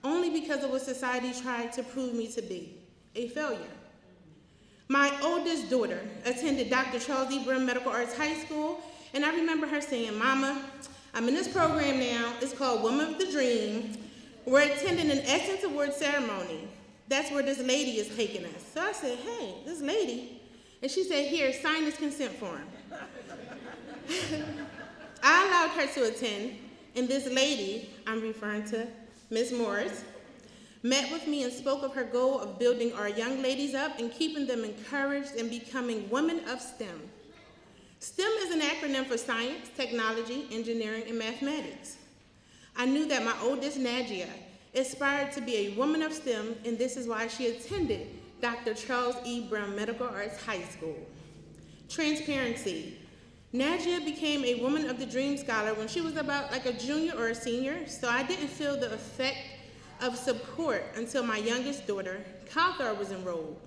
only because of what society tried to prove me to be, a failure. My oldest daughter attended Dr. Charles E. Byrne Medical Arts High School And I remember her saying, Mama, I'm in this program now. It's called Woman of the Dream. We're attending an Essence Award ceremony. That's where this lady is taking us. So I said, hey, this lady. And she said, here, sign this consent form. I allowed her to attend, and this lady, I'm referring to Ms. Morris, met with me and spoke of her goal of building our young ladies up and keeping them encouraged and becoming women of STEM. STEM is an acronym for science, technology, engineering, and mathematics. I knew that my oldest, Nadia, aspired to be a woman of STEM, and this is why she attended Dr. Charles E. Brown Medical Arts High School. Transparency. Nadia became a Woman of the Dream scholar when she was about like a junior or a senior, so I didn't feel the effect of support until my youngest daughter, Kauthar, was enrolled.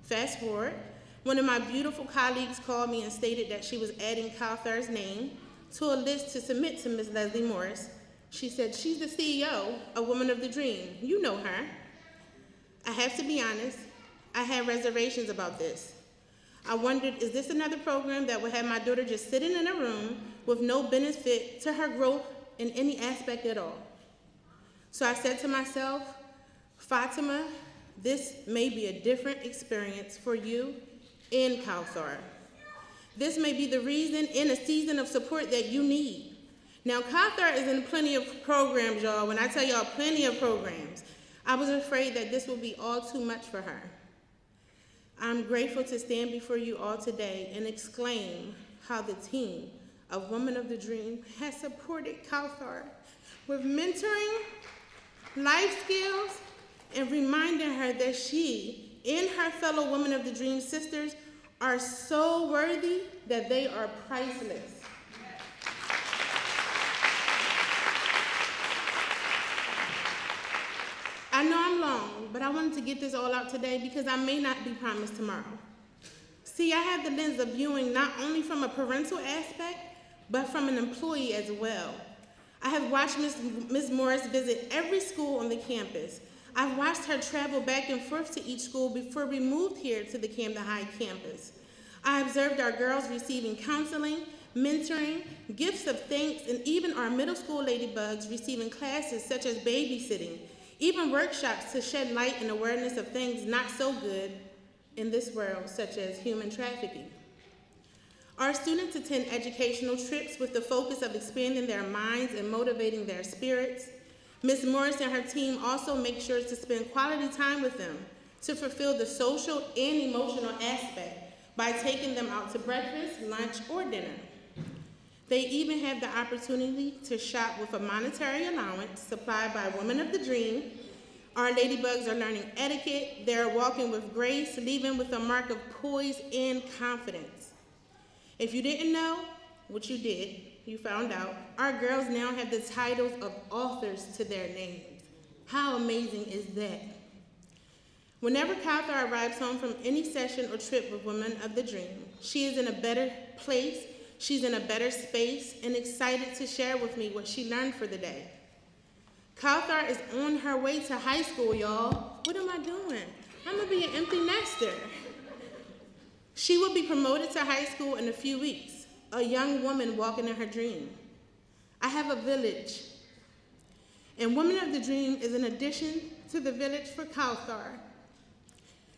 Fast forward, one of my beautiful colleagues called me and stated that she was adding Kauthar's name to a list to submit to Ms. Leslie Morris. She said, she's the CEO of Woman of the Dream. You know her. I have to be honest, I had reservations about this. I wondered, is this another program that would have my daughter just sitting in a room with no benefit to her growth in any aspect at all? So I said to myself, Fatima, this may be a different experience for you and Kauthar. This may be the reason in a season of support that you need. Now, Kauthar is in plenty of programs, y'all. When I tell y'all plenty of programs, I was afraid that this would be all too much for her. I'm grateful to stand before you all today and exclaim how the team of Women of the Dream has supported Kauthar with mentoring, life skills, and reminding her that she and her fellow Women of the Dream sisters are so worthy that they are priceless. I know I'm long, but I wanted to get this all out today because I may not be promised tomorrow. See, I have the lens of viewing not only from a parental aspect, but from an employee as well. I have watched Ms. Morris visit every school on the campus. I've watched her travel back and forth to each school before we moved here to the Camden High campus. I observed our girls receiving counseling, mentoring, gifts of thanks, and even our middle school ladybugs receiving classes such as babysitting, even workshops to shed light and awareness of things not so good in this world, such as human trafficking. Our students attend educational trips with the focus of expanding their minds and motivating their spirits. Ms. Morris and her team also make sure to spend quality time with them to fulfill the social and emotional aspect by taking them out to breakfast, lunch, or dinner. They even have the opportunity to shop with a monetary allowance supplied by Women of the Dream. Our ladybugs are learning etiquette. They're walking with grace, leaving with a mark of poise and confidence. If you didn't know, which you did, you found out, our girls now have the titles of authors to their names. How amazing is that? Whenever Kauthar arrives home from any session or trip with Women of the Dream, she is in a better place, she's in a better space, and excited to share with me what she learned for the day. Kauthar is on her way to high school, y'all. What am I doing? I'm gonna be an empty nester. She will be promoted to high school in a few weeks, a young woman walking in her dream. I have a village, and Women of the Dream is an addition to the village for Kauthar.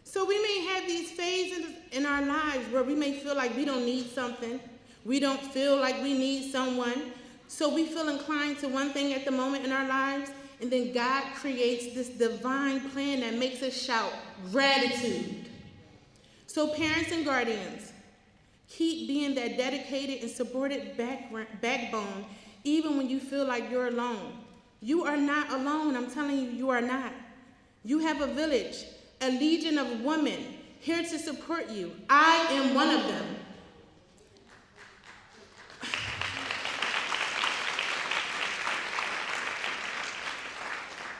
So we may have these phases in our lives where we may feel like we don't need something, we don't feel like we need someone, so we feel inclined to one thing at the moment in our lives, and then God creates this divine plan that makes us shout gratitude. So parents and guardians, keep being that dedicated and supported backbone even when you feel like you're alone. You are not alone, I'm telling you, you are not. You have a village, a legion of women here to support you. I am one of them.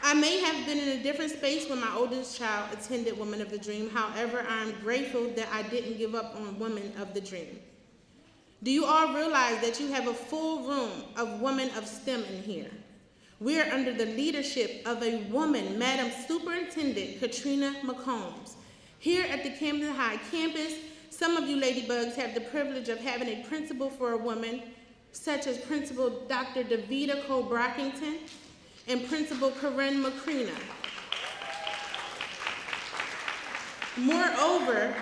I may have been in a different space when my oldest child attended Women of the Dream. However, I'm grateful that I didn't give up on Women of the Dream. Do you all realize that you have a full room of women of STEM in here? We are under the leadership of a woman, Madam Superintendent Katrina McCombs. Here at the Camden High campus, Some of you ladybugs have the privilege of having a principal for a woman, such as Principal Dr. Davida Cole-Brockington and Principal Corinne Macrina. Moreover,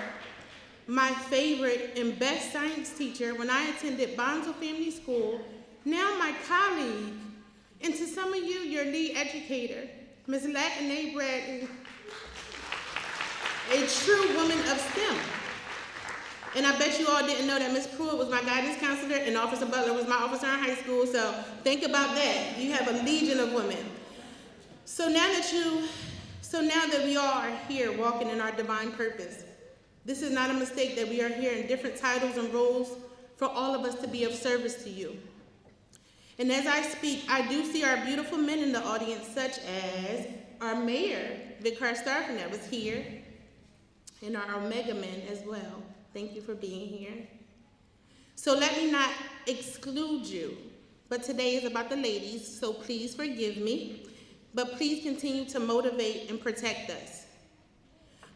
my favorite and best science teacher when I attended Bonzo Family School, now my colleague, and to some of you, your lead educator, Ms. Latine Bradley, a true woman of STEM. And I bet you all didn't know that Ms. Pruitt was my guidance counselor and Officer Butler was my officer in high school, so think about that. You have a legion of women. So now that we all are here walking in our divine purpose, this is not a mistake that we are here in different titles and roles for all of us to be of service to you. And as I speak, I do see our beautiful men in the audience, such as our mayor, Vic Starfin, that was here, and our Omega men as well. Thank you for being here. So let me not exclude you, but today is about the ladies, so please forgive me, but please continue to motivate and protect us.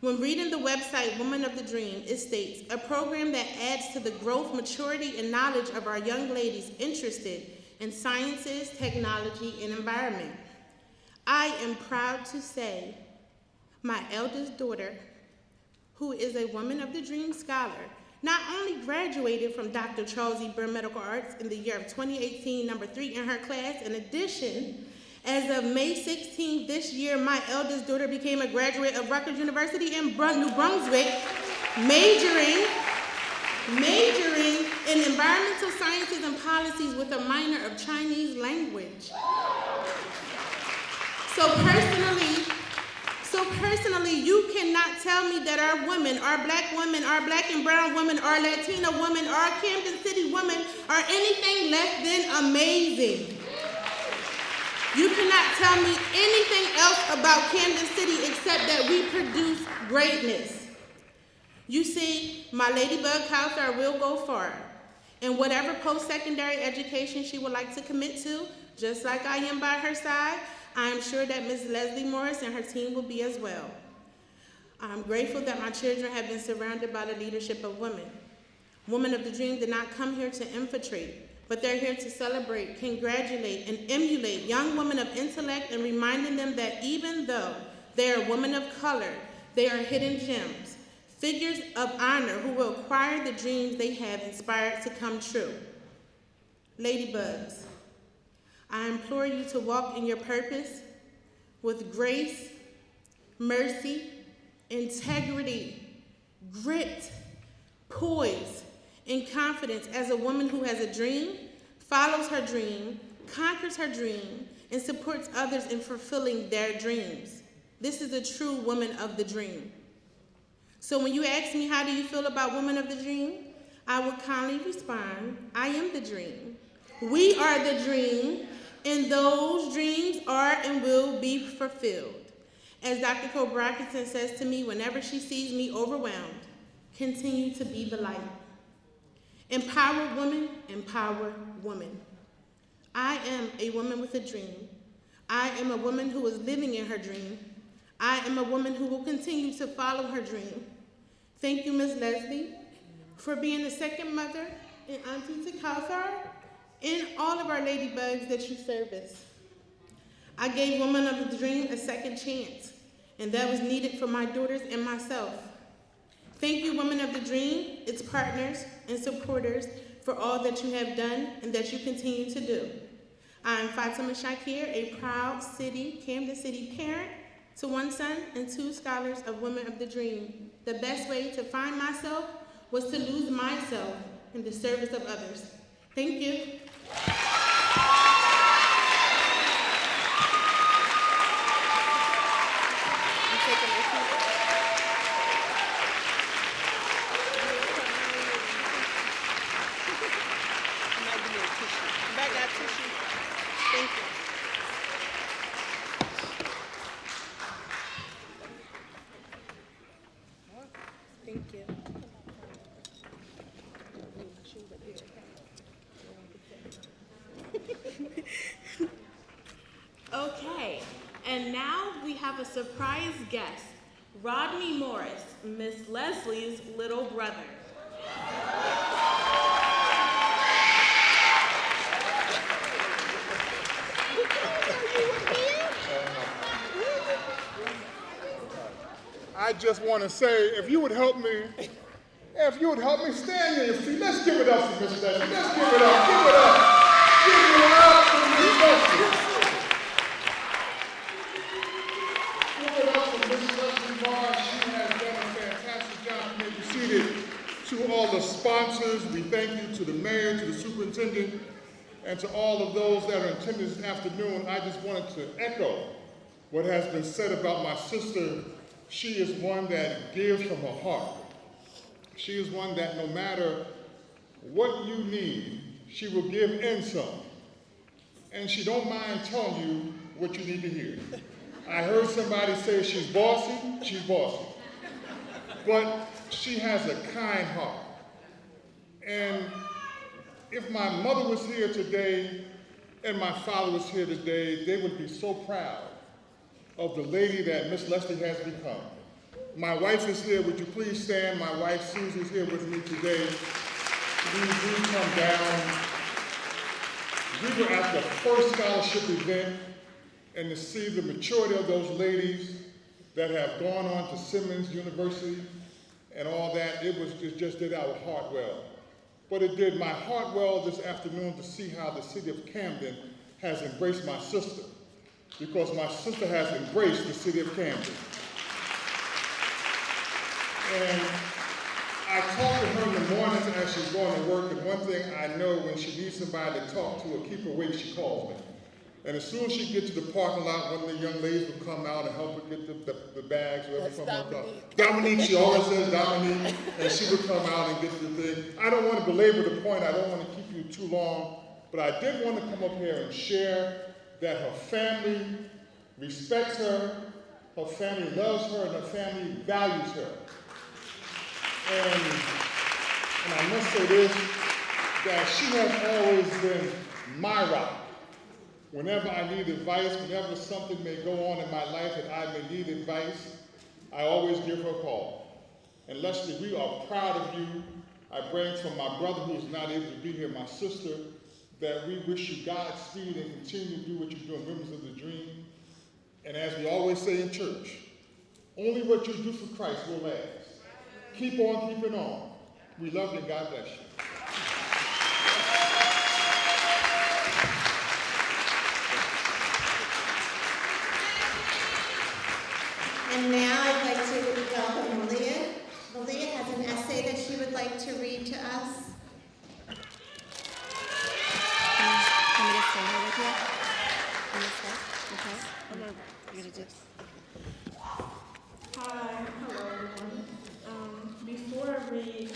When reading the website Women of the Dream, it states, a program that adds to the growth, maturity, and knowledge of our young ladies interested in sciences, technology, and environment. I am proud to say my eldest daughter, who is a Woman of the Dream scholar, not only graduated from Dr. Charles E. Byrne Medical Arts in the year of 2018, number 3 in her class. In addition, as of May 16th this year, my eldest daughter became a graduate of Rutgers University in New Brunswick, majoring in environmental sciences and policies with a minor of Chinese language. So personally, you cannot tell me that our women, our black and brown women, our Latina women, our Camden City women are anything less than amazing. You cannot tell me anything else about Camden City except that we produce greatness. You see, my Ladybug counselor will go far. In whatever post-secondary education she would like to commit to, just like I am by her side, I am sure that Ms. Leslie Morris and her team will be as well. I'm grateful that my children have been surrounded by the leadership of women. Women of the Dream did not come here to infiltrate, but they're here to celebrate, congratulate, and emulate young women of intellect and reminding them that even though they are women of color, they are hidden gems, figures of honor who will acquire the dreams they have inspired to come true. Ladybugs, I implore you to walk in your purpose with grace, mercy, integrity, grit, poise, and confidence as a woman who has a dream, follows her dream, conquers her dream, and supports others in fulfilling their dreams. This is a true woman of the dream. So when you ask me how do you feel about women of the dream, I would kindly respond, I am the dream. We are the dream, and those dreams are and will be fulfilled. As Dr. Cole-Brockington says to me whenever she sees me overwhelmed, continue to be the light. Empower women, empower women. I am a woman with a dream. I am a woman who is living in her dream. I am a woman who will continue to follow her dream. Thank you, Ms. Leslie, for being the second mother and auntie to Kauthar and all of our ladybugs that you service. I gave Women of the Dream a second chance, and that was needed for my daughters and myself. Thank you, Women of the Dream, its partners and supporters, for all that you have done and that you continue to do. I am Fatima Shakir, a proud Camden City parent to one son and 2 scholars of Women of the Dream. The best way to find myself was to lose myself in the service of others. Thank you. Thank you. Okay, and now we have a surprise guest, Rodney Morris, Miss Leslie's little brother. I just want to say, if you would help me stand on your feet. Let's give it up for Miss Leslie. Let's give it up, give it up. Give it up for Miss Leslie. Give it up for Miss Leslie Barr. She has done a fantastic job. You may be seated. To all the sponsors, we thank you. To the mayor, to the superintendent, and to all of those that are in attendance this afternoon. I just wanted to echo what has been said about my sister. She is one that gives from her heart. She is one that no matter what you need, she will give and some. And she don't mind telling you what you need to hear. I heard somebody say she's bossy. She's bossy. But she has a kind heart. And if my mother was here today and my father was here today, they would be so proud of the lady that Miss Leslie has become. My wife is here. Would you please stand? My wife Susie is here with me today. We come down. We were at the first scholarship event, and to see the maturity of those ladies that have gone on to Simmons University and all that, it just did our heart well. But it did my heart well this afternoon to see how the city of Camden has embraced my sister, because my sister has embraced the city of Camden. And I talk to her in the mornings as she's going to work, and one thing I know, when she needs somebody to talk to or keep her awake, she calls me. And as soon as she gets to the parking lot, one of the young ladies will come out and help her get the bags, wherever from her car. Dominique, she always says Dominique, and she would come out and get the thing. I don't want to belabor the point, I don't want to keep you too long, but I did want to come up here and share that her family respects her family loves her, and her family values her. And I must say this, that she has always been my rock. Whenever I need advice, whenever something may go on in my life and I may need advice, I always give her a call. And Leslie, we are proud of you. I bring from my brother who is not able to be here, my sister, that we wish you Godspeed and continue to do what you're doing, Women of the Dream. And as we always say in church, only what you do for Christ will last. Keep on keeping on. We love you and God bless you. And now I'd like to welcome Malia. Malia has an essay that she would like to read to us. Can we just stay here with you? Can you stay? Okay. You're gonna just. Hi, hello everyone. Before I read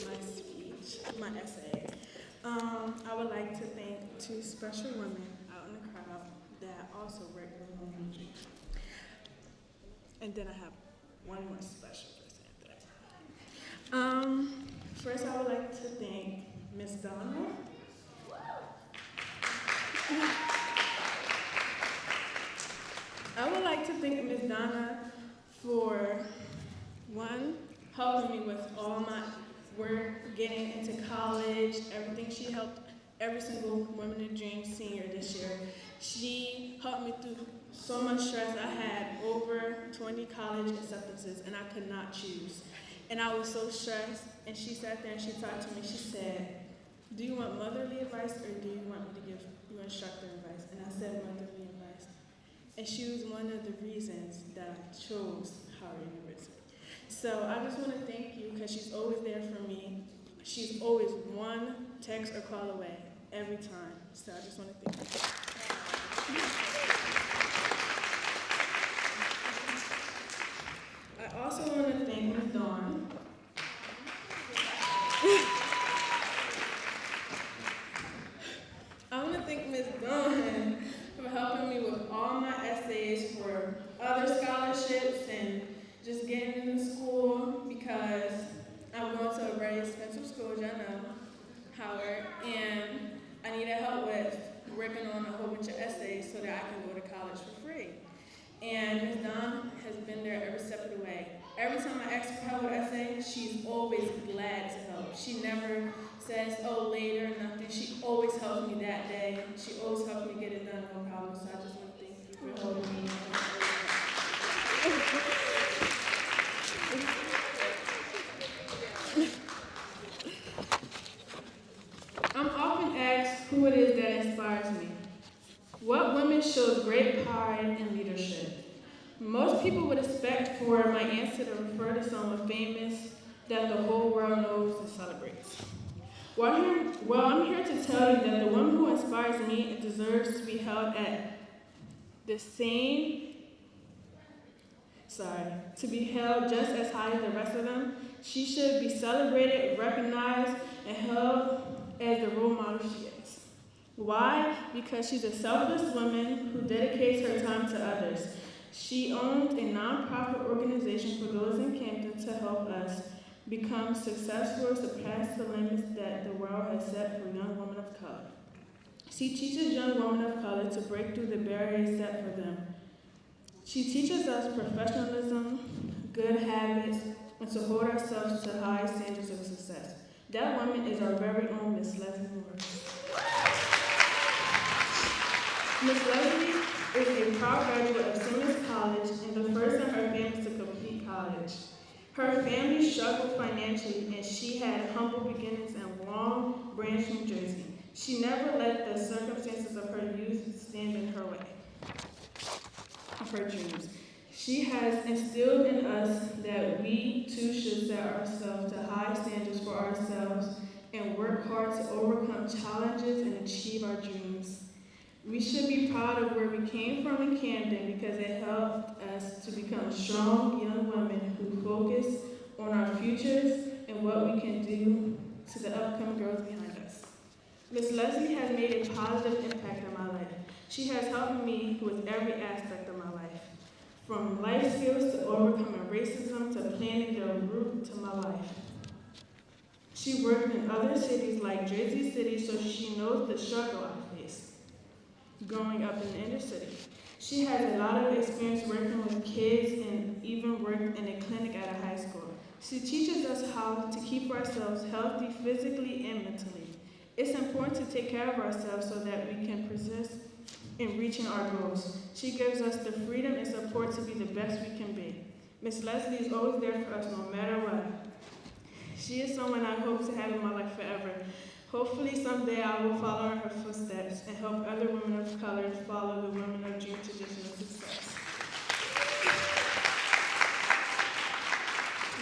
my speech, my essay, I would like to thank two special women out in the crowd that also work with Women of the Dream. And then I have one more special person after that. First, I would like to thank Miss Donna. I would like to thank Miss Donna for, one, helping me with all my work, getting into college, everything. She helped every single Women of Dream senior this year. She helped me through so much stress. I had over 20 college acceptances and I could not choose. And I was so stressed, and she sat there and she talked to me. She said, do you want motherly advice or do you want me to give you instructor advice? And I said motherly advice. And she was one of the reasons that I chose Howard University. So I just want to thank you because she's always there for me. She's always one text or call away every time. So I just want to thank you. I also want to thank Ms. Dawn. I want to thank Ms. Dawn for helping me with all my essays for other scholarships and just getting into school, because I'm going to a very expensive school, as y'all know, Howard, and I needed help with working on a whole bunch of essays so that I can go to college for free. And Ms. Dawn has been there every step of the way. Every time I ask for help with an essay, she's always glad to help. She never says, oh, later, nothing. She always helps me that day. She always helps me get it done, no problem. So I just want to thank you for holding me. I'm often asked who it is that inspires me. What women shows great pride in leadership? Most people would expect for my answer to refer to someone famous that the whole world knows and celebrates. Well, I'm here to tell you that the woman who inspires me and deserves to be held at the same, to be held just as high as the rest of them. She should be celebrated, recognized, and held as the role model she is. Why? Because she's a selfless woman who dedicates her time to others. She owns a nonprofit organization for those in Camden to help us become successful, surpass the limits that the world has set for young women of color. She teaches young women of color to break through the barriers set for them. She teaches us professionalism, good habits, and to hold ourselves to high standards of success. That woman is our very own Miss Leslie Morris. Miss Leslie is a proud graduate of Simmons College and the first in her family to complete college. Her family struggled financially and she had humble beginnings in Long Branch, New Jersey. She never let the circumstances of her youth stand in her way of her dreams. She has instilled in us that we too should set ourselves to high standards for ourselves and work hard to overcome challenges and achieve our dreams. We should be proud of where we came from in Camden because it helped us to become strong young women who focus on our futures and what we can do to the upcoming girls behind us. Miss Leslie has made a positive impact in my life. She has helped me with every aspect of my life, from life skills to overcoming racism to planning the route to my life. She worked in other cities like Jersey City, so she knows the struggle I faced growing up in the inner city. She has a lot of experience working with kids and even worked in a clinic at a high school. She teaches us how to keep ourselves healthy physically and mentally. It's important to take care of ourselves so that we can persist in reaching our goals. She gives us the freedom and support to be the best we can be. Miss Leslie is always there for us no matter what. She is someone I hope to have in my life forever. Hopefully someday I will follow in her footsteps and help other women of color follow the women of dream tradition of success.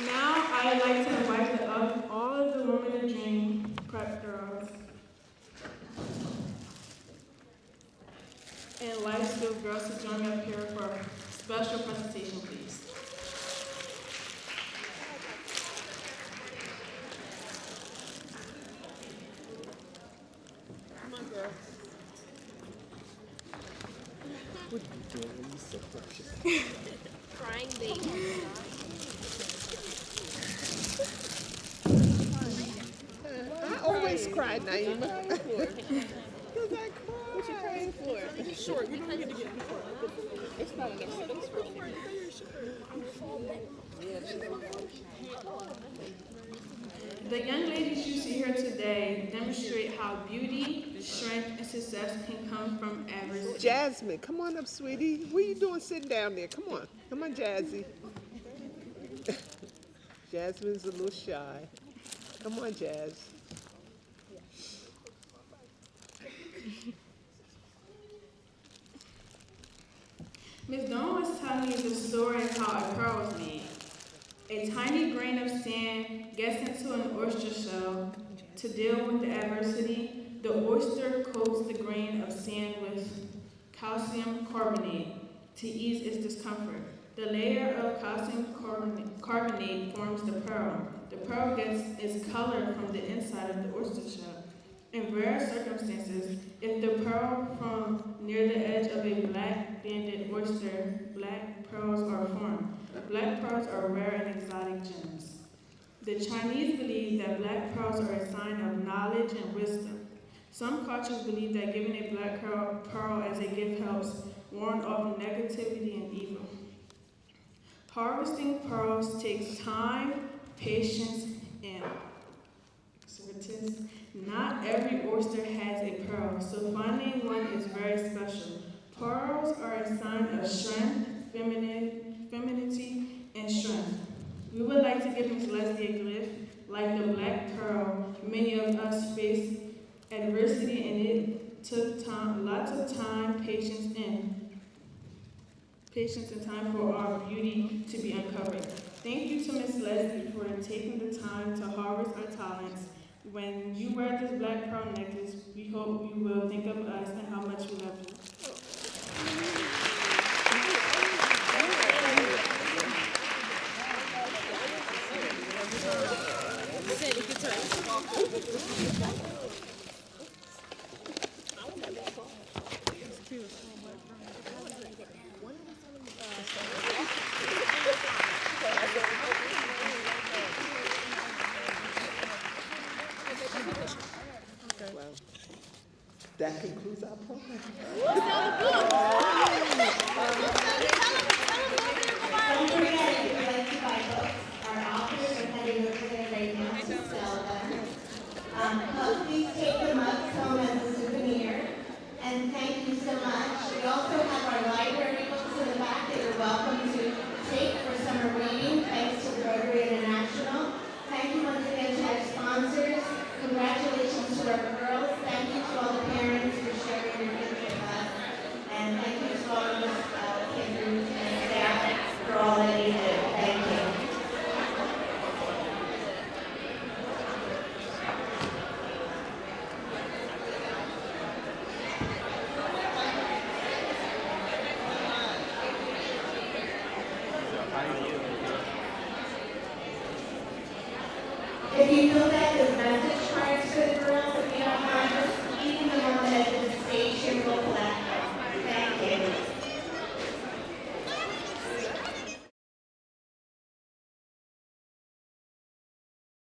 Now I'd like to invite all of the women of dream prep girls and life skills girls to join me up here for a special presentation, please. Come on, girl. What are you doing? You're so precious. Crying baby. I always cry, Naima. Because I cry. What you crying for? Short. You don't need to get before. It's not enough space for The young ladies you see here today demonstrate how beauty, strength, and success can come from average. Jasmine, come on up, sweetie. What are you doing sitting down there? Come on. Come on, Jazzy. Jasmine's a little shy. Come on, Jazz. Miss Dawn was telling me the story of how a pearl was made. A tiny grain of sand gets into an oyster shell. To deal with the adversity, the oyster coats the grain of sand with calcium carbonate to ease its discomfort. The layer of calcium carbonate forms the pearl. The pearl gets its color from the inside of the oyster shell. In rare circumstances, if the pearl from near the edge of a black-banded oyster, black pearls are formed. Black pearls are rare and exotic gems. The Chinese believe that black pearls are a sign of knowledge and wisdom. Some cultures believe that giving a black pearl as a gift helps ward off negativity and evil. Harvesting pearls takes time, patience, and assertiveness. Not every oyster has a pearl, so finding one is very special. Pearls are a sign of strength, femininity, and strength. We would like to give Ms. Leslie a gift. Like the black pearl, many of us face adversity, and it took time, lots of time, patience, and time for our beauty to be uncovered. Thank you to Ms. Leslie for taking the time to harvest our talents. When you wear this black pearl necklace, we hope you will think of us and how much we love you. That concludes our program. Don't forget, if you'd like to buy books, our authors are heading over there right now to sell them. Please take them up.